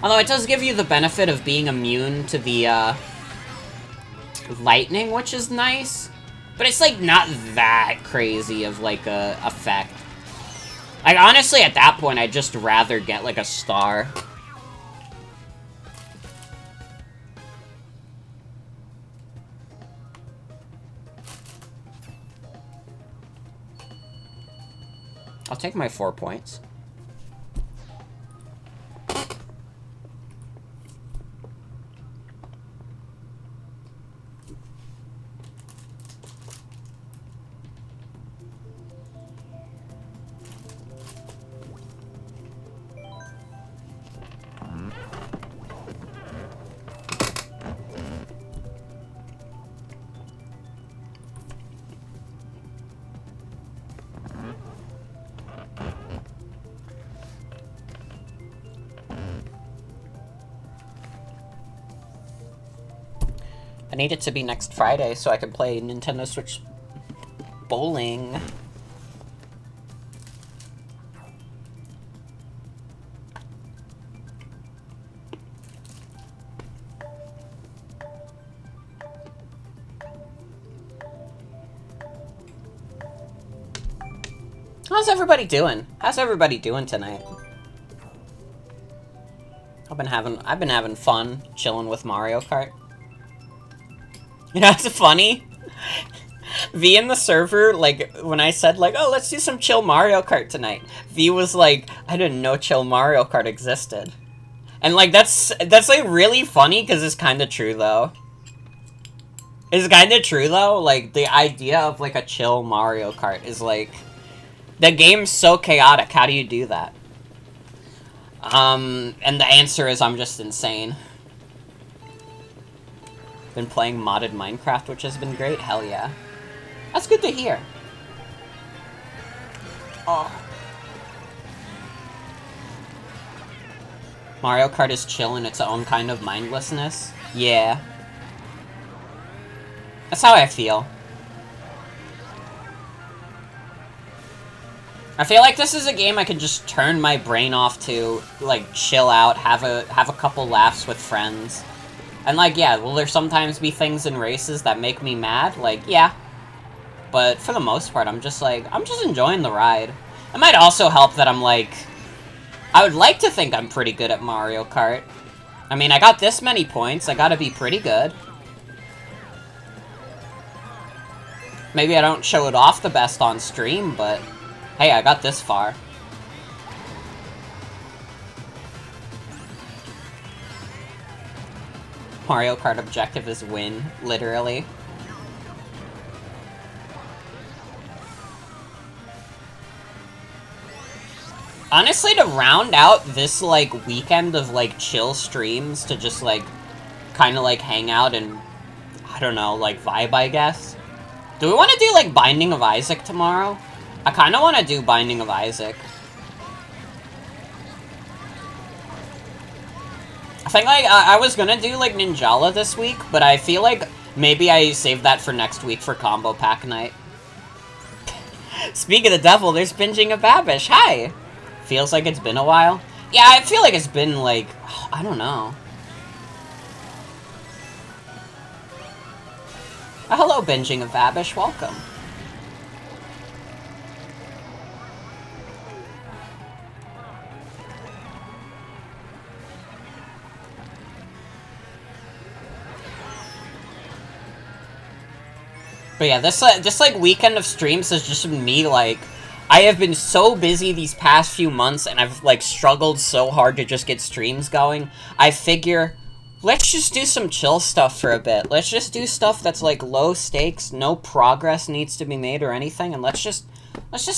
Although it does give you the benefit of being immune to the, lightning, which is nice. But it's, like, not that crazy of, like, a effect. Like, honestly, at that point, I'd just rather get, like, a star. I'll take my 4 points. I need it to be next Friday so I can play Nintendo Switch bowling. How's everybody doing? How's everybody doing tonight? I've been having fun chilling with Mario Kart. You know, it's funny. V in the server, like, when I said, like, oh, let's do some chill Mario Kart tonight, V was like, I didn't know chill Mario Kart existed. And, like, that's like, really funny, because it's kind of true, though. It's kind of true, though. Like, the idea of, like, a chill Mario Kart is, like, the game's so chaotic. How do you do that? And the answer is I'm just insane. Been playing modded Minecraft, which has been great. Hell yeah. That's good to hear. Oh. Mario Kart is chill in its own kind of mindlessness. Yeah. That's how I feel. I feel like this is a game I can just turn my brain off to, like, chill out, have a couple laughs with friends. And, like, yeah, will there sometimes be things in races that make me mad? Like, yeah. But for the most part, I'm just enjoying the ride. It might also help that I'm, like, I would like to think I'm pretty good at Mario Kart. I mean, I got this many points, I gotta be pretty good. Maybe I don't show it off the best on stream, but hey, I got this far. Mario Kart objective is win, literally. Honestly, to round out this, like, weekend of, like, chill streams to just, like, kind of, like, hang out and, I don't know, like, vibe, I guess. Do we want to do, like, Binding of Isaac tomorrow? I kind of want to do Binding of Isaac. I think, like, I was gonna do, like, Ninjala this week, but I feel like maybe I saved that for next week for Combo Pack Night. Speak of the devil, there's Binging of Babish. Hi! Feels like it's been a while. Yeah, I feel like it's been, like, I don't know. Hello, Binging of Babish. Welcome. But yeah, this like weekend of streams has just been me, like, I have been so busy these past few months, and I've, like, struggled so hard to just get streams going. I figure, let's just do some chill stuff for a bit. Let's just do stuff that's, like, low stakes, no progress needs to be made or anything, and let's just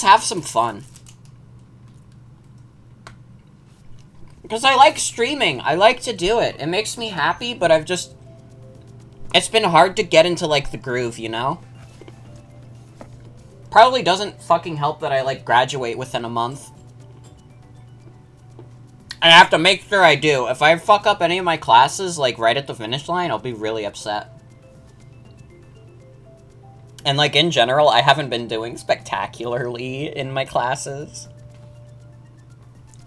have some fun. Because I like streaming. I like to do it. It makes me happy, but it's been hard to get into, like, the groove, you know? Probably doesn't fucking help that I, like, graduate within a month. I have to make sure I do. If I fuck up any of my classes, like, right at the finish line, I'll be really upset. And, like, in general, I haven't been doing spectacularly in my classes.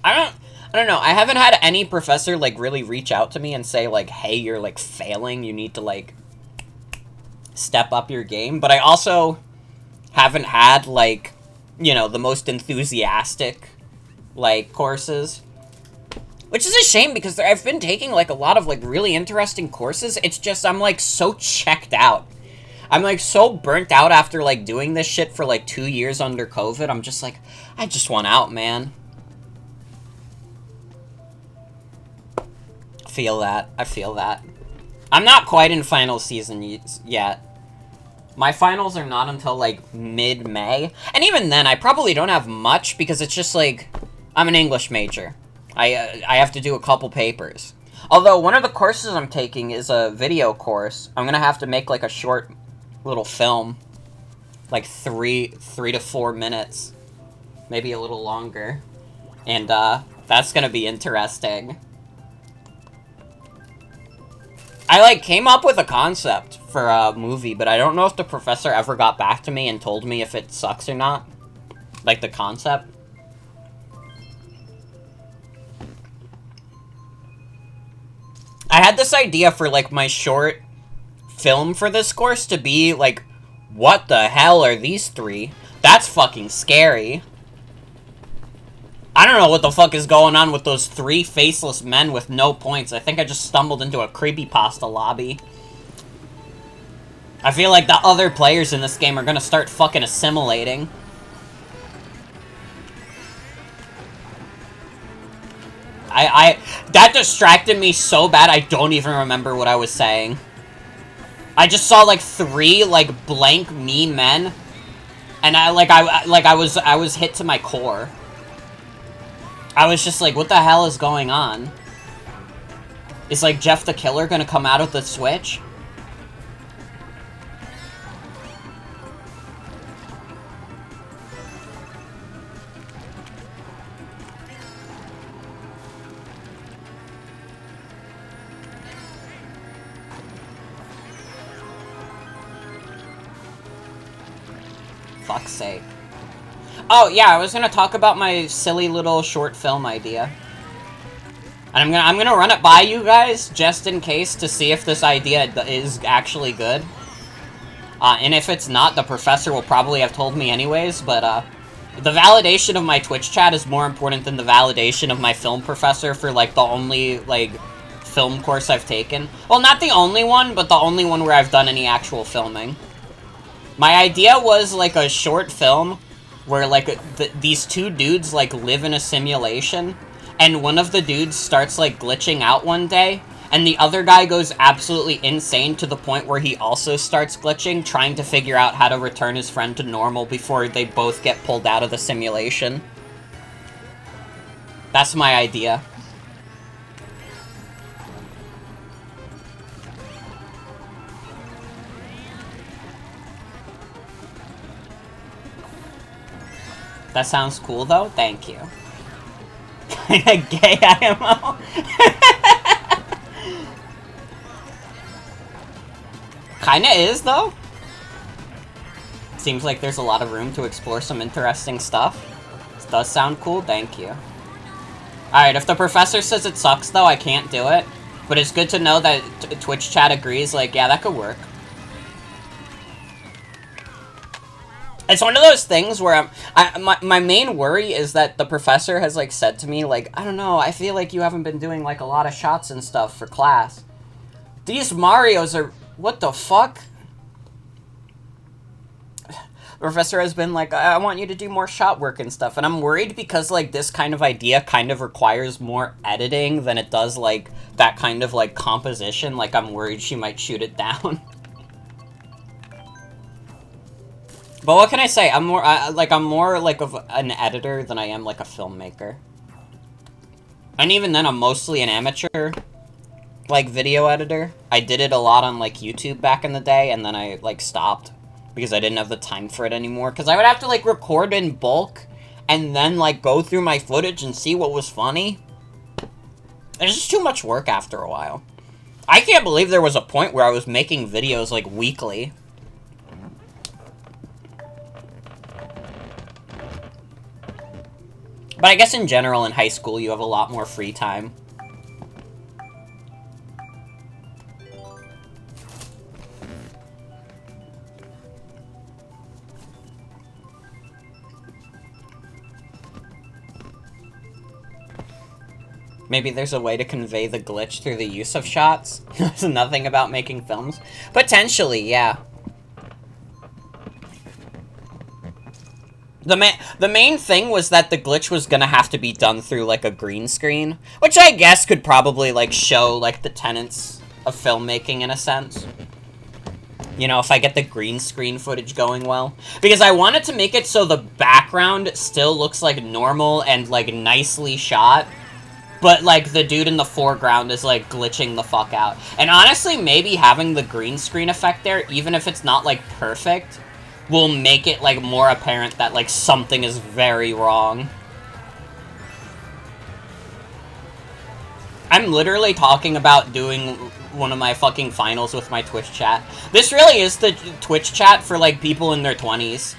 I don't know. I haven't had any professor, like, really reach out to me and say, like, hey, you're, like, failing. You need to, like, step up your game. But I also haven't had, like, you know, the most enthusiastic, like, courses. Which is a shame, because I've been taking, like, a lot of, like, really interesting courses. It's just, I'm, like, so checked out. I'm, like, so burnt out after, like, doing this shit for, like, 2 years under COVID. I'm just, like, I just want out, man. Feel that. I feel that. I'm not quite in final season yet. My finals are not until, like, mid-May. And even then, I probably don't have much, because it's just, like, I'm an English major. I have to do a couple papers. Although, one of the courses I'm taking is a video course. I'm gonna have to make, like, a short little film. Like, 3 to 4 minutes. Maybe a little longer. And, that's gonna be interesting. I, like, came up with a concept for a movie, but I don't know if the professor ever got back to me and told me if it sucks or not. Like, the concept. I had this idea for, like, my short film for this course to be, like, what the hell are these three? That's fucking scary. I don't know what the fuck is going on with those 3 faceless men with no points. I think I just stumbled into a creepypasta lobby. I feel like the other players in this game are gonna start fucking assimilating. That distracted me so bad, I don't even remember what I was saying. I just saw, like, 3, like, blank me men, and I was hit to my core. I was just like, what the hell is going on? Is, like, Jeff the Killer gonna come out of the switch? Fuck's sake. Oh, yeah, I was gonna talk about my silly little short film idea. And I'm gonna run it by you guys, just in case, to see if this idea is actually good. And if it's not, the professor will probably have told me anyways, but, the validation of my Twitch chat is more important than the validation of my film professor for, like, the only, like, film course I've taken. Well, not the only one, but the only one where I've done any actual filming. My idea was, like, a short film where, like, these 2 dudes, like, live in a simulation, and one of the dudes starts, like, glitching out one day, and the other guy goes absolutely insane to the point where he also starts glitching, trying to figure out how to return his friend to normal before they both get pulled out of the simulation. That's my idea. That sounds cool, though? Thank you. Kinda gay IMO. Kinda is, though. Seems like there's a lot of room to explore some interesting stuff. This does sound cool, thank you. Alright, if the professor says it sucks, though, I can't do it. But it's good to know that Twitch chat agrees, like, yeah, that could work. It's one of those things where my main worry is that the professor has, like, said to me, like, I don't know, I feel like you haven't been doing, like, a lot of shots and stuff for class. These Marios are... What the fuck? The professor has been like, I want you to do more shot work and stuff, and I'm worried because, like, this kind of idea kind of requires more editing than it does, like, that kind of, like, composition. Like, I'm worried she might shoot it down. But what can I say? I'm more like of an editor than I am like a filmmaker. And even then, I'm mostly an amateur, like, video editor. I did it a lot on, like, YouTube back in the day, and then I, like, stopped because I didn't have the time for it anymore. Because I would have to, like, record in bulk and then, like, go through my footage and see what was funny. It's just too much work after a while. I can't believe there was a point where I was making videos, like, weekly. But I guess in general, in high school, you have a lot more free time. Maybe there's a way to convey the glitch through the use of shots. There's nothing about making films. Potentially, yeah. The main thing was that the glitch was gonna have to be done through, like, a green screen. Which I guess could probably, like, show, like, the tenets of filmmaking in a sense. You know, if I get the green screen footage going well. Because I wanted to make it so the background still looks, like, normal and, like, nicely shot. But, like, the dude in the foreground is, like, glitching the fuck out. And honestly, maybe having the green screen effect there, even if it's not, like, perfect, will make it, like, more apparent that, like, something is very wrong. I'm literally talking about doing one of my fucking finals with my Twitch chat. This really is the Twitch chat for, like, people in their 20s.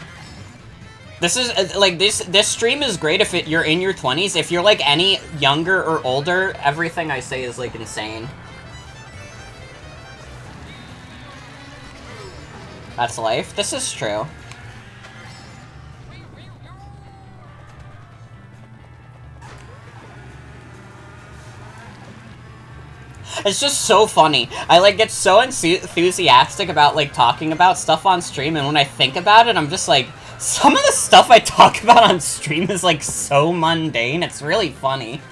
This is, like, this stream is great if you're in your 20s. If you're, like, any younger or older, everything I say is, like, insane. That's life. This is true. It's just so funny. I, like, get so enthusiastic about, like, talking about stuff on stream, and when I think about it, I'm just like, some of the stuff I talk about on stream is, like, so mundane. It's really funny.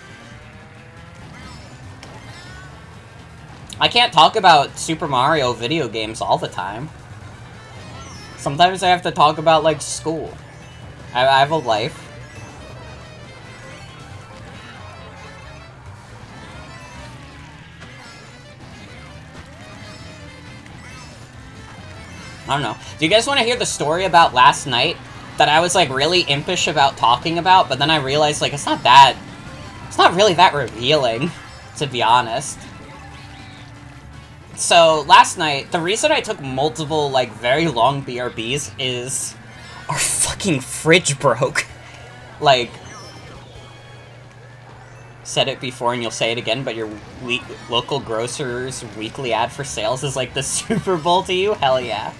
I can't talk about Super Mario video games all the time. Sometimes I have to talk about, like, school. I have a life. I don't know. Do you guys want to hear the story about last night that I was, like, really impish about talking about, but then I realized, like, it's not really that revealing, to be honest. So, last night, the reason I took multiple, like, very long BRBs is our fucking fridge broke. Like, said it before and you'll say it again, but your local grocer's weekly ad for sales is, like, the Super Bowl to you? Hell yeah.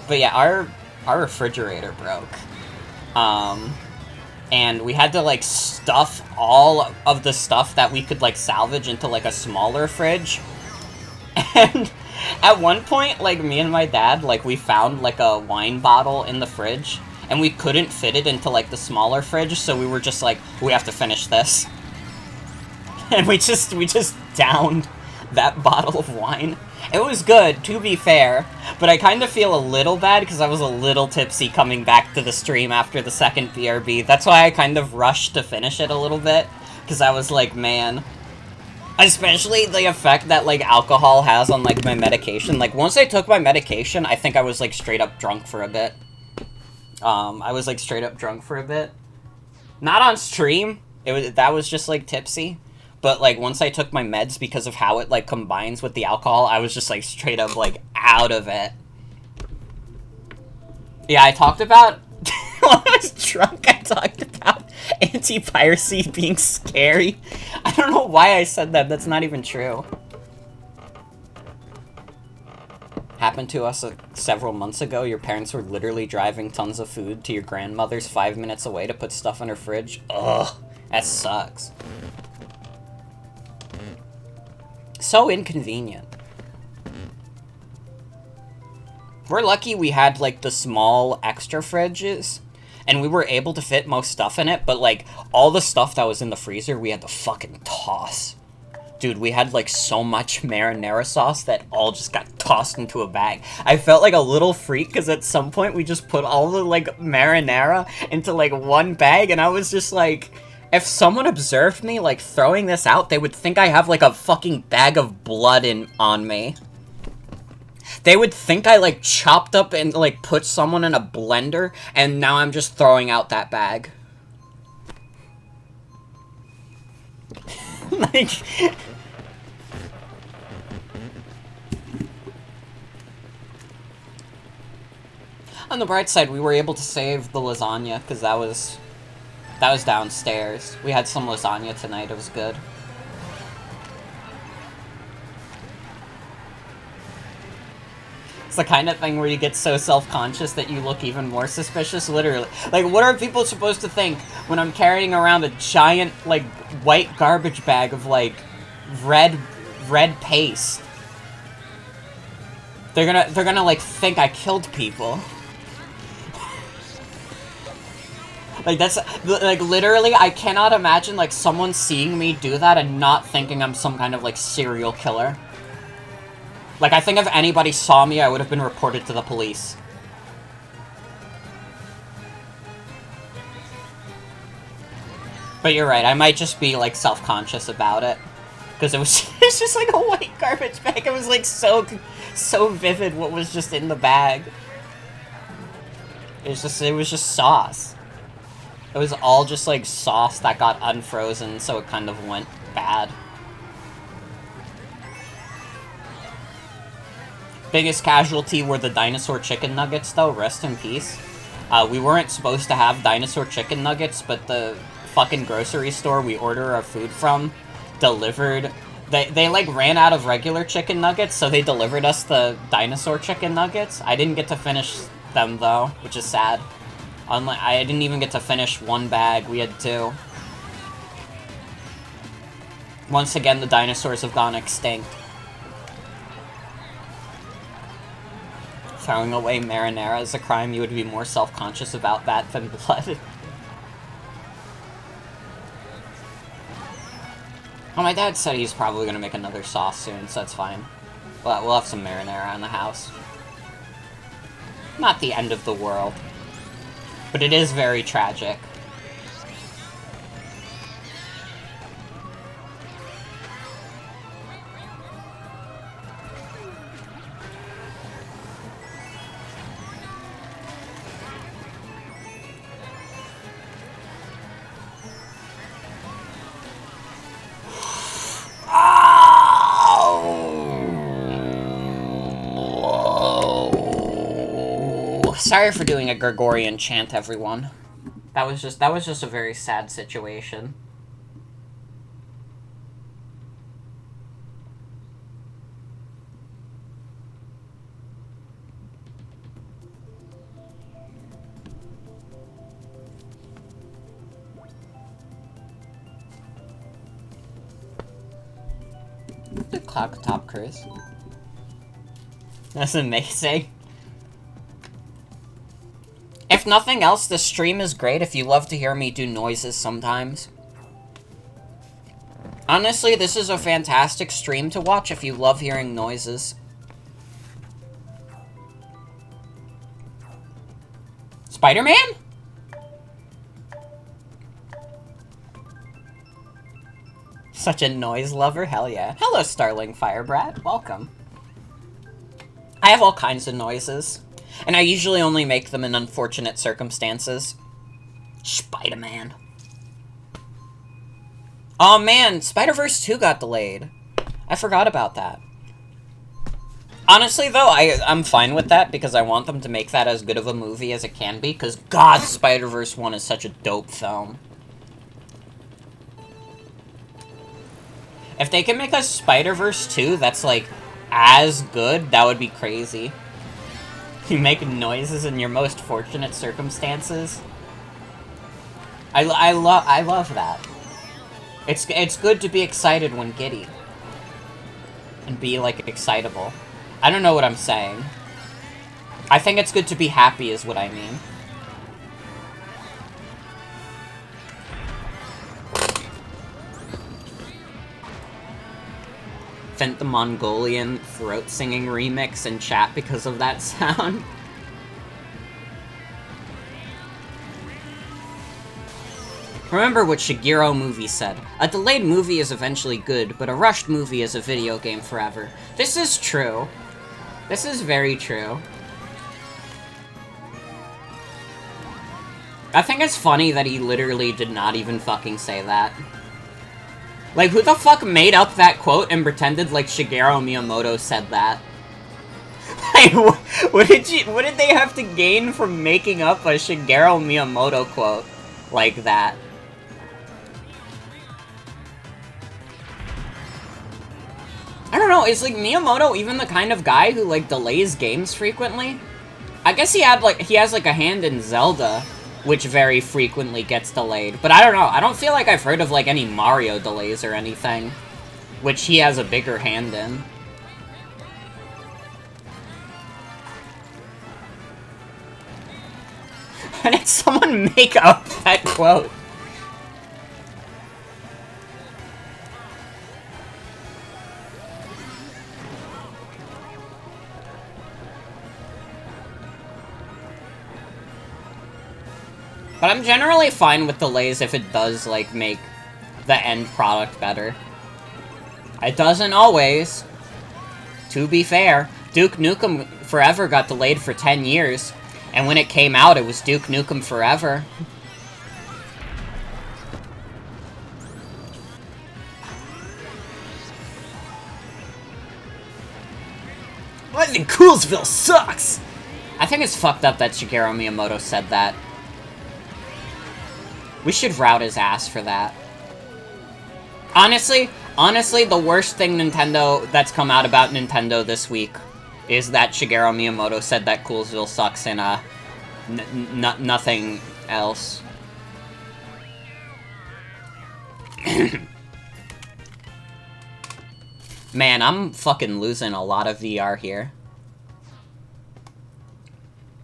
But yeah, our refrigerator broke. And we had to, like, stuff all of the stuff that we could, like, salvage into, like, a smaller fridge. And at one point, like, me and my dad, like, we found, like, a wine bottle in the fridge, and we couldn't fit it into, like, the smaller fridge, so we were just like, we have to finish this. And we just downed that bottle of wine. It was good, to be fair, but I kind of feel a little bad because I was a little tipsy coming back to the stream after the second BRB. That's why I kind of rushed to finish it a little bit, because I was like, man. Especially the effect that, like, alcohol has on, like, my medication. Like, once I took my medication, I think I was, like, straight up drunk for a bit. I was, like, straight up drunk for a bit. Not on stream. That was just, like, tipsy. But, like, once I took my meds because of how it, like, combines with the alcohol, I was just, like, straight up, like, out of it. Yeah, I talked about... when I was drunk, I talked about anti-piracy being scary. I don't know why I said that. That's not even true. Happened to us several months ago. Your parents were literally driving tons of food to your grandmother's 5 minutes away to put stuff in her fridge. Ugh, that sucks. So inconvenient. We're lucky we had, like, the small extra fridges, and we were able to fit most stuff in it, but, like, all the stuff that was in the freezer, we had to fucking toss. Dude, we had, like, so much marinara sauce that all just got tossed into a bag. I felt like a little freak, because at some point we just put all the, like, marinara into, like, one bag, and I was just like... If someone observed me, like, throwing this out, they would think I have, like, a fucking bag of blood on me. They would think I, like, chopped up and, like, put someone in a blender, and now I'm just throwing out that bag. Like... On the bright side, we were able to save the lasagna, because that was downstairs. We had some lasagna tonight, it was good. It's the kind of thing where you get so self-conscious that you look even more suspicious, literally. Like, what are people supposed to think when I'm carrying around a giant, like, white garbage bag of, like, red paste? They're gonna, like, think I killed people. Like, that's, like, literally, I cannot imagine, like, someone seeing me do that and not thinking I'm some kind of, like, serial killer. Like, I think if anybody saw me, I would have been reported to the police. But you're right, I might just be, like, self-conscious about it. Because it was it's just, like, a white garbage bag. It was, like, so vivid what was just in the bag. It was just sauce. It was all just, like, sauce that got unfrozen, so it kind of went bad. Biggest casualty were the dinosaur chicken nuggets, though. Rest in peace. We weren't supposed to have dinosaur chicken nuggets, but the fucking grocery store we order our food from delivered... They like, ran out of regular chicken nuggets, so they delivered us the dinosaur chicken nuggets. I didn't get to finish them, though, which is sad. I didn't even get to finish one bag. We had two. Once again, the dinosaurs have gone extinct. Throwing away marinara is a crime. You would be more self-conscious about that than blood. Well, my dad said he's probably going to make another sauce soon, so that's fine. We'll have some marinara in the house. Not the end of the world. But it is very tragic. Sorry for doing a Gregorian chant, everyone. That was just a very sad situation. The clock top cruise. That's amazing. If nothing else, the stream is great if you love to hear me do noises sometimes. Honestly, this is a fantastic stream to watch if you love hearing noises. Spider-Man? Such a noise lover, hell yeah. Hello, Starling Firebrat, welcome. I have all kinds of noises. And I usually only make them in unfortunate circumstances. Spider-Man. Oh man, Spider-Verse 2 got delayed. I forgot about that. Honestly, though, I'm fine with that, because I want them to make that as good of a movie as it can be, because God, Spider-Verse 1 is such a dope film. If they can make a Spider-Verse 2 that's, like, as good, that would be crazy. You make noises in your most fortunate circumstances. I love that. It's good to be excited when giddy. And be, like, excitable. I don't know what I'm saying. I think it's good to be happy is what I mean. Vent the Mongolian throat singing remix in chat because of that sound. Remember what Shigeru movie said. A delayed movie is eventually good, but a rushed movie is a video game forever. This is true. This is very true. I think it's funny that he literally did not even fucking say that. Like, who the fuck made up that quote and pretended like Shigeru Miyamoto said that? Like, what did they have to gain from making up a Shigeru Miyamoto quote like that? I don't know, is, like, Miyamoto even the kind of guy who, like, delays games frequently? I guess he has, like, a hand in Zelda, which very frequently gets delayed. But I don't know, I don't feel like I've heard of, like, any Mario delays or anything, which he has a bigger hand in. And did someone make up that quote? But I'm generally fine with delays if it does, like, make the end product better. It doesn't always. To be fair, Duke Nukem Forever got delayed for 10 years. And when it came out, it was Duke Nukem Forever. I think Coolsville sucks! I think it's fucked up that Shigeru Miyamoto said that. We should route his ass for that. Honestly, the worst thing that's come out about Nintendo this week is that Shigeru Miyamoto said that Coolsville sucks and, nothing else. Man, I'm fucking losing a lot of VR here.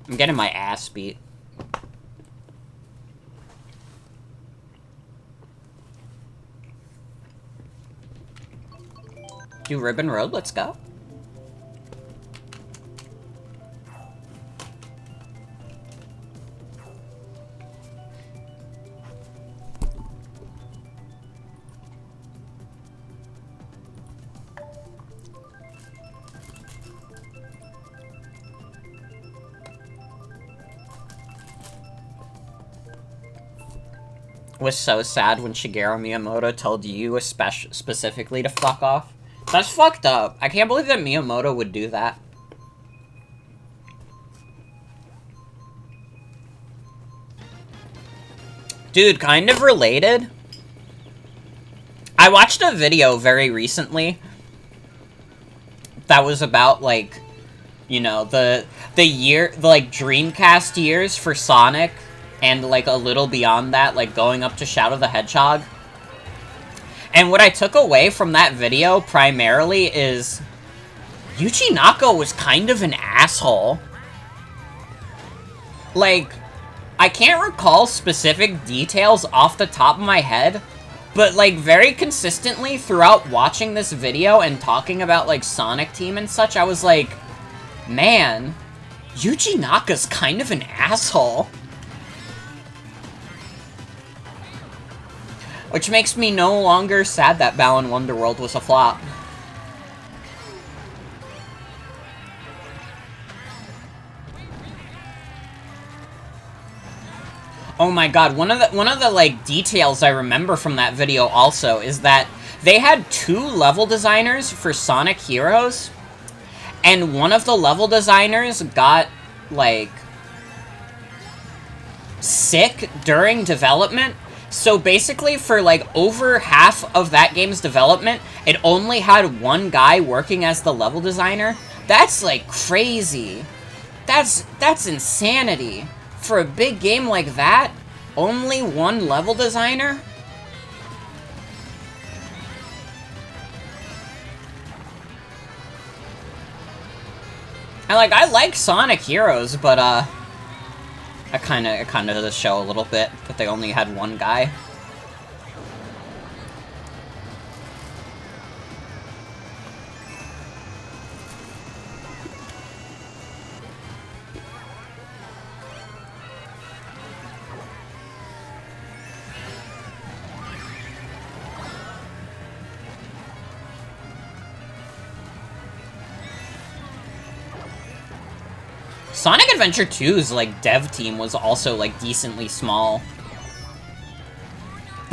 I'm getting my ass beat. Do Ribbon Road, let's go. Was so sad when Shigeru Miyamoto told you specifically to fuck off. That's fucked up. I can't believe that Miyamoto would do that. Dude, kind of related. I watched a video very recently that was about, like, you know, the Dreamcast years for Sonic, and, like, a little beyond that, like, going up to Shadow the Hedgehog. And what I took away from that video, primarily, is Yuji Naka was kind of an asshole. Like, I can't recall specific details off the top of my head, but, like, very consistently throughout watching this video and talking about, like, Sonic Team and such, I was like, man, Yuji Naka's kind of an asshole. Which makes me no longer sad that Balan Wonderworld was a flop. Oh my god, one of the like details I remember from that video also is that they had 2 level designers for Sonic Heroes, and one of the level designers got, like, sick during development. So basically, for, like, over half of that game's development, it only had one guy working as the level designer. That's, like, crazy. That's insanity. For a big game like that, only one level designer? And, like, I like Sonic Heroes, but, I kinda does show a little bit that they only had one guy. Sonic Adventure 2's, like, dev team was also, like, decently small.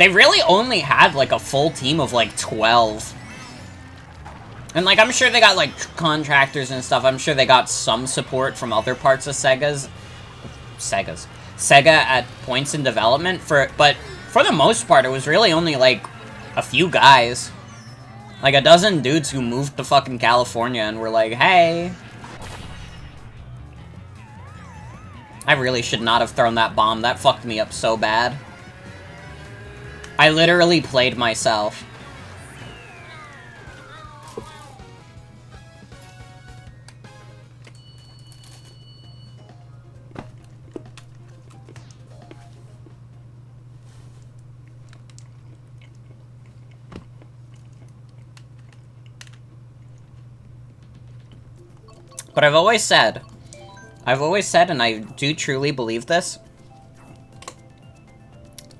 They really only had, like, a full team of, like, 12. And, like, I'm sure they got, like, contractors and stuff. I'm sure they got some support from other parts of Sega at points in development, but for the most part, it was really only, like, a few guys. Like, a dozen dudes who moved to fucking California and were like, hey. I really should not have thrown that bomb. That fucked me up so bad. I literally played myself. But I've always said, and I do truly believe this,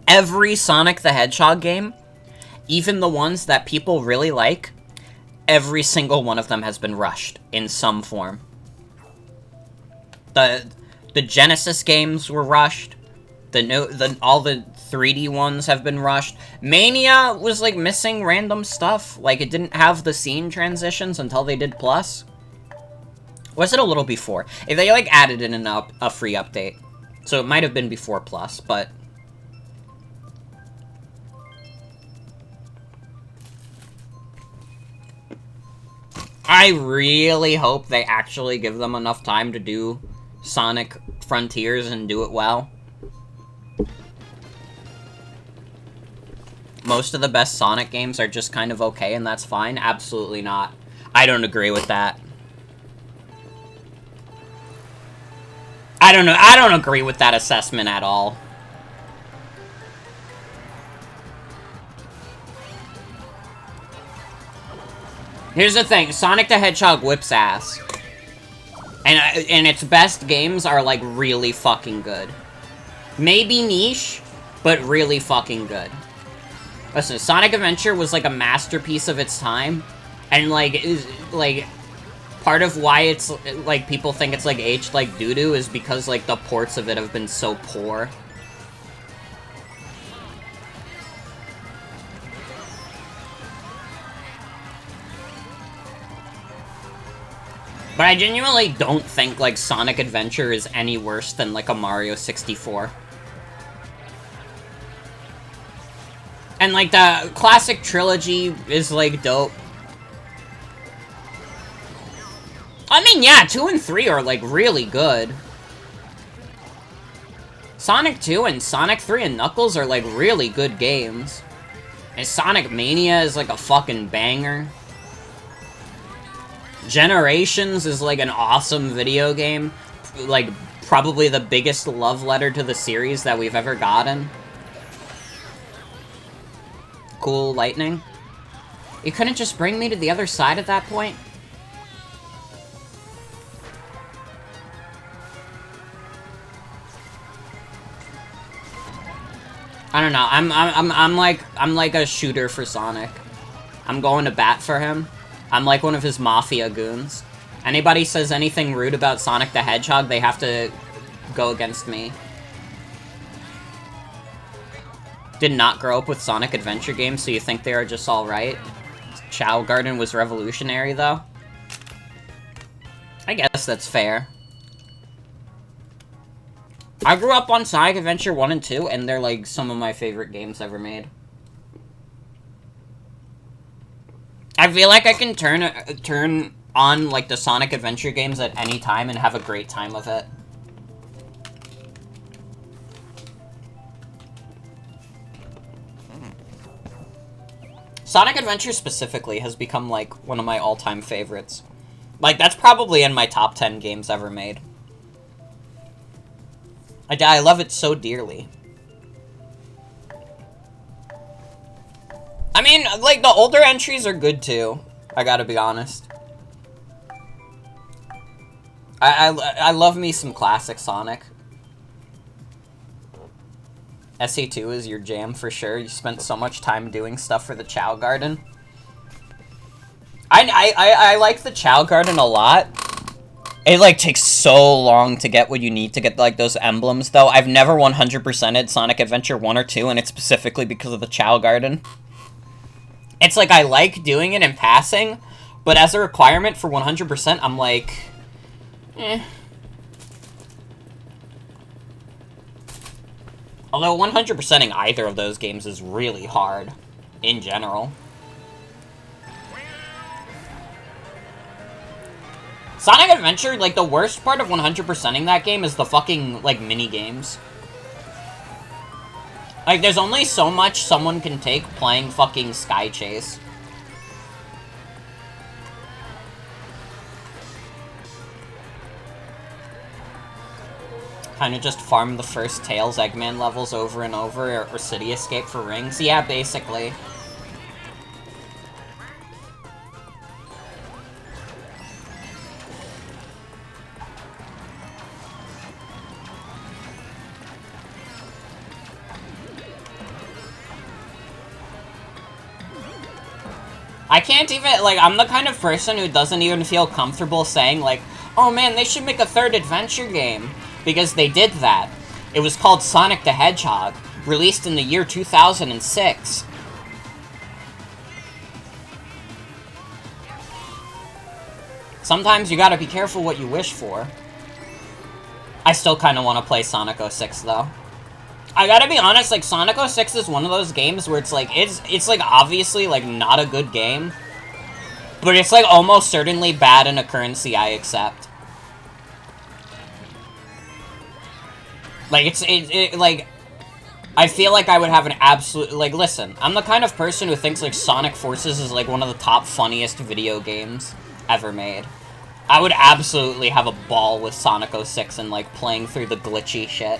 every Sonic the Hedgehog game, even the ones that people really like, every single one of them has been rushed in some form. The Genesis games were rushed. All the 3D ones have been rushed. Mania was, like, missing random stuff. Like, it didn't have the scene transitions until they did Plus. Was it a little before? If they, like, added in a free update. So it might have been before Plus, but... I really hope they actually give them enough time to do Sonic Frontiers and do it well. Most of the best Sonic games are just kind of okay, and that's fine. Absolutely not. I don't agree with that. I don't know. I don't agree with that assessment at all. Here's the thing. Sonic the Hedgehog whips ass. And its best games are, like, really fucking good. Maybe niche, but really fucking good. Listen, Sonic Adventure was, like, a masterpiece of its time. And, like, part of why it's, like, people think it's, like, aged like doo-doo is because, like, the ports of it have been so poor. But I genuinely don't think, like, Sonic Adventure is any worse than, like, a Mario 64. And, like, the classic trilogy is, like, dope. I mean, yeah, 2 and 3 are, like, really good. Sonic 2 and Sonic 3 and Knuckles are, like, really good games. And Sonic Mania is, like, a fucking banger. Generations is, like, an awesome video game. Like, probably the biggest love letter to the series that we've ever gotten. Cool lightning. You couldn't just bring me to the other side at that point? I don't know. I'm like a shooter for Sonic. I'm going to bat for him. I'm like one of his mafia goons. Anybody says anything rude about Sonic the Hedgehog, they have to go against me. Did not grow up with Sonic Adventure games, so you think they are just alright? Chow Garden was revolutionary, though? I guess that's fair. I grew up on Sonic Adventure 1 and 2, and they're, like, some of my favorite games ever made. I feel like I can turn on, like, the Sonic Adventure games at any time and have a great time with it. Sonic Adventure specifically has become, like, one of my all-time favorites. Like, that's probably in my top 10 games ever made. I love it so dearly. I mean, like, the older entries are good, too. I gotta be honest. I love me some classic Sonic. SE2 is your jam for sure. You spent so much time doing stuff for the Chow Garden. I like the Chow Garden a lot. It, like, takes so long to get what you need to get, like, those emblems, though. I've never 100%ed Sonic Adventure 1 or 2, and it's specifically because of the Chow Garden. It's like, I like doing it in passing, but as a requirement for 100%, I'm like, eh. Although 100%ing either of those games is really hard, in general. Sonic Adventure, like, the worst part of 100%ing that game is the fucking, like, mini-games. Like, there's only so much someone can take playing fucking Sky Chase. Kind of just farm the first Tails Eggman levels over and over, or City Escape for rings. Yeah, basically. I can't even, like, I'm the kind of person who doesn't even feel comfortable saying, like, oh man, they should make a third adventure game. Because they did that. It was called Sonic the Hedgehog, released in the year 2006. Sometimes you gotta be careful what you wish for. I still kinda wanna play Sonic 06, though. I gotta be honest, like, Sonic 06 is one of those games where it's like, it's like, obviously, like, not a good game. But it's, like, almost certainly bad in a currency I accept. Like, like, I feel like I would have an absolute, like, listen, I'm the kind of person who thinks, like, Sonic Forces is, like, one of the top funniest video games ever made. I would absolutely have a ball with Sonic 06 and, like, playing through the glitchy shit.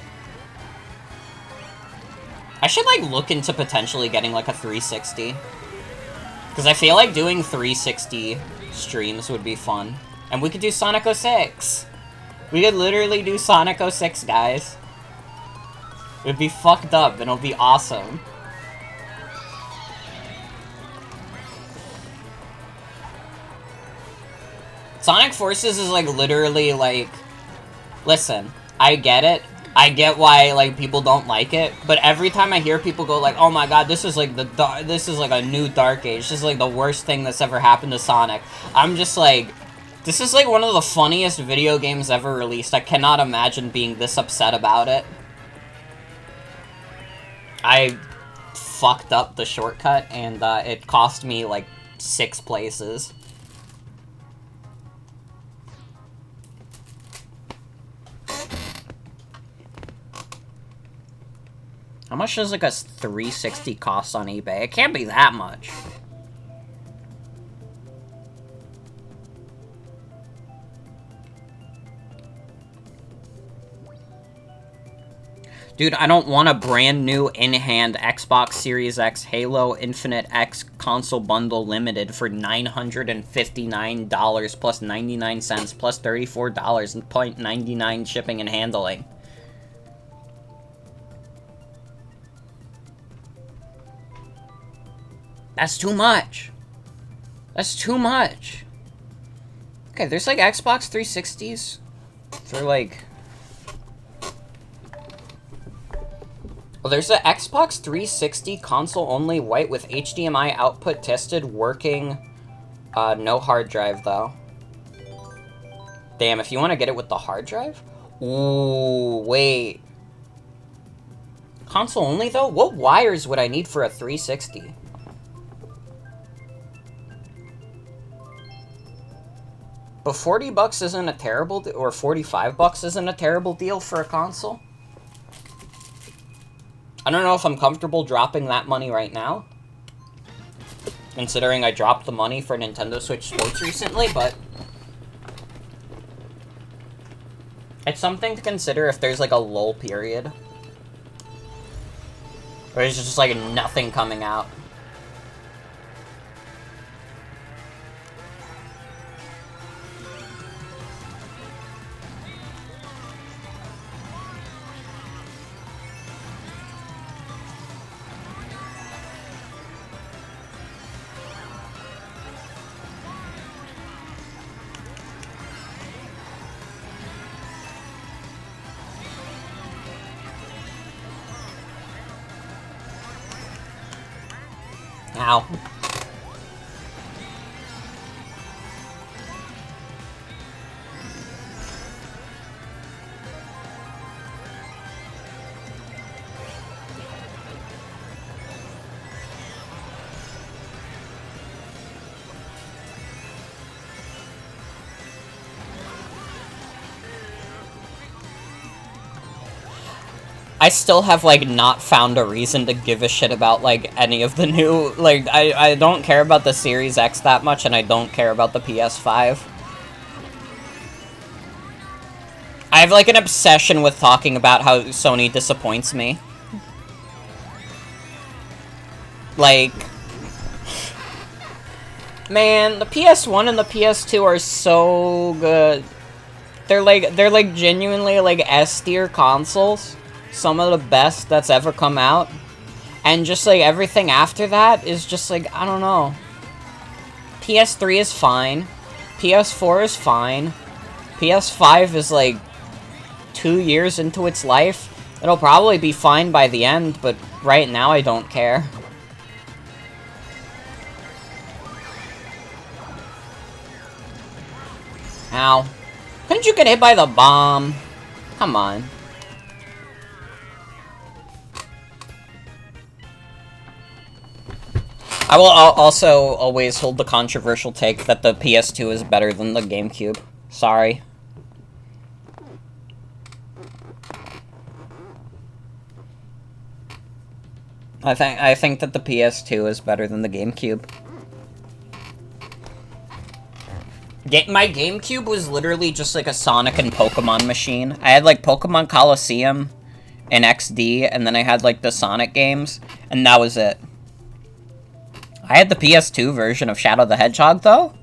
I should, like, look into potentially getting, like, a 360. Because I feel like doing 360 streams would be fun. And we could do Sonic 06. We could literally do Sonic 06, guys. It would be fucked up, and it'll be awesome. Sonic Forces is, like, literally, like... Listen, I get it. I get why, like, people don't like it, but every time I hear people go, like, oh my god, this is, like, this is, like, a new Dark Age. This is, like, the worst thing that's ever happened to Sonic. I'm just, like... This is, like, one of the funniest video games ever released. I cannot imagine being this upset about it. I fucked up the shortcut, and, it cost me, like, 6 places. How much does, like, a 360 cost on eBay? It can't be that much. Dude, I don't want a brand new in-hand Xbox Series X Halo Infinite X console bundle limited for $959 plus 99 cents plus $34.99 shipping and handling. That's too much. That's too much. Okay, there's like Xbox 360s for like... Well, there's the Xbox 360 console-only white with HDMI output tested, working, no hard drive, though. Damn, if you want to get it with the hard drive? Ooh, wait. Console-only, though? What wires would I need for a 360? But 40 bucks isn't a terrible... or 45 bucks isn't a terrible deal for a console? I don't know if I'm comfortable dropping that money right now, considering I dropped the money for Nintendo Switch Sports recently, but it's something to consider if there's, like, a lull period. Or there's just, like, nothing coming out. Ow. I still have, like, not found a reason to give a shit about, like, any of the new... Like, I don't care about the Series X that much, and I don't care about the PS5. I have, like, an obsession with talking about how Sony disappoints me. Like... Man, the PS1 and the PS2 are so good. They're like genuinely, like, S-tier consoles. Some of the best that's ever come out. And just, like, everything after that is just, like, I don't know. PS3 is fine. PS4 is fine. PS5 is, like, 2 years into its life. It'll probably be fine by the end, but right now I don't care. Ow. Couldn't you get hit by the bomb? Come on. I will also always hold the controversial take that the PS2 is better than the GameCube. Sorry. I think that the PS2 is better than the GameCube. My GameCube was literally just like a Sonic and Pokemon machine. I had like Pokemon Coliseum and XD, and then I had like the Sonic games, and that was it. I had the PS2 version of Shadow the Hedgehog, though.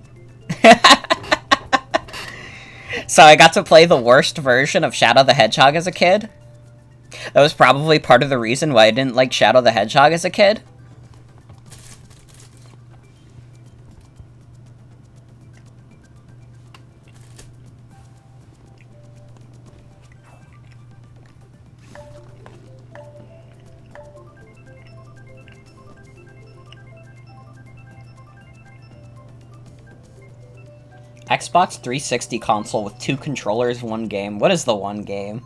So I got to play the worst version of Shadow the Hedgehog as a kid. That was probably part of the reason why I didn't like Shadow the Hedgehog as a kid. Xbox 360 console with 2 controllers, 1 game. What is the 1 game?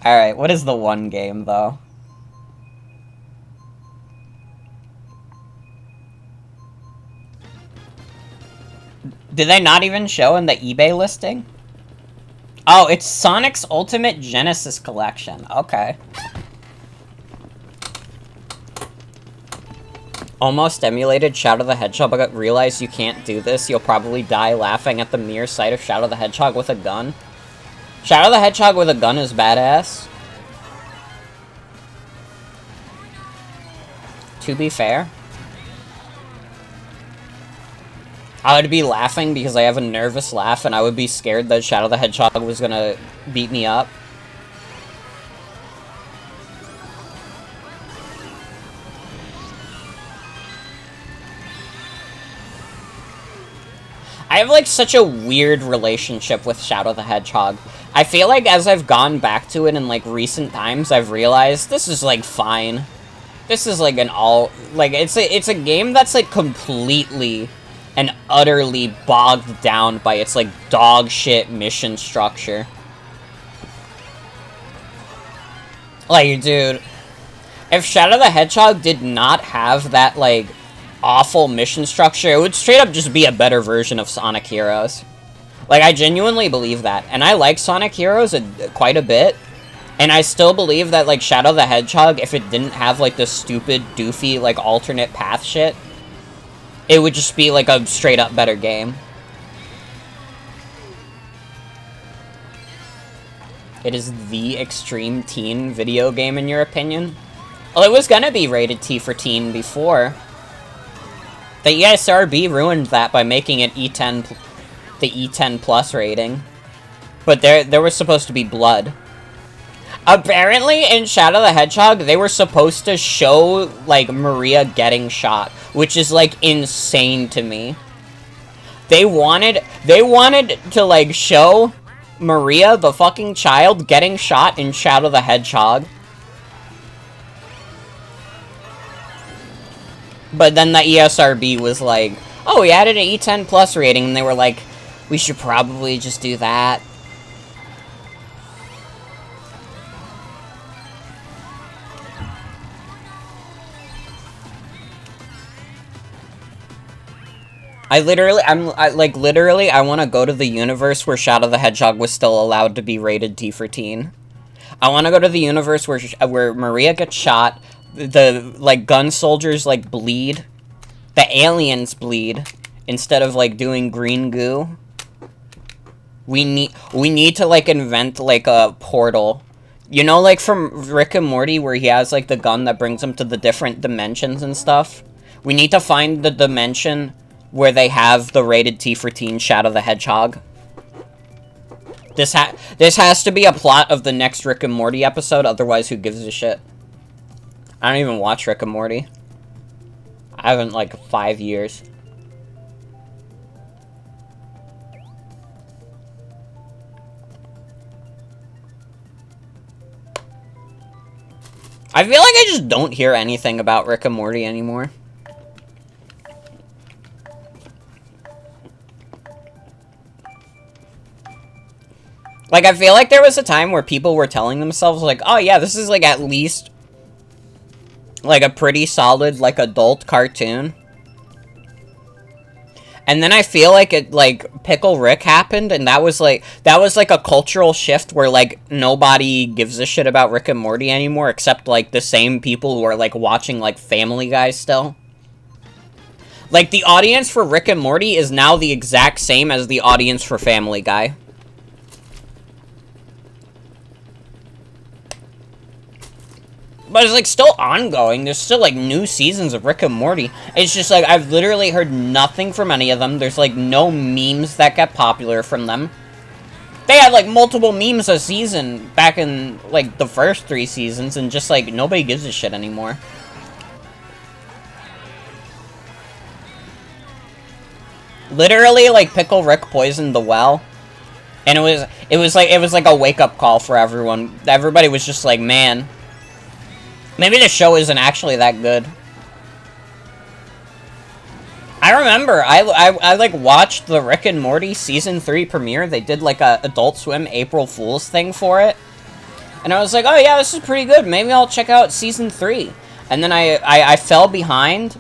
Alright, what is the 1 game, though? Did they not even show in the eBay listing? Oh, it's Sonic's Ultimate Genesis Collection. Okay. Almost emulated Shadow the Hedgehog, but realized you can't do this. You'll probably die laughing at the mere sight of Shadow the Hedgehog with a gun. Shadow the Hedgehog with a gun is badass. To be fair. I would be laughing because I have a nervous laugh, and I would be scared that Shadow the Hedgehog was gonna beat me up. I have, like, such a weird relationship with Shadow the Hedgehog. I feel like as I've gone back to it in, like, recent times, I've realized this is, like, fine. This is, like, it's a game that's, like, completely and utterly bogged down by its, like, dog shit mission structure. Like, dude, if Shadow the Hedgehog did not have that, like, awful mission structure, it would straight up just be a better version of Sonic Heroes. Like, I genuinely believe that. And I like Sonic Heroes quite a bit. And I still believe that, like, Shadow the Hedgehog, if it didn't have, like, the stupid, doofy, like, alternate path shit, it would just be, like, a straight up better game. It is the extreme teen video game, in your opinion? Well, it was gonna be rated T for teen before. The ESRB ruined that by making it E10, the E10 plus rating. But there was supposed to be blood. Apparently, in Shadow the Hedgehog, they were supposed to show, like, Maria getting shot, which is, like, insane to me. They wanted to, like, show Maria, the fucking child, getting shot in Shadow the Hedgehog. But then the ESRB was like, oh, we added an E10 plus rating, and they were like, we should probably just do that. I want to go to the universe where Shadow the Hedgehog was still allowed to be rated T for teen. I want to go to the universe where Maria gets shot, the, like, gun soldiers, like, bleed, the aliens bleed, instead of, like, doing green goo. We need to, like, invent, like, a portal. You know, like, from Rick and Morty, where he has, like, the gun that brings him to the different dimensions and stuff? We need to find the dimension where they have the rated T for teen Shadow the Hedgehog. This has to be a plot of the next Rick and Morty episode, otherwise who gives a shit? I don't even watch Rick and Morty. I haven't, like, 5 years. I feel like I just don't hear anything about Rick and Morty anymore. Like, I feel like there was a time where people were telling themselves, like, oh yeah, this is, like, at least, like, a pretty solid, like, adult cartoon. And then I feel like it, like, Pickle Rick happened, and that was, like, a cultural shift where, like, nobody gives a shit about Rick and Morty anymore, except, like, the same people who are, like, watching, like, Family Guy still. Like, the audience for Rick and Morty is now the exact same as the audience for Family Guy. But it's, like, still ongoing. There's still, like, new seasons of Rick and Morty. It's just, like, I've literally heard nothing from any of them. There's, like, no memes that get popular from them. They had, like, multiple memes a season back in, like, the first 3 seasons, and just, like, nobody gives a shit anymore. Literally, like, Pickle Rick poisoned the well. And it was like a wake-up call for everyone. Everybody was just like, man, maybe the show isn't actually that good. I remember, I like, watched the Rick and Morty Season 3 premiere. They did, like, a Adult Swim April Fool's thing for it. And I was like, oh yeah, this is pretty good. Maybe I'll check out Season 3. And then I fell behind.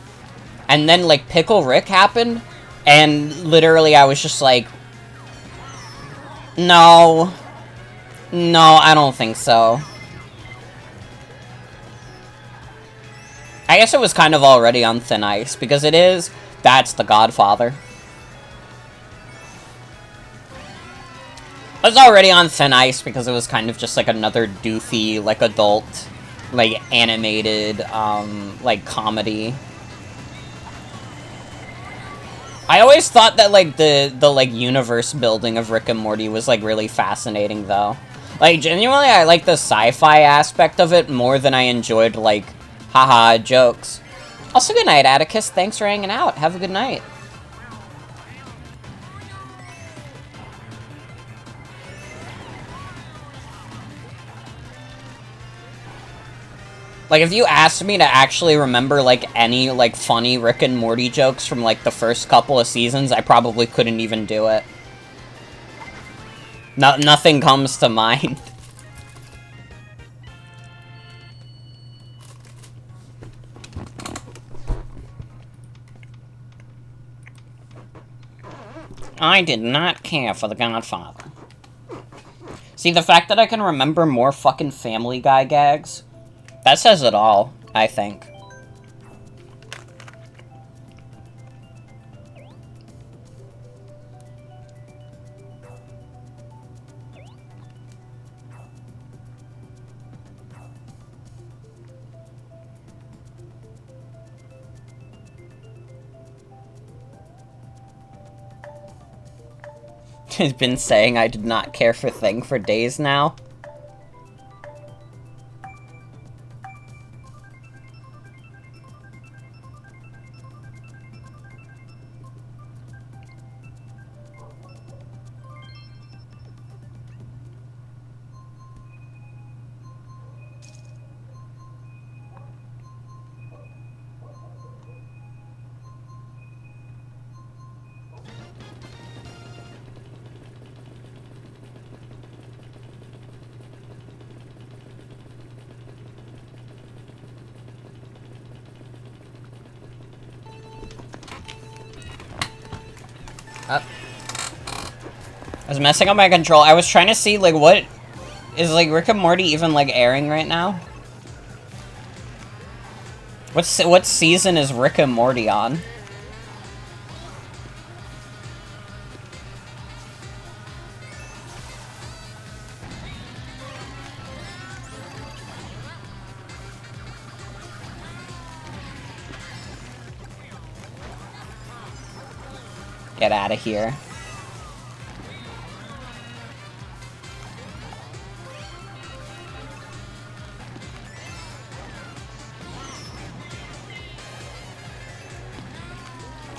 And then, like, Pickle Rick happened. And literally I was just like, no. No, I don't think so. I guess it was kind of already on thin ice, because that's The Godfather. It was already on thin ice because it was kind of just, like, another doofy, like, adult, like, animated, like, comedy. I always thought that, like, the like, universe building of Rick and Morty was, like, really fascinating, though. Like, genuinely, I like the sci-fi aspect of it more than I enjoyed, like, haha, jokes. Also, good night, Atticus. Thanks for hanging out. Have a good night. Like, if you asked me to actually remember, like, any, like, funny Rick and Morty jokes from, like, the first couple of seasons, I probably couldn't even do it. Nothing comes to mind. I did not care for The Godfather. See, the fact that I can remember more fucking Family Guy gags, that says it all, I think. He's been saying I did not care for Thing for days now. was messing up my control. I was trying to see, like, what... Is, like, Rick and Morty even, like, airing right now? What season is Rick and Morty on? Get out of here.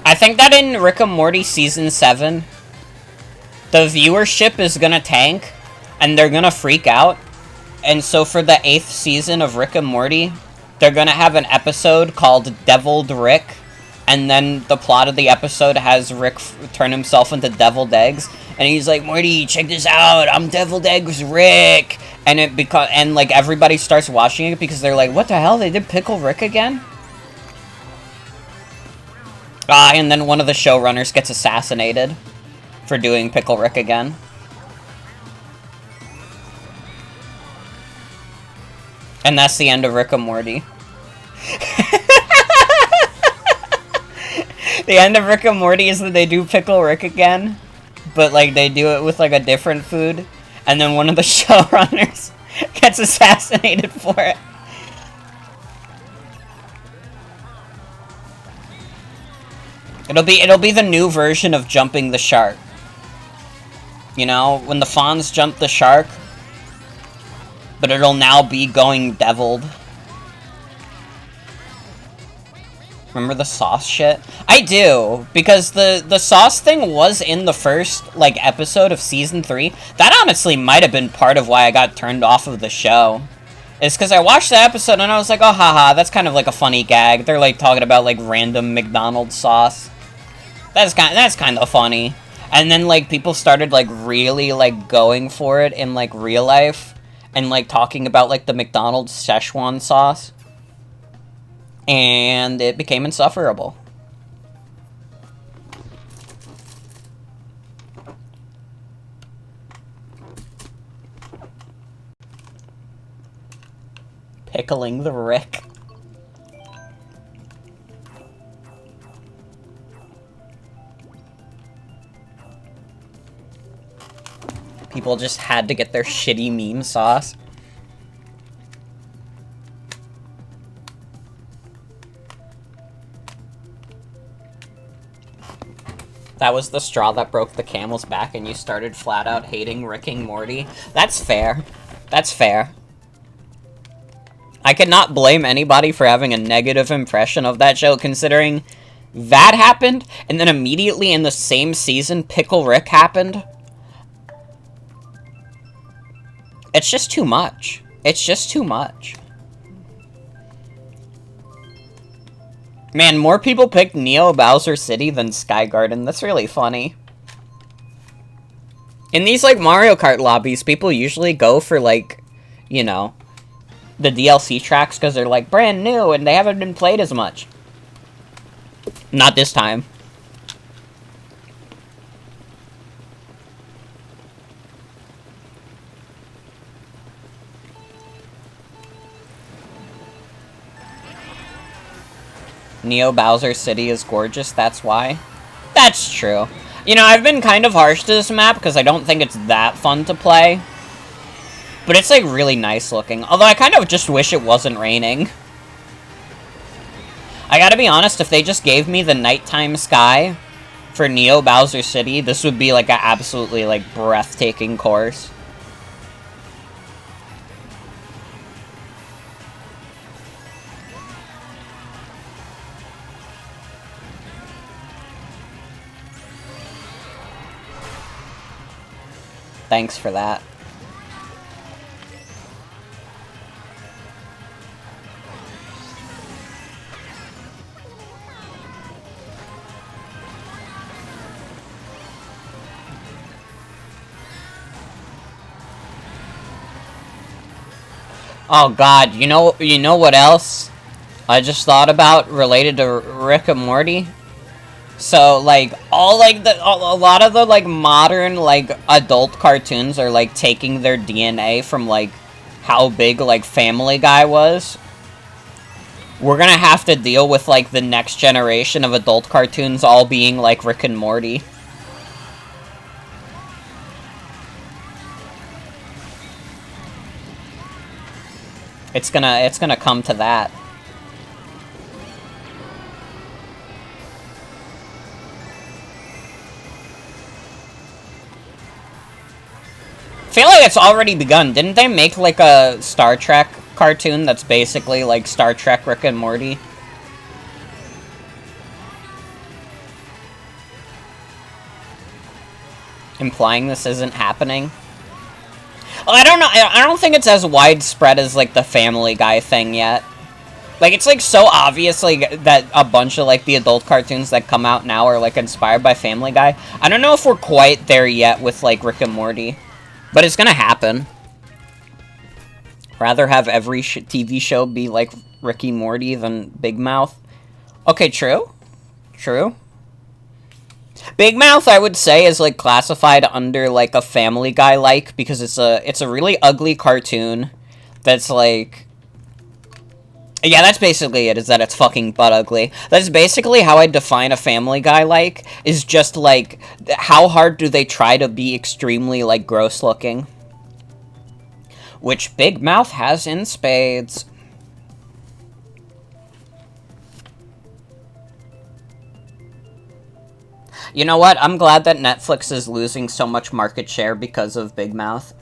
I think that in Rick and Morty Season 7, the viewership is gonna tank, and they're gonna freak out. And so for the 8th season of Rick and Morty, they're gonna have an episode called Deviled Rick, and then the plot of the episode has Rick turn himself into deviled eggs, and he's like, Morty, check this out, I'm deviled eggs Rick! And like everybody starts watching it because they're like, what the hell, they did Pickle Rick again? And then one of the showrunners gets assassinated for doing Pickle Rick again. And that's the end of Rick and Morty. The end of Rick and Morty is that they do Pickle Rick again, but like they do it with like a different food, and then one of the showrunners gets assassinated for it. It'll be the new version of jumping the shark. You know, when the Fonz jump the shark, but it'll now be going deviled. Remember the sauce shit? I do, because the sauce thing was in the first, like, episode of Season 3. That honestly might have been part of why I got turned off of the show. It's because I watched the episode and I was like, oh, haha, that's kind of like a funny gag. They're, like, talking about, like, random McDonald's sauce. That's kind of funny. And then, like, people started, like, really, like, going for it in, like, real life. And, like, talking about, like, the McDonald's Szechuan sauce. And it became insufferable. Pickling the Rick. People just had to get their shitty meme sauce. That was the straw that broke the camel's back and you started flat out hating Rick and Morty. That's fair. That's fair. I cannot blame anybody for having a negative impression of that show, considering that happened, and then immediately in the same season, Pickle Rick happened. It's just too much. It's just too much. Man, more people picked Neo Bowser City than Sky Garden. That's really funny. In these, like, Mario Kart lobbies, people usually go for, like, you know, the DLC tracks because they're, like, brand new and they haven't been played as much. Not this time. Neo Bowser City is gorgeous, that's why. That's true. You know, I've been kind of harsh to this map because I don't think it's that fun to play. But it's, like, really nice looking. Although I kind of just wish it wasn't raining. I gotta be honest, if they just gave me the nighttime sky for Neo Bowser City, this would be, like, an absolutely, like, breathtaking course. Thanks for that. Oh god, you know what else I just thought about related to Rick and Morty? So, like, All, like, a lot of the, like, modern, like, adult cartoons are, like, taking their DNA from, like, how big, like, Family Guy was. We're gonna have to deal with, like, the next generation of adult cartoons all being, like, Rick and Morty. It's gonna come to that. I feel like it's already begun. Didn't they make, like, a Star Trek cartoon that's basically, like, Star Trek Rick and Morty? Implying this isn't happening? Well, I don't know. I don't think it's as widespread as, like, the Family Guy thing yet. Like, it's, like, so obvious, like, that a bunch of, like, the adult cartoons that come out now are, like, inspired by Family Guy. I don't know if we're quite there yet with, like, Rick and Morty. But it's gonna happen. Rather have every TV show be like Ricky Morty than Big Mouth. Okay, true. True. Big Mouth, I would say, is like classified under like a Family Guy like because it's a really ugly cartoon that's like, yeah, that's basically it, is that it's fucking butt ugly. That's basically how I define a Family Guy like, is just like, how hard do they try to be extremely like gross looking? Which Big Mouth has in spades. You know what? I'm glad that Netflix is losing so much market share because of Big Mouth.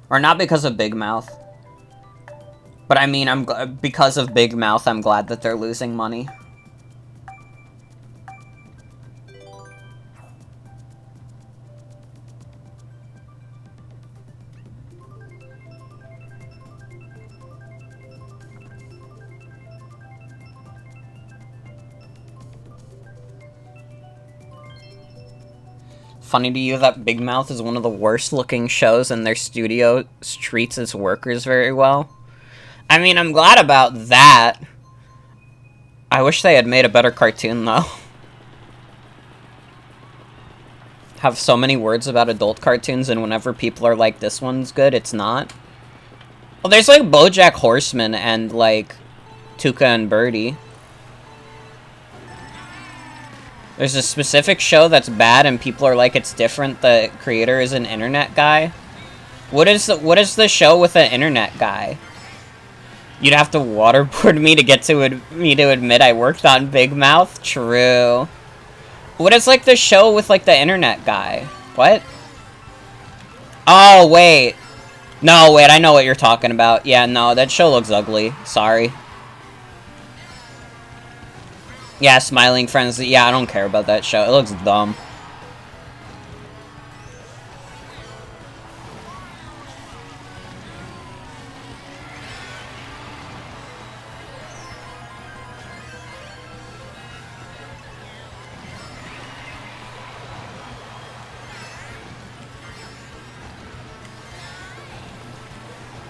Or not because of Big Mouth. But I mean, because of Big Mouth, I'm glad that they're losing money. Funny to you that Big Mouth is one of the worst looking shows and their studio treats its workers very well? I mean, I'm glad about that. I wish they had made a better cartoon, though. Have so many words about adult cartoons, and whenever people are like, this one's good, it's not. Well, there's, like, BoJack Horseman and, like, Tuca and Birdie. There's a specific show that's bad, and people are like, it's different, the creator is an internet guy. What is the show with an internet guy? You'd have to waterboard me to get me to admit I worked on Big Mouth? True. What is, like, the show with, like, the internet guy? What? Oh, wait. No, wait, I know what you're talking about. Yeah, no, that show looks ugly. Sorry. Yeah, Smiling Friends. Yeah, I don't care about that show. It looks dumb.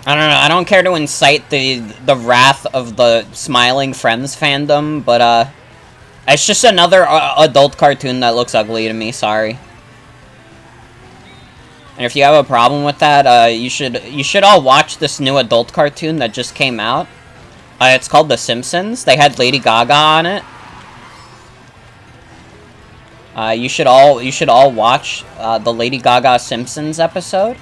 I don't know, I don't care to incite the wrath of the Smiling Friends fandom, but, it's just another adult cartoon that looks ugly to me, sorry. And if you have a problem with that, you should all watch this new adult cartoon that just came out. It's called The Simpsons. They had Lady Gaga on it. You should all watch, the Lady Gaga Simpsons episode.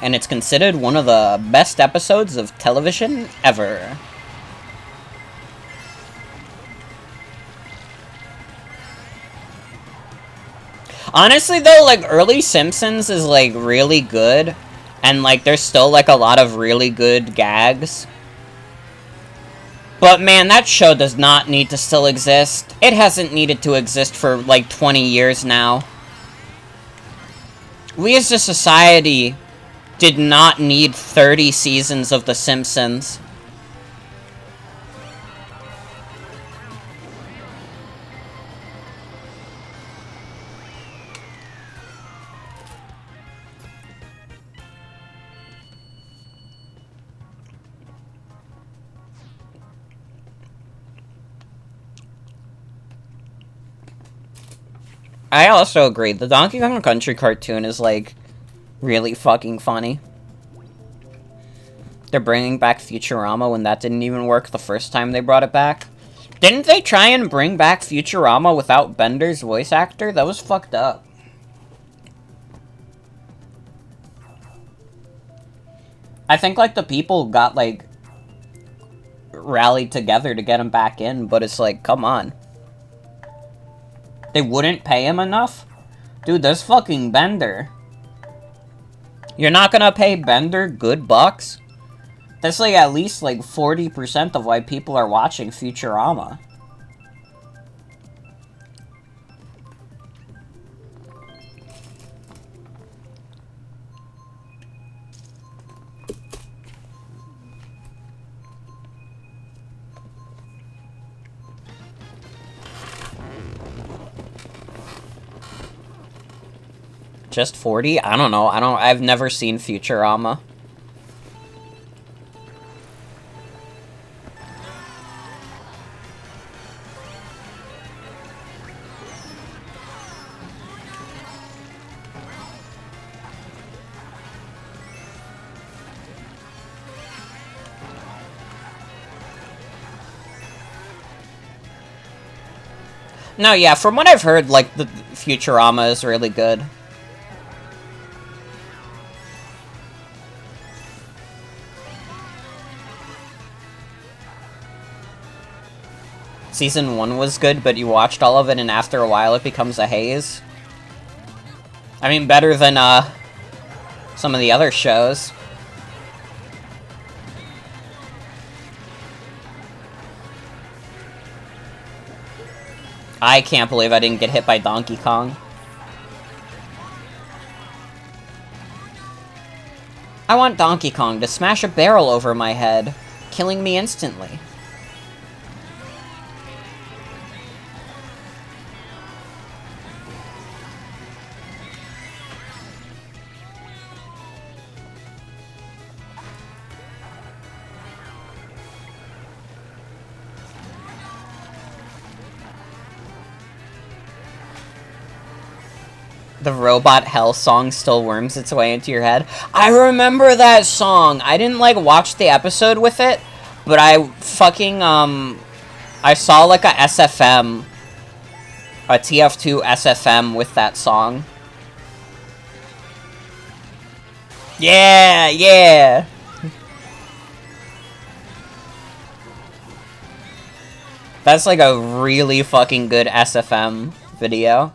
And it's considered one of the best episodes of television ever. Honestly, though, like, early Simpsons is, like, really good. And, like, there's still, like, a lot of really good gags. But, man, that show does not need to still exist. It hasn't needed to exist for, like, 20 years now. We as a society did not need 30 seasons of The Simpsons. I also agree. The Donkey Kong Country cartoon is, like, really fucking funny. They're bringing back Futurama when that didn't even work the first time they brought it back. Didn't they try and bring back Futurama without Bender's voice actor? That was fucked up. I think, like, the people got, like, rallied together to get him back in, but it's like, come on. They wouldn't pay him enough? Dude, there's fucking Bender. You're not gonna pay Bender good bucks? That's like at least like 40% of why people are watching Futurama. Just 40? I don't know. I've never seen Futurama. No, yeah, from what I've heard, like, the Futurama is really good. Season 1 was good, but you watched all of it, and after a while it becomes a haze. I mean, better than, some of the other shows. I can't believe I didn't get hit by Donkey Kong. I want Donkey Kong to smash a barrel over my head, killing me instantly. The Robot Hell song still worms its way into your head. I remember that song. I didn't, like, watch the episode with it, but I fucking, I saw, like, a SFM, a TF2 SFM with that song. Yeah, yeah! That's, like, a really fucking good SFM video.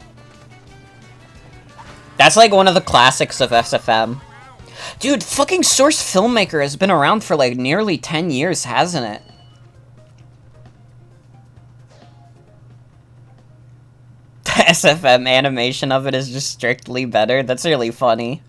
That's like one of the classics of SFM. Dude, fucking Source Filmmaker has been around for like nearly 10 years, hasn't it? The SFM animation of it is just strictly better. That's really funny.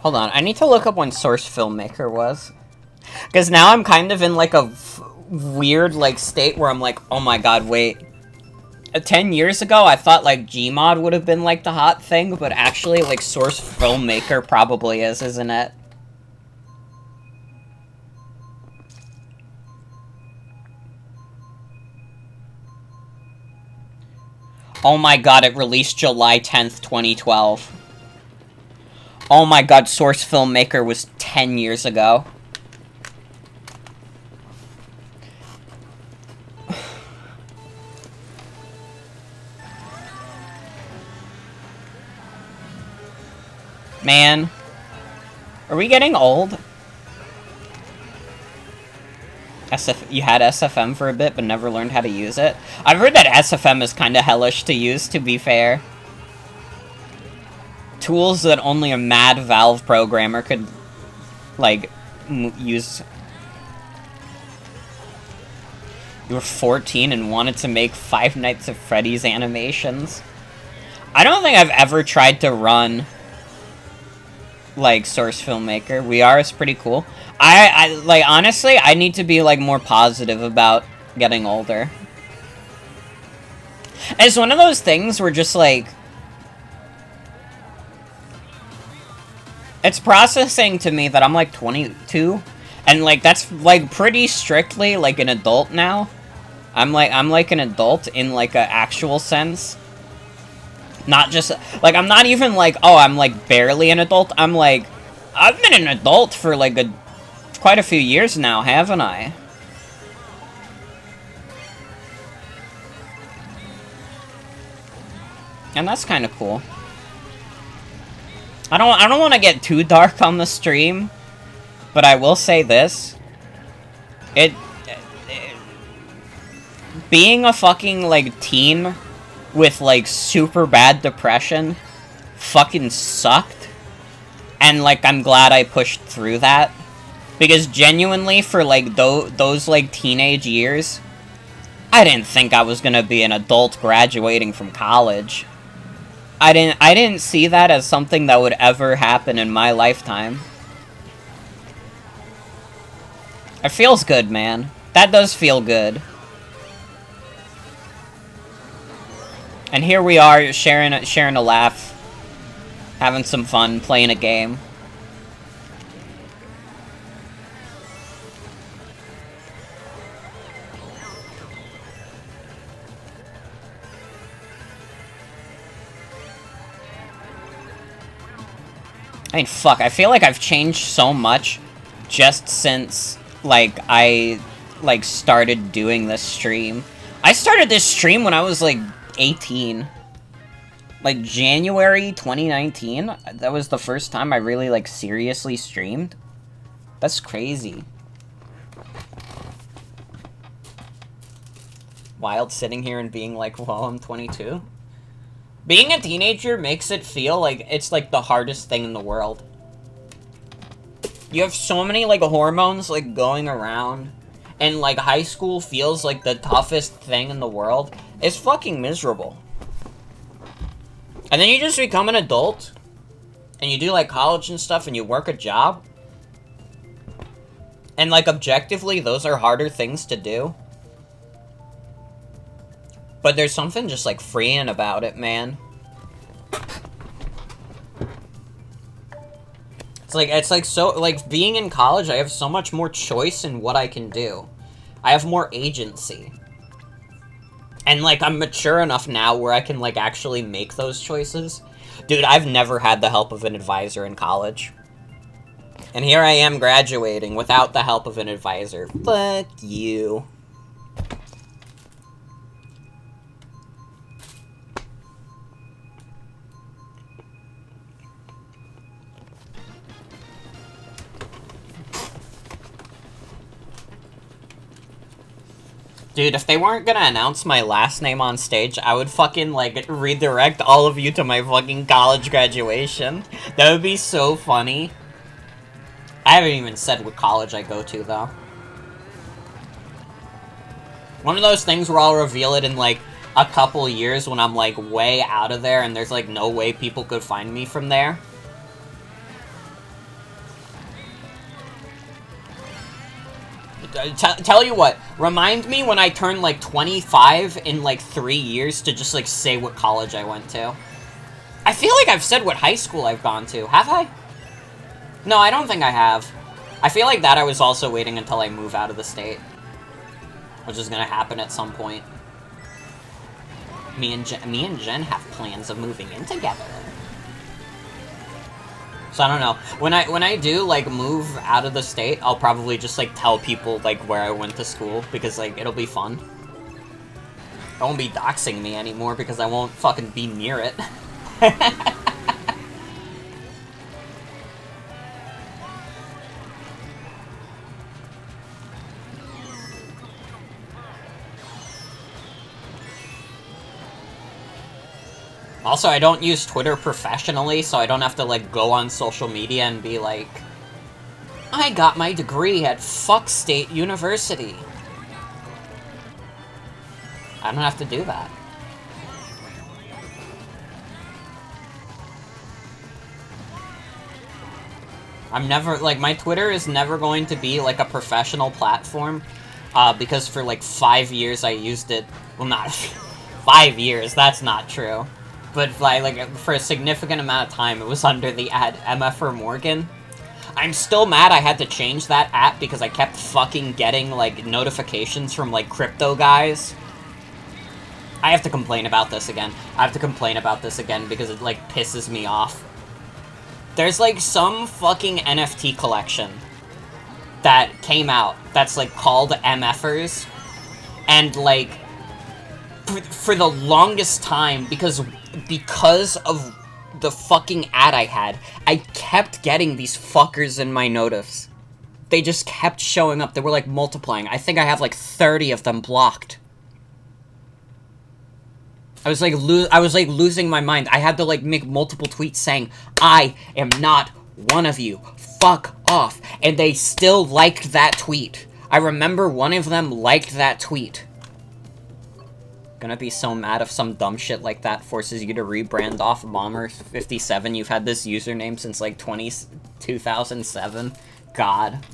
Hold on, I need to look up when Source Filmmaker was. Because now I'm kind of in, like, a weird, like, state where I'm like, oh my god, wait. 10 years ago, I thought, like, Gmod would have been, like, the hot thing, but actually, like, Source Filmmaker probably is, isn't it? Oh my god, it released July 10th, 2012. Oh my god, Source Filmmaker was 10 years ago. Man. Are we getting old? You had SFM for a bit, but never learned how to use it? I've heard that SFM is kinda hellish to use, to be fair. Tools that only a mad Valve programmer could like, use... You were 14 and wanted to make Five Nights at Freddy's animations? I don't think I've ever tried to run, like, Source Filmmaker. VR is pretty cool. Like, honestly, I need to be, like, more positive about getting older. It's one of those things where just, like... It's processing to me that I'm, like, 22. And, like, that's, like, pretty strictly, like, an adult now. I'm like an adult in, like, a actual sense. Not just... Like, I'm not even, like, oh, I'm, like, barely an adult. I'm, like... I've been an adult for, like, quite a few years now, haven't I? And that's kind of cool. I don't want to get too dark on the stream, but I will say this. Being a fucking, like, teen with, like, super bad depression fucking sucked. And, like, I'm glad I pushed through that. Because genuinely, for, like, those, like, teenage years, I didn't think I was gonna be an adult graduating from college. I didn't see that as something that would ever happen in my lifetime. It feels good, man. That does feel good. And here we are, sharing a laugh, having some fun, playing a game. I mean, fuck, I feel like I've changed so much just since, like, I, like, started doing this stream. I started this stream when I was, like, 18. Like, January 2019? That was the first time I really, like, seriously streamed? That's crazy. Wild sitting here and being like, well, I'm 22? Being a teenager makes it feel like it's, like, the hardest thing in the world. You have so many, like, hormones, like, going around. And, like, high school feels like the toughest thing in the world. It's fucking miserable. And then you just become an adult. And you do, like, college and stuff, and you work a job. And, like, objectively, those are harder things to do. But there's something just, like, freeing about it, man. It's like, so, like, being in college, I have so much more choice in what I can do. I have more agency. And, like, I'm mature enough now where I can, like, actually make those choices. Dude, I've never had the help of an advisor in college. And here I am graduating without the help of an advisor. Fuck you. Dude, if they weren't gonna announce my last name on stage, I would fucking, like, redirect all of you to my fucking college graduation. That would be so funny. I haven't even said what college I go to, though. One of those things where I'll reveal it in, like, a couple years when I'm, like, way out of there and there's, like, no way people could find me from there. Tell you what, remind me when I turn, like, 25 in, like, 3 years to just, like, say what college I went to. I feel like I've said what high school I've gone to. Have I? No, I don't think I have. I feel like that I was also waiting until I move out of the state. Which is gonna happen at some point. Me and Jen have plans of moving in together. So I don't know. When I do, like, move out of the state, I'll probably just, like, tell people, like, where I went to school, because, like, it'll be fun. I won't be doxing me anymore, because I won't fucking be near it. Also, I don't use Twitter professionally, so I don't have to, like, go on social media and be like, I got my degree at Fuck State University. I don't have to do that. I'm never, like, my Twitter is never going to be, like, a professional platform, because for, like, 5 years I used it, well, not 5 years, that's not true, but, like, for a significant amount of time, it was under the ad MFR Morgan. I'm still mad I had to change that app because I kept fucking getting, like, notifications from, like, crypto guys. I have to complain about this again. I have to complain about this again because it, like, pisses me off. There's, like, some fucking NFT collection that came out that's, like, called MFers. And, like, for the longest time, because of the fucking ad I had, I kept getting these fuckers in my notifs. They just kept showing up. They were, like, multiplying. I think I have, like, 30 of them blocked. I was like losing my mind. I had to like make multiple tweets saying, I am not one of you. Fuck off. And they still liked that tweet. I remember one of them liked that tweet. Gonna be so mad if some dumb shit like that forces you to rebrand off Bomber57. You've had this username since like 2007. God.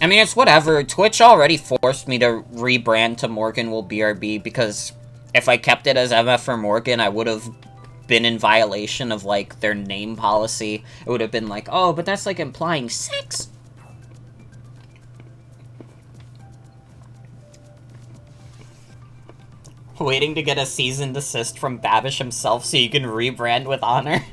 I mean, it's whatever. Twitch already forced me to rebrand to Morgan will BRB because if I kept it as MF or Morgan, I would have been in violation of, like, their name policy. It would have been like, oh, but that's, like, implying sex. Waiting to get a cease and desist from Babish himself so you can rebrand with honor.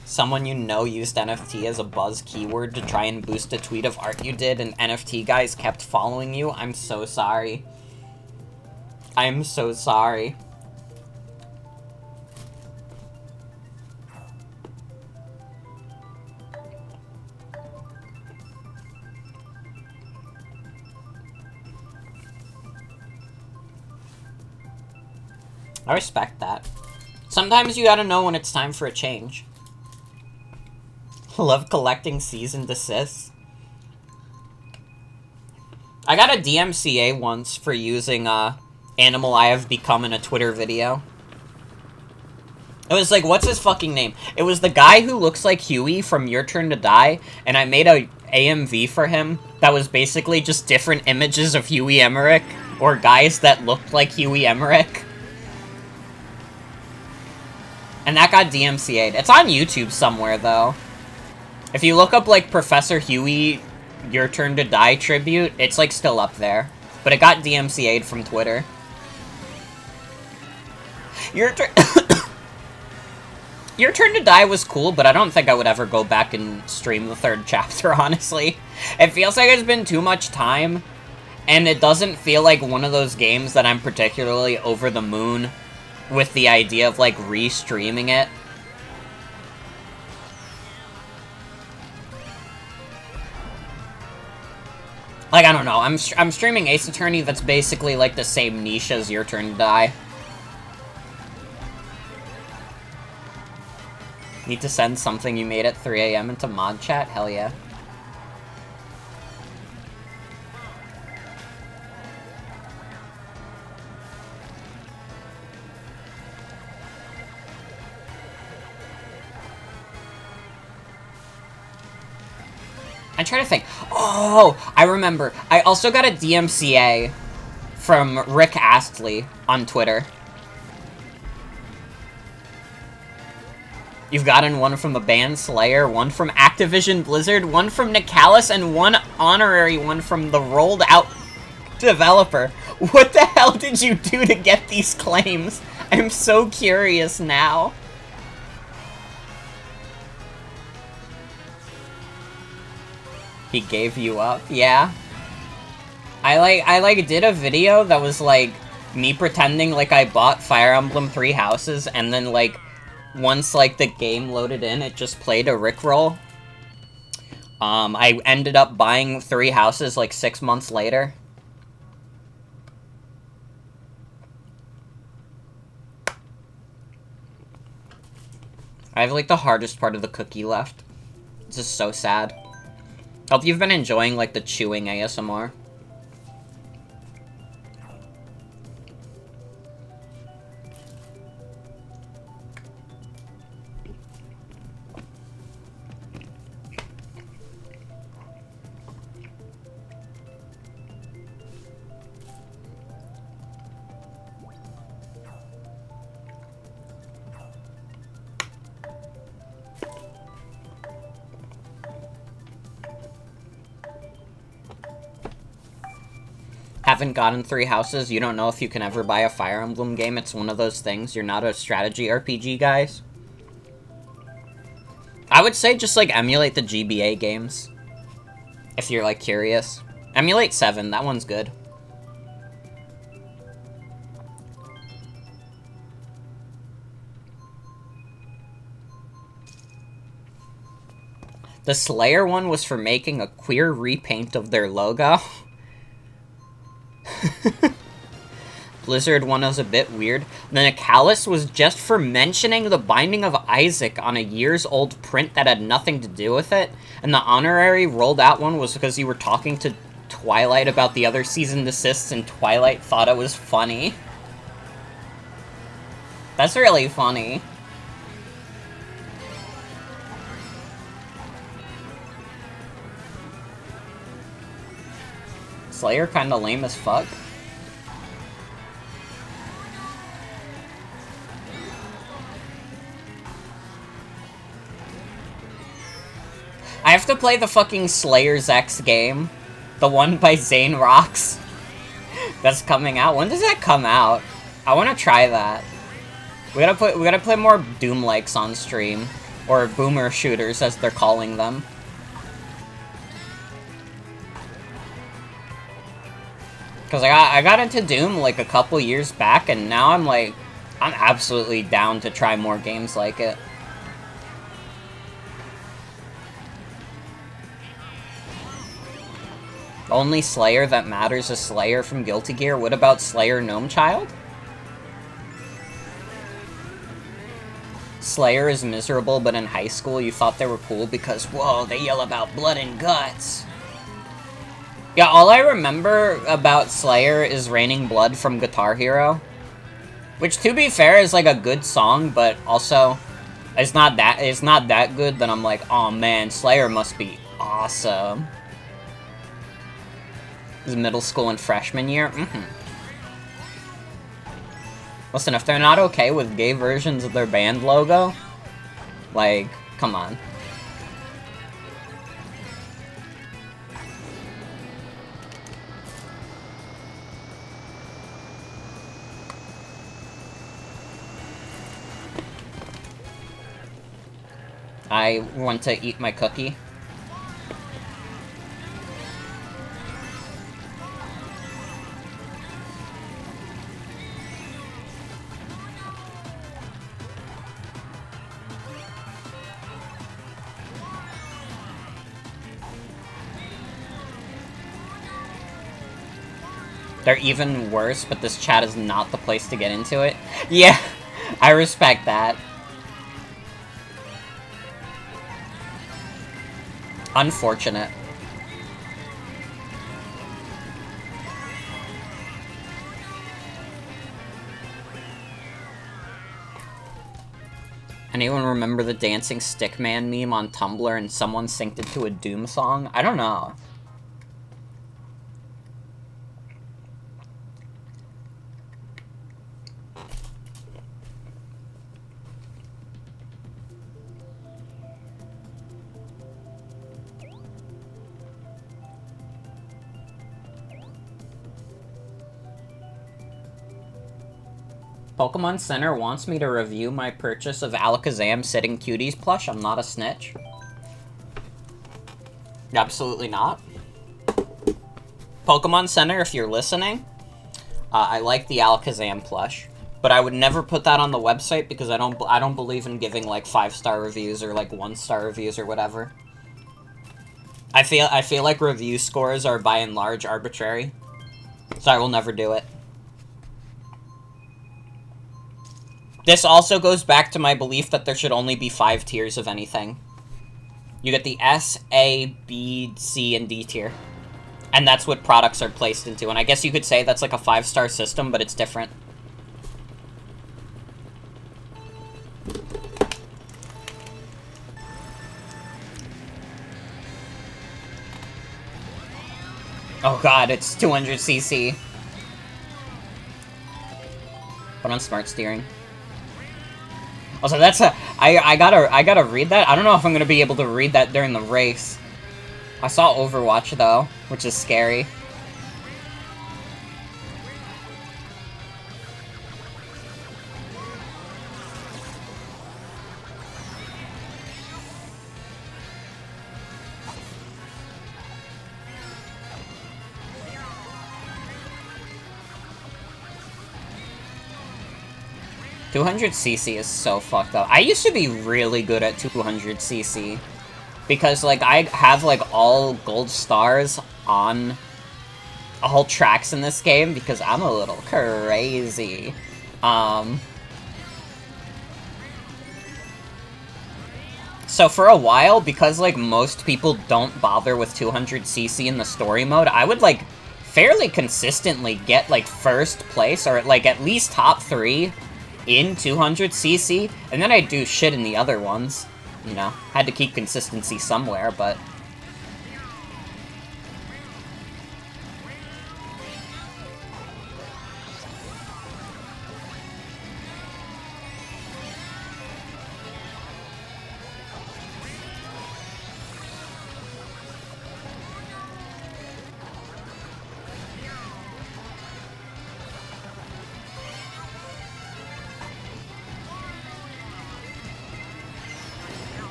Someone you know used NFT as a buzz keyword to try and boost a tweet of art you did, and NFT guys kept following you. I'm so sorry. I'm so sorry. I respect that. Sometimes you gotta know when it's time for a change. Love collecting cease and desists. I got a DMCA once for using, Animal I Have Become in a Twitter video. It was like, what's his fucking name? It was the guy who looks like Huey from Your Turn to Die, and I made a AMV for him that was basically just different images of Huey Emmerich, or guys that looked like Huey Emmerich. And that got DMCA'd. It's on YouTube somewhere, though. If you look up, like, Professor Huey, Your Turn to Die tribute, it's, like, still up there. But it got DMCA'd from Twitter. Your Turn to Die was cool, but I don't think I would ever go back and stream the 3rd chapter, honestly. It feels like it's been too much time, and it doesn't feel like one of those games that I'm particularly over the moon with the idea of, like, re-streaming it. Like, I don't know, I'm streaming Ace Attorney that's basically, like, the same niche as Your Turn to Die. Need to send something you made at 3 AM into mod chat? Hell yeah. I'm trying to think. Oh, I remember. I also got a DMCA from Rick Astley on Twitter. You've gotten one from the band Slayer, one from Activision Blizzard, one from Nicalis, and one honorary one from the rolled out developer. What the hell did you do to get these claims? I'm so curious now. He gave you up? Yeah. I did a video that was, like, me pretending like I bought Fire Emblem 3 Houses, and then, like, once, like, the game loaded in, it just played a Rickroll. I ended up buying 3 Houses, like, 6 months later. I have, like, the hardest part of the cookie left. This is so sad. Hope you've been enjoying, like, the chewing ASMR. Haven't gotten 3 houses, you don't know if you can ever buy a Fire Emblem game. It's one of those things. You're not a strategy RPG, guys. I would say just, like, emulate the GBA games. If you're, like, curious. Emulate 7, that one's good. The Slayer one was for making a queer repaint of their logo. Blizzard one was a bit weird. The Nicalis was just for mentioning the Binding of Isaac on a years-old print that had nothing to do with it. And the honorary rolled out one was because you were talking to Twilight about the other cease and desists, and Twilight thought it was funny. That's really funny. Slayer kinda lame as fuck. I have to play the fucking Slayer's X game. The one by Zane Rocks. That's coming out. When does that come out? I wanna try that. We gotta play more Doom-likes on stream. Or boomer shooters, as they're calling them. Because I got into Doom, like, a couple years back, and now I'm absolutely down to try more games like it. Only Slayer that matters is Slayer from Guilty Gear. What about Slayer Gnome Child? Slayer is miserable, but in high school you thought they were cool because, whoa, they yell about blood and guts. Yeah, all I remember about Slayer is Raining Blood from Guitar Hero. Which, to be fair, is like a good song, but also it's not that good that I'm like, oh man, Slayer must be awesome. This is middle school and freshman year? Listen, if they're not okay with gay versions of their band logo, like, come on. I want to eat my cookie. They're even worse, but this chat is not the place to get into it. Yeah, I respect that. Unfortunate. Anyone remember the dancing stickman meme on Tumblr and someone synced it to a Doom song? I don't know. Pokemon Center wants me to review my purchase of Alakazam Sitting Cuties plush. I'm not a snitch. Absolutely not. Pokemon Center, if you're listening, I like the Alakazam plush, but I would never put that on the website because I don't believe in giving like 5-star reviews or like 1-star reviews or whatever. I feel like review scores are by and large arbitrary, so I will never do it. This also goes back to my belief that there should only be 5 tiers of anything. You get the S, A, B, C, and D tier. And that's what products are placed into. And I guess you could say that's like a 5-star system, but it's different. Oh god, it's 200cc. Put on smart steering. Also, that's a... I gotta read that. I don't know if I'm gonna be able to read that during the race. I saw Overwatch, though, which is scary. $200cc is so fucked up. I used to be really good at 200cc. Because, like, I have, like, all gold stars on all tracks in this game because I'm a little crazy. So for a while, because, like, most people don't bother with 200cc in the story mode, I would, like, fairly consistently get, like, first place, or, like, at least top 3 in 200cc, and then I'd do shit in the other ones. You know, had to keep consistency somewhere, but...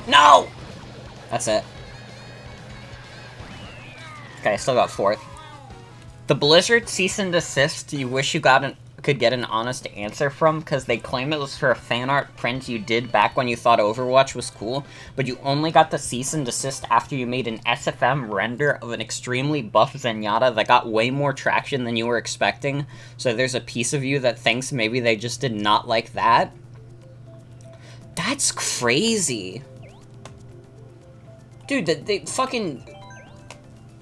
No! That's it. Okay, I still got 4th. The Blizzard cease and desist you wish you could get an honest answer from, because they claim it was for a fan art print you did back when you thought Overwatch was cool, but you only got the cease and desist after you made an SFM render of an extremely buff Zenyatta that got way more traction than you were expecting, so there's a piece of you that thinks maybe they just did not like that? That's crazy. Dude, they fucking...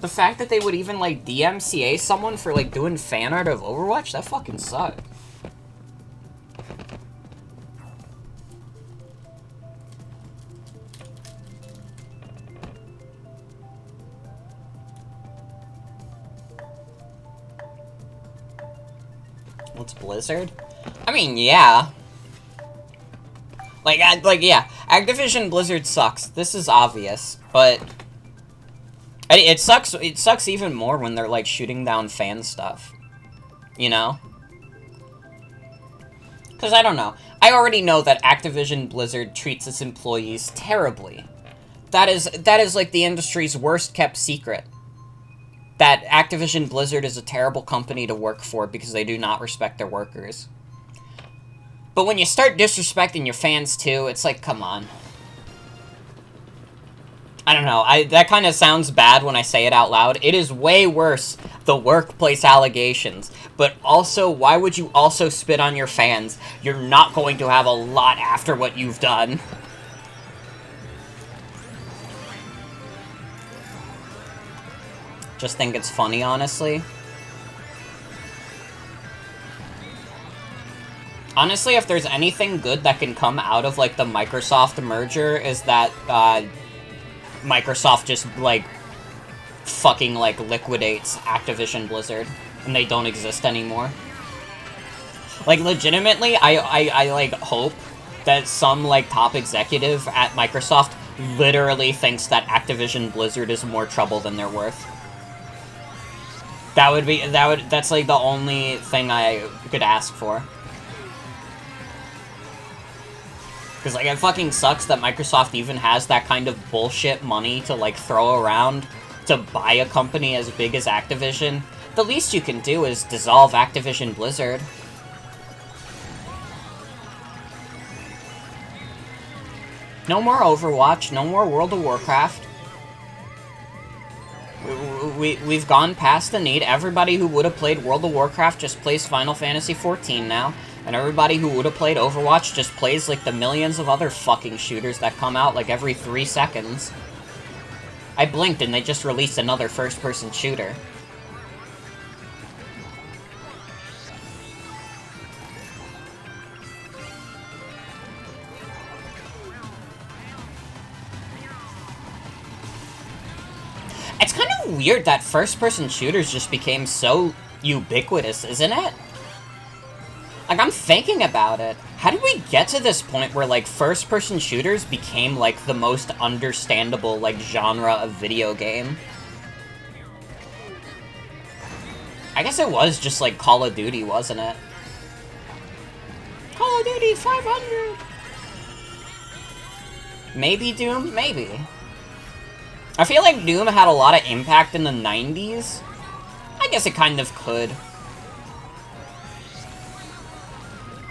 The fact that they would even, like, DMCA someone for, like, doing fan art of Overwatch, that fucking sucked. What's Blizzard? I mean, yeah. Yeah, Activision Blizzard sucks. This is obvious, but it sucks even more when they're, like, shooting down fan stuff. You know? Because I don't know. I already know that Activision Blizzard treats its employees terribly. That is like the industry's worst kept secret. That Activision Blizzard is a terrible company to work for because they do not respect their workers. But when you start disrespecting your fans, too, it's like, come on. I don't know, that kind of sounds bad when I say it out loud. It is way worse, the workplace allegations. But also, why would you also spit on your fans? You're not going to have a lot after what you've done. Just think it's funny, honestly. Honestly, if there's anything good that can come out of, like, the Microsoft merger, is that, Microsoft just, like, fucking, like, liquidates Activision Blizzard, and they don't exist anymore. Like, legitimately, I like, hope that some, like, top executive at Microsoft literally thinks that Activision Blizzard is more trouble than they're worth. That's, like, the only thing I could ask for. Because, like, it fucking sucks that Microsoft even has that kind of bullshit money to, like, throw around to buy a company as big as Activision. The least you can do is dissolve Activision Blizzard. No more Overwatch, no more World of Warcraft. We've gone past the need. Everybody who would have played World of Warcraft just plays Final Fantasy XIV now. And everybody who would have played Overwatch just plays like the millions of other fucking shooters that come out like every 3 seconds. I blinked and they just released another first-person shooter. It's kind of weird that first-person shooters just became so ubiquitous, isn't it? Like, I'm thinking about it. How did we get to this point where, like, first-person shooters became, like, the most understandable, like, genre of video game? I guess it was just, like, Call of Duty, wasn't it? Call of Duty 500! Maybe Doom? Maybe. I feel like Doom had a lot of impact in the 90s. I guess it kind of could.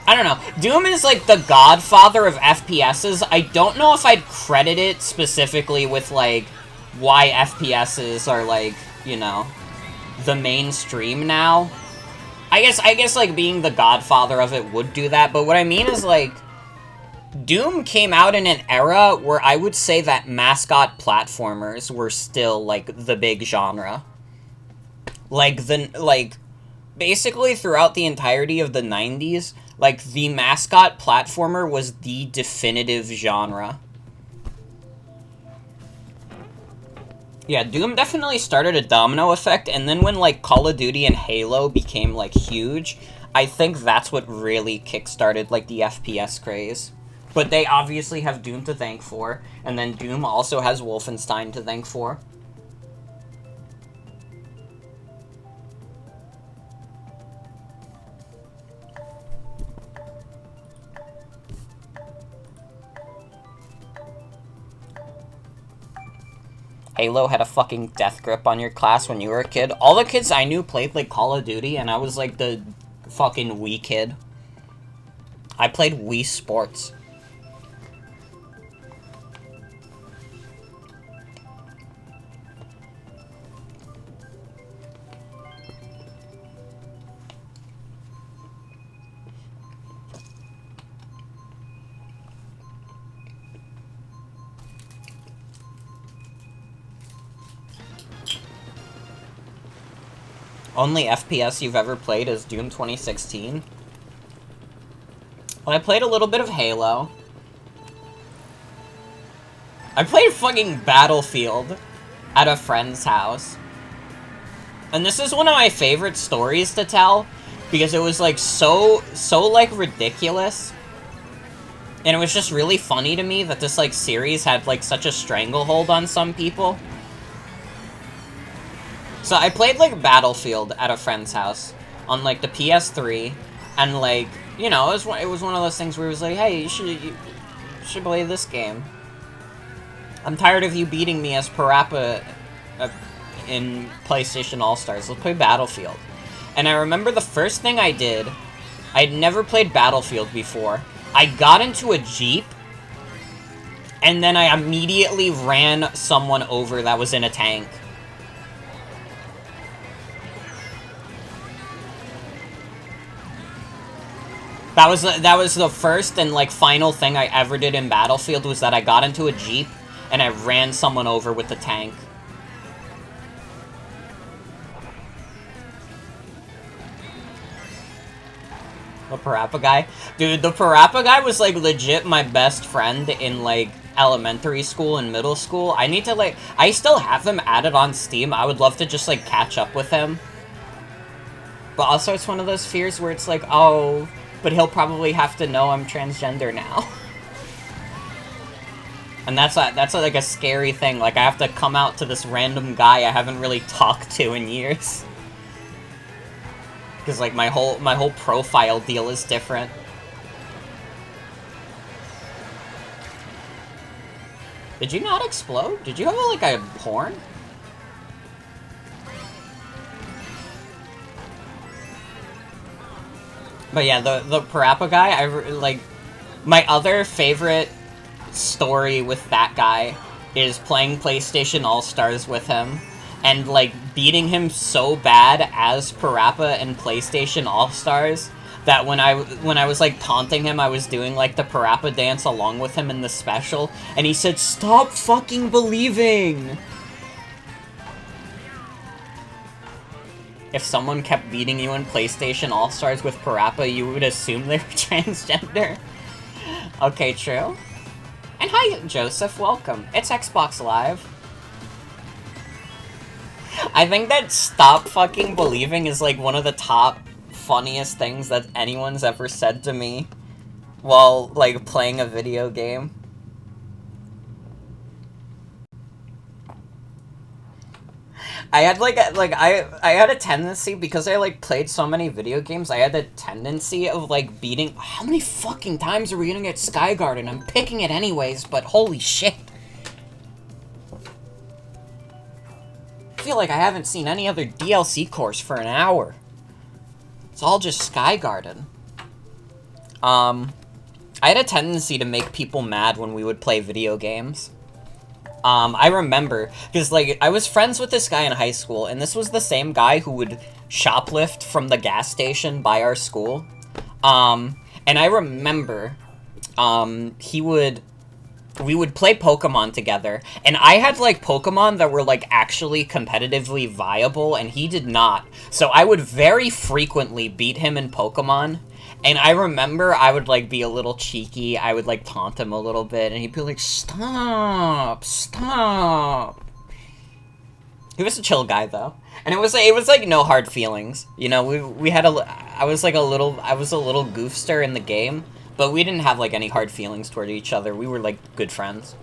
I don't know. Doom is like the godfather of FPSs. I don't know if I'd credit it specifically with like why FPSs are like, you know, the mainstream now. I guess like being the godfather of it would do that, but what I mean is like Doom came out in an era where I would say that mascot platformers were still like the big genre. Basically throughout the entirety of the 90s, like, the mascot platformer was the definitive genre. Yeah, Doom definitely started a domino effect, and then when, like, Call of Duty and Halo became, like, huge, I think that's what really kickstarted, like, the FPS craze. But they obviously have Doom to thank for, and then Doom also has Wolfenstein to thank for. Halo had a fucking death grip on your class when you were a kid. All the kids I knew played, like, Call of Duty, and I was, like, the fucking Wii kid. I played Wii Sports. Only FPS you've ever played is Doom 2016? Well, I played a little bit of Halo. I played fucking Battlefield at a friend's house. And this is one of my favorite stories to tell, because it was, like, so, like, ridiculous. And it was just really funny to me that this, like, series had, like, such a stranglehold on some people. So I played, like, Battlefield at a friend's house on, like, the PS3, and, like, you know, it was one of those things where it was like, hey, you should play this game. I'm tired of you beating me as Parappa in PlayStation All-Stars. Let's play Battlefield. And I remember the first thing I did, I'd never played Battlefield before. I got into a Jeep, and then I immediately ran someone over that was in a tank. That was the first and, like, final thing I ever did in Battlefield, was that I got into a Jeep and I ran someone over with the tank. The Parappa guy? Dude, the Parappa guy was, like, legit my best friend in, like, elementary school and middle school. I need to, like, I still have him added on Steam. I would love to just, like, catch up with him. But also it's one of those fears where it's like, oh, but he'll probably have to know I'm transgender now. And that's like a scary thing. Like, I have to come out to this random guy I haven't really talked to in years. Because, like, my whole profile deal is different. Did you not explode? Did you have, like, a horn? But yeah, the Parappa guy, like, my other favorite story with that guy is playing PlayStation All-Stars with him, and, like, beating him so bad as Parappa in PlayStation All-Stars that when I was like taunting him, I was doing like the Parappa dance along with him in the special, and he said, "Stop fucking believing!" If someone kept beating you in PlayStation All-Stars with Parappa, you would assume they were transgender. Okay, true. And hi, Joseph, welcome. It's Xbox Live. I think that "stop fucking believing" is like one of the top funniest things that anyone's ever said to me while like playing a video game. I had I had a tendency, because I like played so many video games, I had a tendency of like beating. How many fucking times are we gonna get Sky Garden? I'm picking it anyways, but holy shit. I feel like I haven't seen any other DLC course for an hour. It's all just Sky Garden. I had a tendency to make people mad when we would play video games. I remember, because, like, I was friends with this guy in high school, and this was the same guy who would shoplift from the gas station by our school. And I remember, we would play Pokemon together, and I had, like, Pokemon that were, like, actually competitively viable, and he did not. So I would very frequently beat him in Pokemon. And I remember I would, like, be a little cheeky. I would, like, taunt him a little bit, and he'd be like, "Stop, stop." He was a chill guy, though. And it was like, no hard feelings. You know, we had I was a little goofster in the game, but we didn't have, like, any hard feelings toward each other. We were, like, good friends.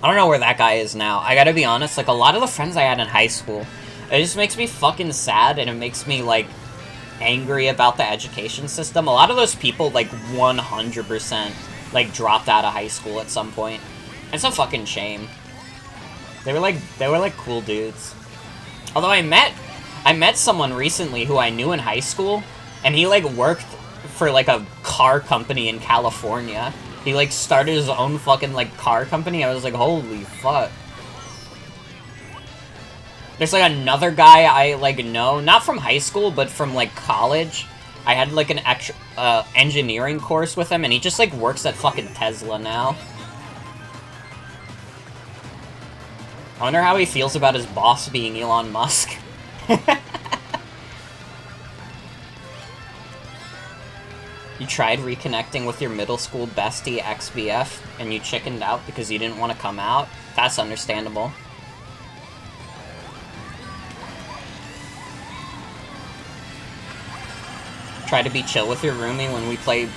I don't know where that guy is now. I gotta be honest, like, a lot of the friends I had in high school, it just makes me fucking sad, and it makes me, like, angry about the education system. A lot of those people, like, 100%, like, dropped out of high school at some point. It's a fucking shame. They were like cool dudes. Although I met someone recently who I knew in high school, and he, like, worked for, like, a car company in California. He, like, started his own fucking, like, car company. I was like, holy fuck. There's, like, another guy I, like, know, not from high school, but from, like, college. I had, like, an extra, engineering course with him, and he just, like, works at fucking Tesla now. I wonder how he feels about his boss being Elon Musk. You tried reconnecting with your middle school bestie, XBF, and you chickened out because you didn't want to come out? That's understandable. Try to be chill with your roomie when we play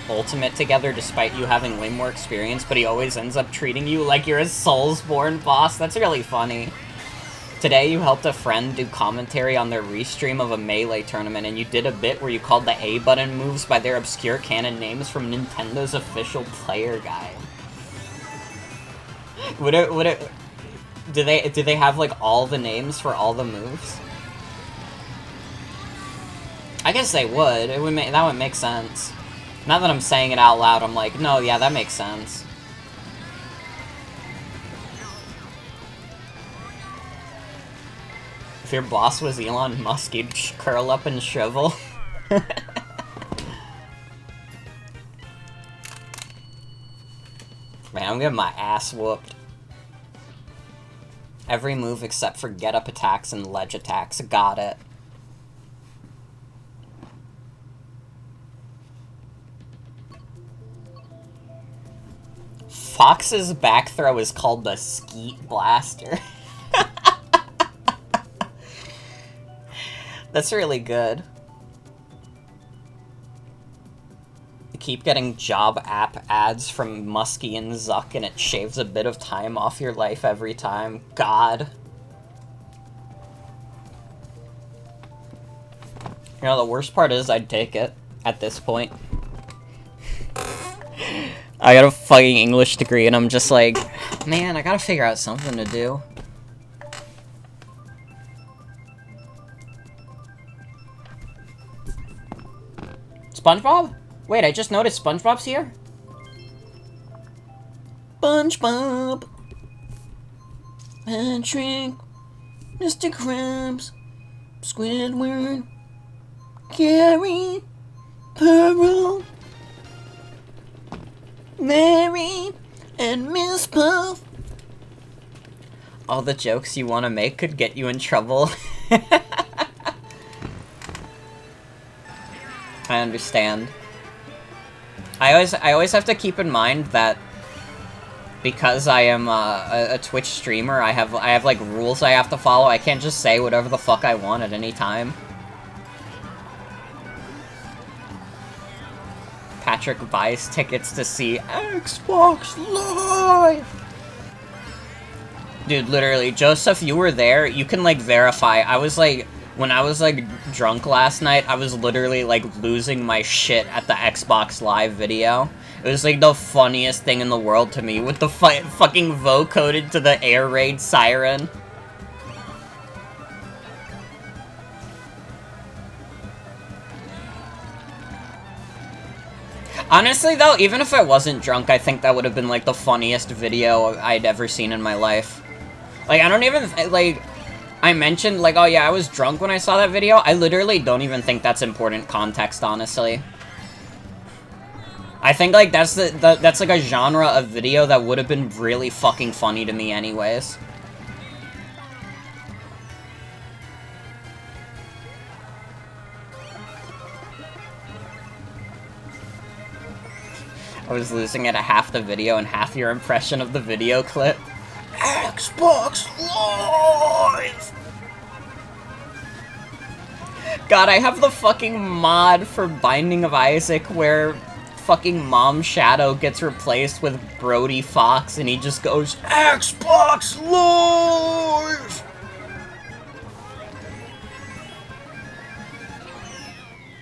Ultimate together, despite you having way more experience, but he always ends up treating you like you're a Soulsborne boss. That's really funny. Today you helped a friend do commentary on their restream of a Melee tournament, and you did a bit where you called the A button moves by their obscure canon names from Nintendo's official player guide. Do they have, like, all the names for all the moves? I guess they would. That would make sense. Now that I'm saying it out loud, I'm like, no, yeah, that makes sense. If your boss was Elon Musk, you'd curl up and shrivel. Man, I'm getting my ass whooped. Every move except for get-up attacks and ledge attacks. Got it. Fox's back throw is called the Skeet Blaster. That's really good. You keep getting job app ads from Muskie and Zuck, and it shaves a bit of time off your life every time. God. You know, the worst part is I'd take it at this point. I got a fucking English degree, and I'm just like, man, I gotta figure out something to do. SpongeBob? Wait, I just noticed SpongeBob's here? SpongeBob! Patrick! Mr. Krabs! Squidward! Gary, Pearl, Mary, and Miss Puff. All the jokes you want to make could get you in trouble. I understand. I always have to keep in mind that because I am a Twitch streamer, I have like rules I have to follow. I can't just say whatever the fuck I want at any time. Patrick buys tickets to see Xbox Live. Dude, literally, Joseph, you were there. You can like verify. I was like, when I was like drunk last night, I was literally like losing my shit at the Xbox Live video. It was like the funniest thing in the world to me, with the fucking vocoded to the air raid siren. Honestly though, even if I wasn't drunk, I think that would have been like the funniest video I'd ever seen in my life. Like, I don't even, like, I mentioned, like, oh yeah, I was drunk when I saw that video. I literally don't even think that's important context, honestly. I think, like, that's that's like a genre of video that would have been really fucking funny to me anyways. I was losing it at half the video and half your impression of the video clip. Xbox Live! God, I have the fucking mod for Binding of Isaac where fucking Mom Shadow gets replaced with Brody Fox and he just goes, Xbox Live!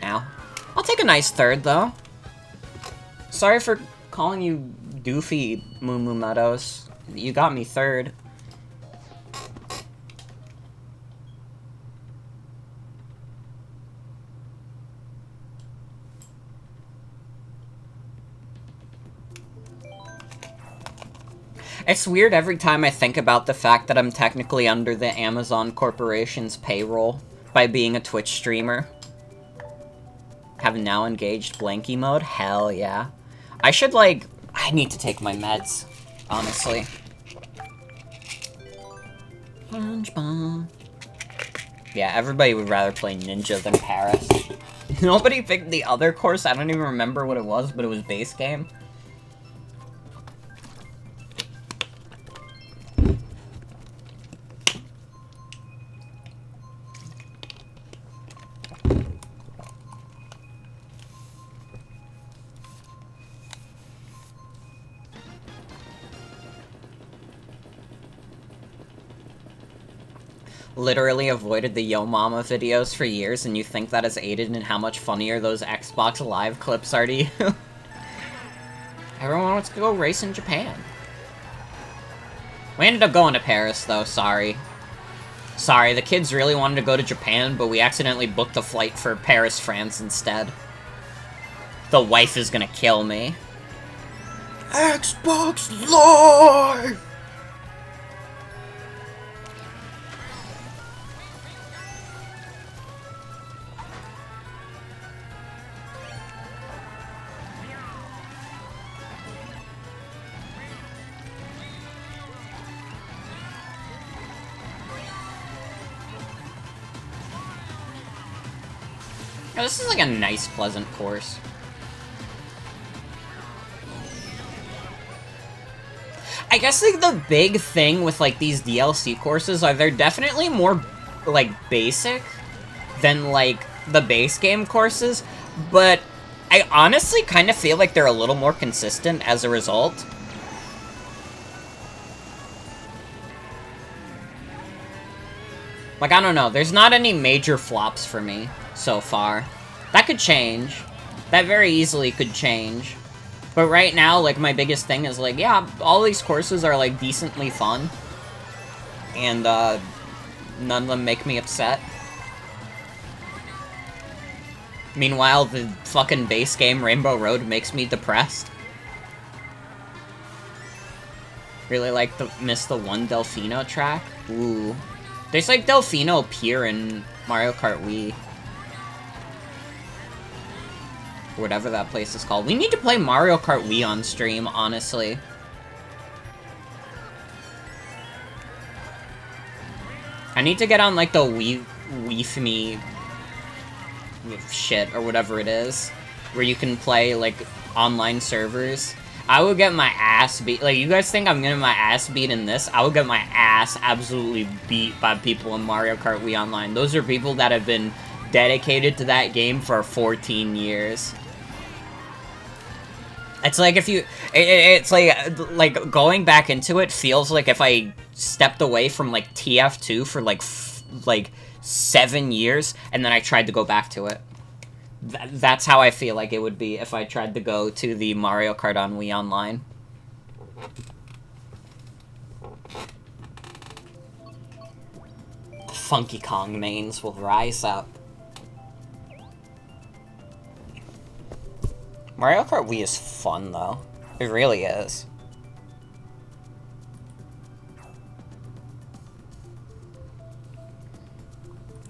Ow. I'll take a nice third, though. Sorry for calling you doofy, Moo Moo Meadows. You got me third. It's weird every time I think about the fact that I'm technically under the Amazon Corporation's payroll by being a Twitch streamer. Have now engaged Blanky mode? Hell yeah. I should, like... I need to take my meds, honestly. Yeah, everybody would rather play Ninja than Paris. Nobody picked the other course. I don't even remember what it was, but it was base game. Literally avoided the Yo Mama videos for years, and you think that has aided in how much funnier those Xbox Live clips are to you? Everyone wants to go race in Japan. We ended up going to Paris, though, sorry. Sorry, the kids really wanted to go to Japan, but we accidentally booked a flight for Paris, France instead. The wife is gonna kill me. Xbox Live! Oh, this is like a nice, pleasant course. I guess like the big thing with like these DLC courses are they're definitely more like basic than like the base game courses, but I honestly kind of feel like they're a little more consistent as a result. Like, I don't know, there's not any major flops for me so far. That could change. That very easily could change. But right now, like, my biggest thing is, like, yeah, all these courses are, like, decently fun. And, none of them make me upset. Meanwhile, the fucking base game Rainbow Road makes me depressed. Really like to miss the one Delfino track. Ooh. There's, like, Delfino Pier in Mario Kart Wii. Whatever that place is called. We need to play Mario Kart Wii on stream, honestly. I need to get on, like, the Wii Me shit, or whatever it is, where you can play, like, online servers. I would get my ass beat. Like, you guys think I'm getting my ass beat in this? I would get my ass absolutely beat by people in Mario Kart Wii Online. Those are people that have been dedicated to that game for 14 years. It's like if you... It's like, going back into it feels like if I stepped away from, like, TF2 for, like 7 years, and then I tried to go back to it. That's how I feel like it would be if I tried to go to the Mario Kart on Wii Online. The Funky Kong mains will rise up. Mario Kart Wii is fun, though. It really is.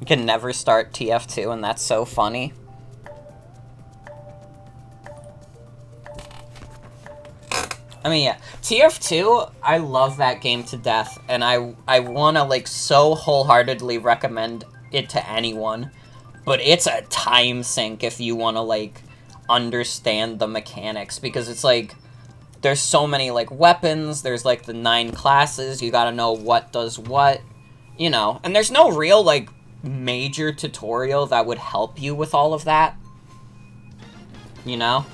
You can never start TF2, and that's so funny. I mean, yeah, TF2, I love that game to death, and I want to, like, so wholeheartedly recommend it to anyone, but it's a time sink if you want to, like, understand the mechanics, because it's, like, there's so many, like, weapons, there's, like, the 9 classes, you gotta know what does what, you know, and there's no real, like, major tutorial that would help you with all of that, you know?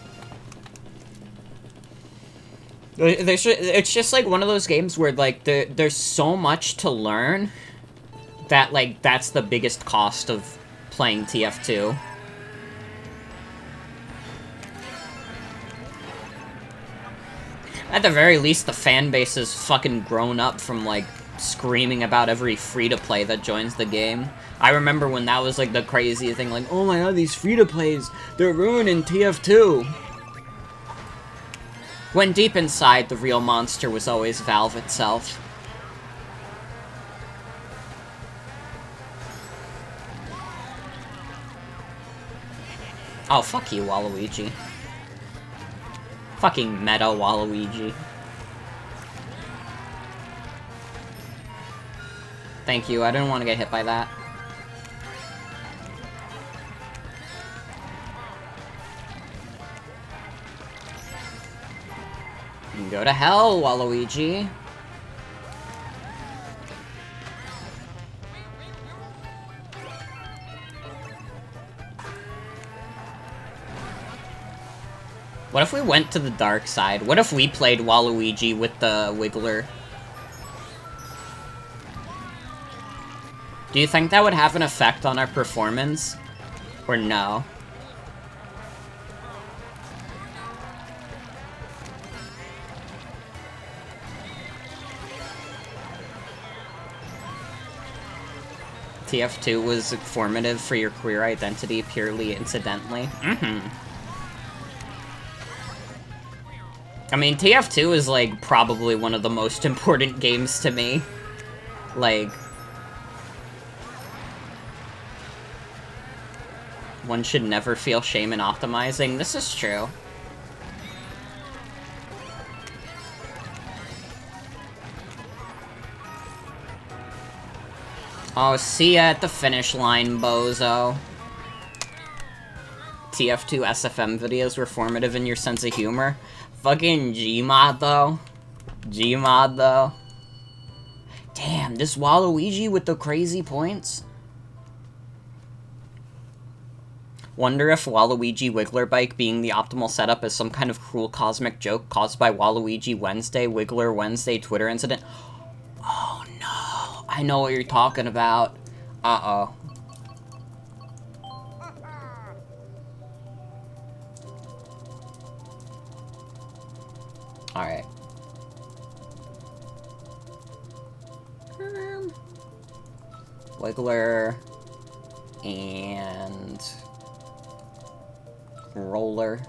It's just, like, one of those games where, like, there's so much to learn that, like, that's the biggest cost of playing TF2. At the very least, the fan base has fucking grown up from, like, screaming about every free-to-play that joins the game. I remember when that was, like, the crazy thing, like, oh my god, these free-to-plays, they're ruining TF2. When deep inside, the real monster was always Valve itself. Oh, fuck you, Waluigi. Fucking meta Waluigi. Thank you, I didn't want to get hit by that. You can go to hell, Waluigi. What if we went to the dark side? What if we played Waluigi with the Wiggler? Do you think that would have an effect on our performance? Or no? TF2 was formative for your queer identity purely incidentally? I mean, TF2 is, like, probably one of the most important games to me. Like, one should never feel shame in optimizing. This is true. Oh, see ya at the finish line, bozo. TF2 SFM videos were formative in your sense of humor. Fucking Gmod, though. Gmod, though. Damn, this Waluigi with the crazy points? Wonder if Waluigi Wiggler Bike being the optimal setup is some kind of cruel cosmic joke caused by Waluigi Wednesday, Wiggler Wednesday Twitter incident. Oh no, I know what you're talking about. Uh-oh. Alright. Wiggler and roller.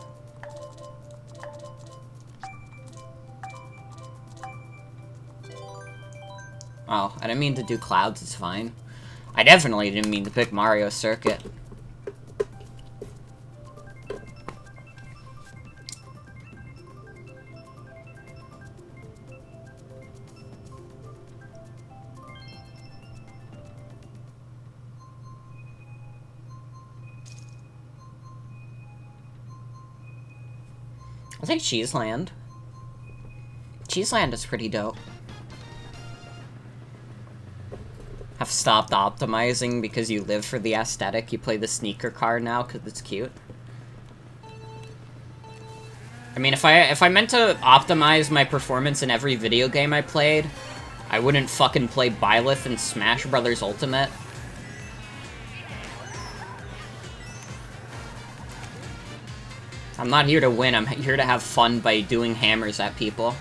Oh, I didn't mean to do clouds, it's fine. I definitely didn't mean to pick Mario Circuit. I'll take Cheeseland. Cheeseland is pretty dope. Have stopped optimizing because you live for the aesthetic. You play the sneaker car now because it's cute. I mean, if I meant to optimize my performance in every video game I played, I wouldn't fucking play Byleth in Smash Bros. Ultimate. I'm not here to win, I'm here to have fun by doing hammers at people.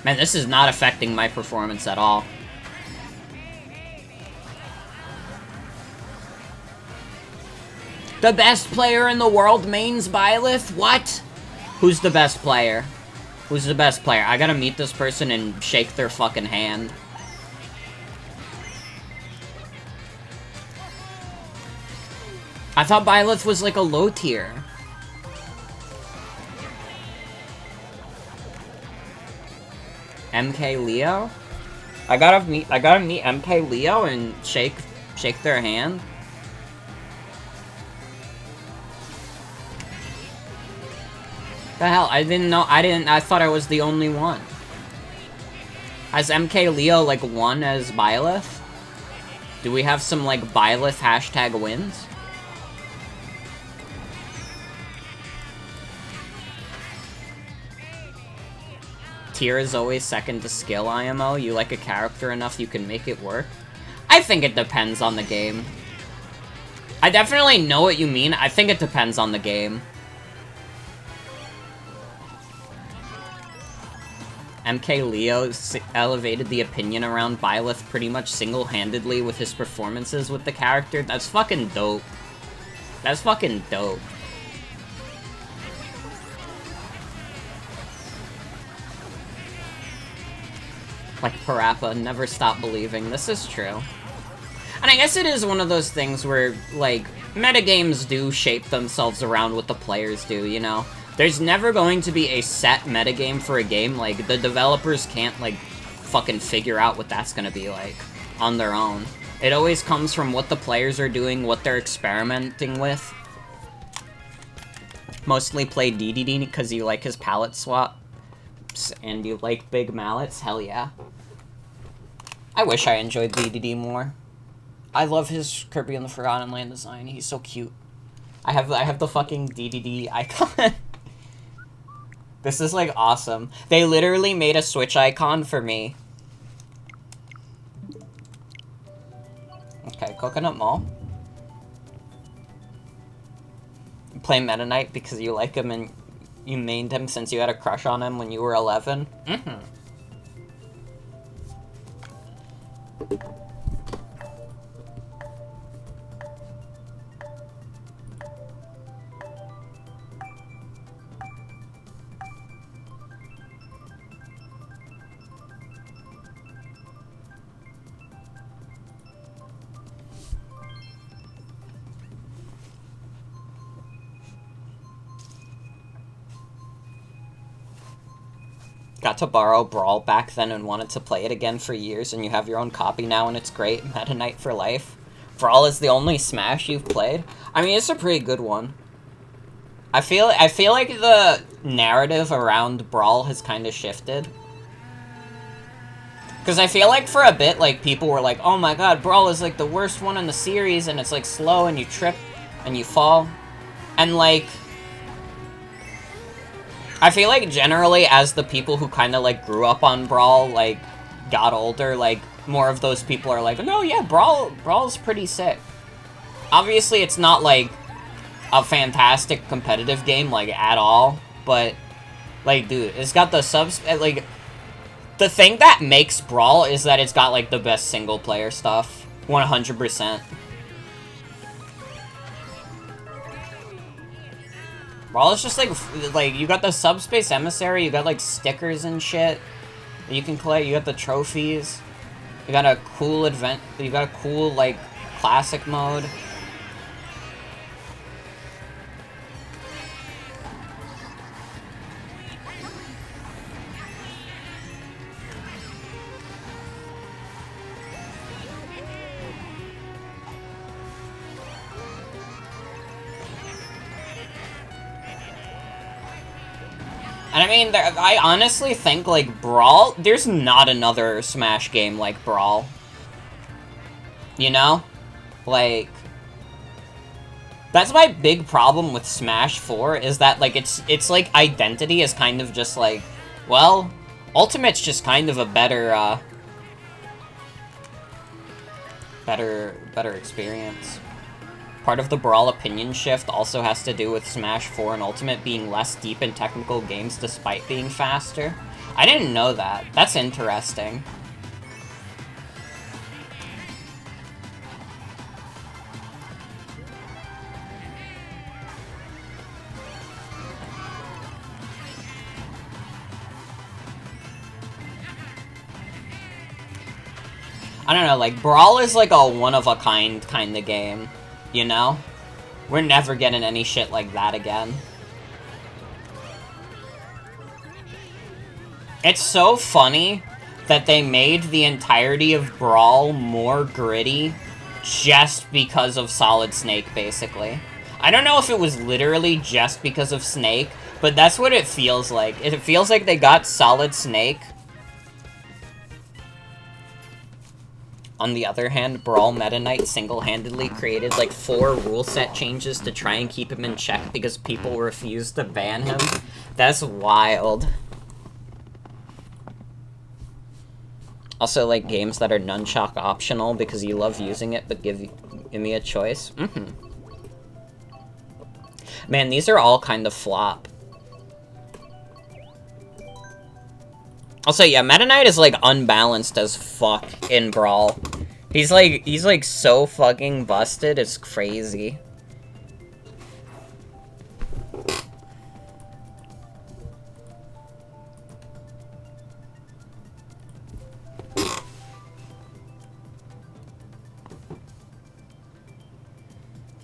Man, this is not affecting my performance at all. The best player in the world mains Byleth? What? Who's the best player? Who's the best player? I gotta meet this person and shake their fucking hand. I thought Byleth was like a low tier. MK Leo? I gotta meet MK Leo and shake their hand. The hell? I didn't know. I thought I was the only one. Has MK Leo like won as Byleth? Do we have some like Byleth hashtag wins? Tier is always second to skill, IMO. You like a character enough you can make it work? I think it depends on the game. I definitely know what you mean. I think it depends on the game. MK Leo elevated the opinion around Byleth pretty much single-handedly with his performances with the character. That's fucking dope. That's fucking dope. Like Parappa, never stop believing. This is true. And I guess it is one of those things where, like, metagames do shape themselves around what the players do, you know? There's never going to be a set metagame for a game. Like, the developers can't, like, fucking figure out what that's gonna be like on their own. It always comes from what the players are doing, what they're experimenting with. Mostly play DDD because you like his palette swap. And you like big mallets? Hell yeah. I wish I enjoyed DDD more. I love his Kirby and the Forgotten Land design. He's so cute. I have the fucking DDD icon. This is like awesome. They literally made a Switch icon for me. Okay, Coconut Mall. You play Meta Knight because you like him and you mained him since you had a crush on him when you were 11? Mm-hmm. Got to borrow Brawl back then and wanted to play it again for years, and you have your own copy now and it's great. Meta Knight for life. Brawl is the only Smash you've played? I mean, it's a pretty good one. I feel like the narrative around Brawl has kind of shifted. Because I feel like for a bit, like, people were like, oh my god, Brawl is like the worst one in the series, and it's like slow and you trip and you fall. And like, I feel like generally as the people who kind of like grew up on Brawl, like, got older, like, more of those people are like, no, yeah, Brawl's pretty sick. Obviously, it's not like a fantastic competitive game, like, at all, but, like, dude, it's got the like, the thing that makes Brawl is that it's got, like, the best single-player stuff. 100%. Brawl is just, like, you got the Subspace Emissary, you got, like, stickers and shit that you can collect, you got the trophies, you got a cool you got a cool, like, classic mode. And I mean, I honestly think, like, Brawl, there's not another Smash game like Brawl. You know? Like, that's my big problem with Smash 4, is that, like, it's like, identity is kind of just, like, well, Ultimate's just kind of a better, better experience. Part of the Brawl opinion shift also has to do with Smash 4 and Ultimate being less deep in technical games despite being faster. I didn't know that. That's interesting. I don't know, like, Brawl is like a one-of-a-kind kind of game, you know? We're never getting any shit like that again. It's so funny that they made the entirety of Brawl more gritty just because of Solid Snake, basically. I don't know if it was literally just because of Snake, but that's what it feels like. It feels like they got Solid Snake. On the other hand, Brawl Meta Knight single-handedly created like 4 rule set changes to try and keep him in check because people refused to ban him. That's wild. Also, like, games that are nunchuck optional because you love using it but give me a choice. Man, these are all kind of flop. Also, yeah, Meta Knight is, like, unbalanced as fuck in Brawl. He's like, so fucking busted, it's crazy.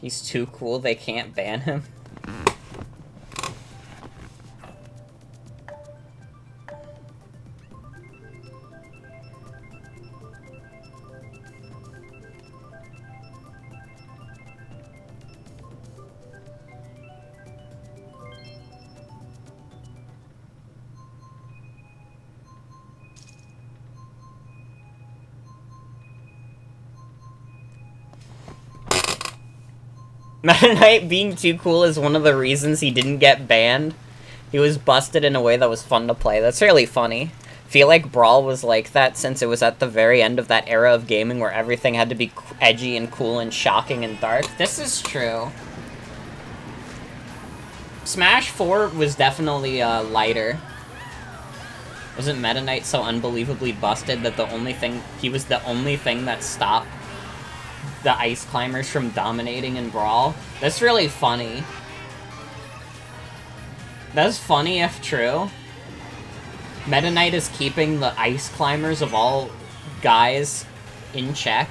He's too cool, they can't ban him. Meta Knight being too cool is one of the reasons he didn't get banned. He was busted in a way that was fun to play. That's really funny. Feel like Brawl was like that since it was at the very end of that era of gaming where everything had to be edgy and cool and shocking and dark. This is true. Smash 4 was definitely lighter. Wasn't Meta Knight so unbelievably busted that he was the only thing that stopped the Ice Climbers from dominating in Brawl? That's really funny. That's funny if true. Meta Knight is keeping the Ice Climbers of all guys in check.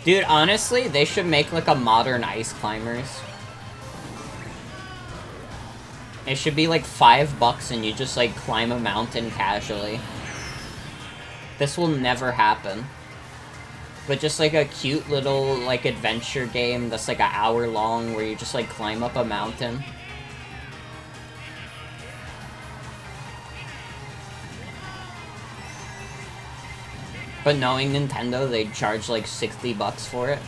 Dude, honestly, they should make like a modern Ice Climbers. It should be like $5 and you just like climb a mountain casually. This will never happen. But just like a cute little like adventure game that's like an hour long where you just like climb up a mountain. But knowing Nintendo, they'd charge like $60 for it.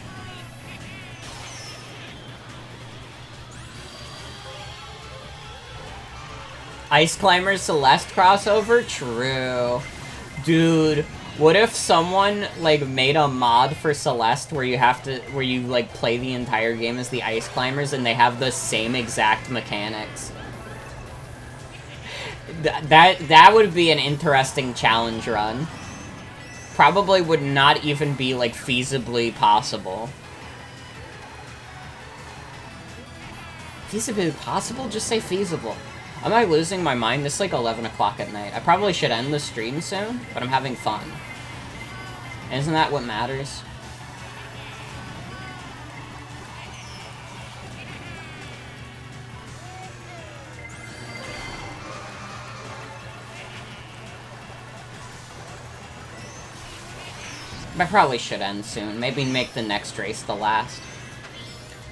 Ice Climbers Celeste crossover? True. Dude, what if someone like made a mod for Celeste where you like play the entire game as the Ice Climbers and they have the same exact mechanics? That would be an interesting challenge run. Probably would not even be, like, feasibly possible. Feasibly possible? Just say feasible. Am I losing my mind? It's like 11 o'clock at night. I probably should end the stream soon, but I'm having fun. Isn't that what matters? I probably should end soon. Maybe make the next race the last.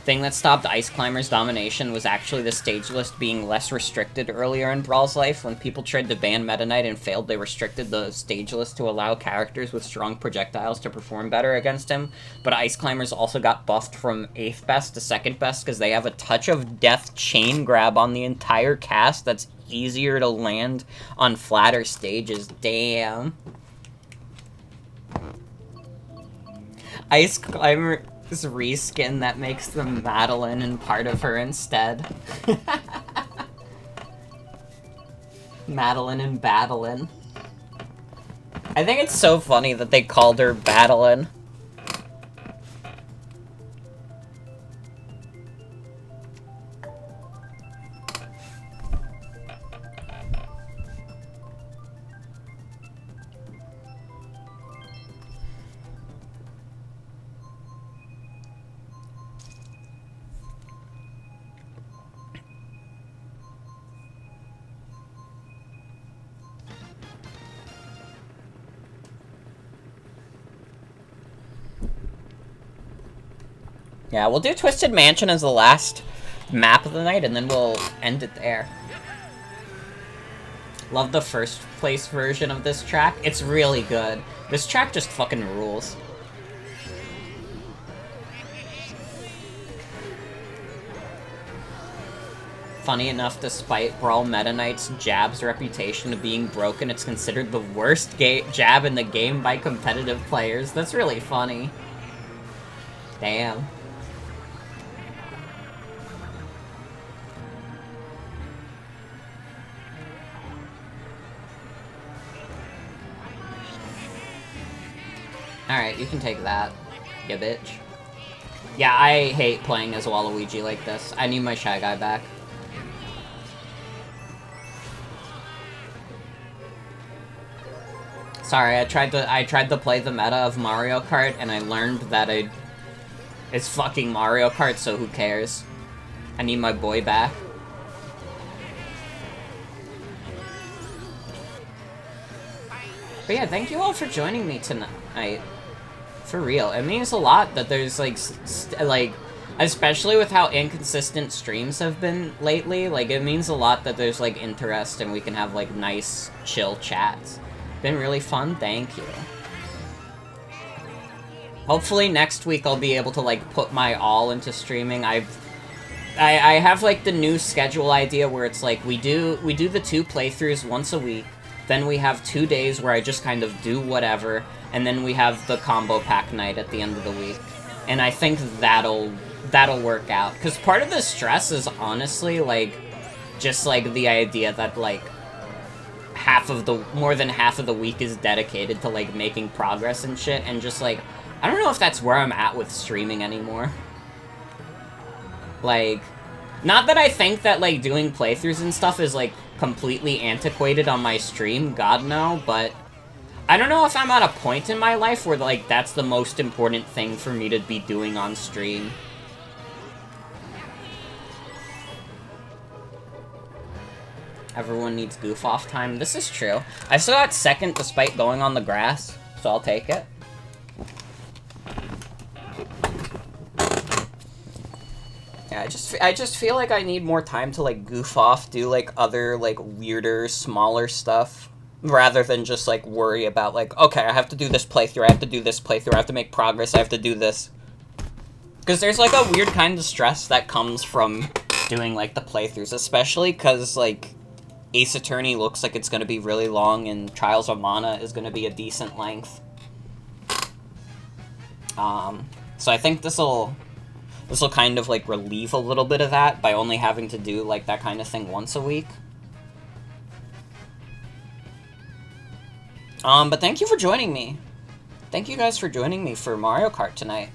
Thing that stopped Ice Climber's domination was actually the stage list being less restricted earlier in Brawl's life. When people tried to ban Meta Knight and failed, they restricted the stage list to allow characters with strong projectiles to perform better against him. But Ice Climbers also got buffed from 8th best to 2nd best because they have a Touch of Death chain grab on the entire cast that's easier to land on flatter stages. Damn. Ice Climber... this reskin that makes them Madeline and part of her instead. Madeline and Battlein. I think it's so funny that they called her Battlein. Yeah, we'll do Twisted Mansion as the last map of the night, and then we'll end it there. Love the first place version of this track. It's really good. This track just fucking rules. Funny enough, despite Brawl Meta Knight's jab's reputation of being broken, it's considered the worst jab in the game by competitive players. That's really funny. Damn. Alright, you can take that, you bitch. Yeah, I hate playing as Waluigi like this. I need my Shy Guy back. Sorry, I tried to play the meta of Mario Kart, and I learned that it's fucking Mario Kart, so who cares? I need my boy back. But yeah, thank you all for joining me tonight. For real, it means a lot that there's, like, especially with how inconsistent streams have been lately, like, it means a lot that there's, like, interest and we can have, like, nice, chill chats. Been really fun, thank you. Hopefully next week I'll be able to, like, put my all into streaming. I have, like, the new schedule idea where it's, like, we do the 2 playthroughs once a week, then we have 2 days where I just kind of do whatever, and then we have the combo pack night at the end of the week. And I think that'll work out. Because part of the stress is honestly, like, just, like, the idea that, like, more than half of the week is dedicated to, like, making progress and shit, and just, like, I don't know if that's where I'm at with streaming anymore. Like, not that I think that, like, doing playthroughs and stuff is, like, completely antiquated on my stream, God no, but I don't know if I'm at a point in my life where, like, that's the most important thing for me to be doing on stream. Everyone needs goof-off time. This is true. I still got second despite going on the grass, so I'll take it. Yeah, I just feel like I need more time to, like, goof off, do, like, other, like, weirder, smaller stuff, rather than just, like, worry about, like, okay, I have to do this playthrough, I have to do this playthrough, I have to make progress, I have to do this. Because there's, like, a weird kind of stress that comes from doing, like, the playthroughs, especially because, like, Ace Attorney looks like it's going to be really long, and Trials of Mana is going to be a decent length. So I think this'll kind of, like, relieve a little bit of that by only having to do, like, that kind of thing once a week. But thank you for joining me. Thank you guys for joining me for Mario Kart tonight.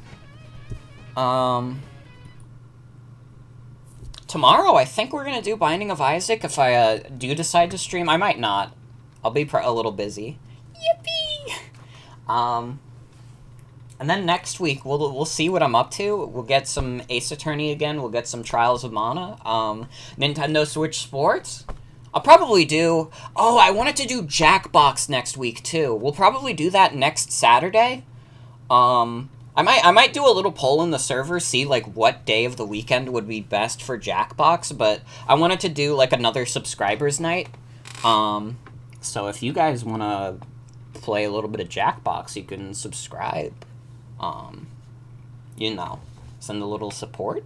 Tomorrow, I think we're gonna do Binding of Isaac if I, do decide to stream. I might not. I'll be a little busy. Yippee! And then next week, we'll see what I'm up to. We'll get some Ace Attorney again. We'll get some Trials of Mana. Nintendo Switch Sports. I'll probably do... Oh, I wanted to do Jackbox next week, too. We'll probably do that next Saturday. I might do a little poll in the server, see like what day of the weekend would be best for Jackbox, but I wanted to do like another subscribers night. So if you guys want to play a little bit of Jackbox, you can subscribe. You know, send a little support.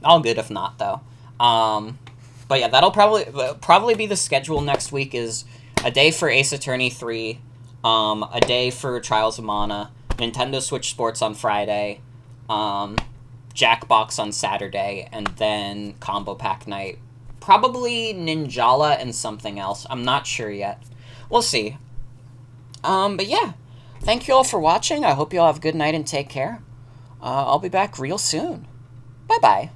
All good if not though. But yeah, that'll probably be the schedule next week. Is a day for Ace Attorney 3, a day for Trials of Mana, Nintendo Switch Sports on Friday, Jackbox on Saturday, and then Combo Pack Night. Probably Ninjala and something else. I'm not sure yet. We'll see. But yeah, thank you all for watching. I hope you all have a good night and take care. I'll be back real soon. Bye-bye.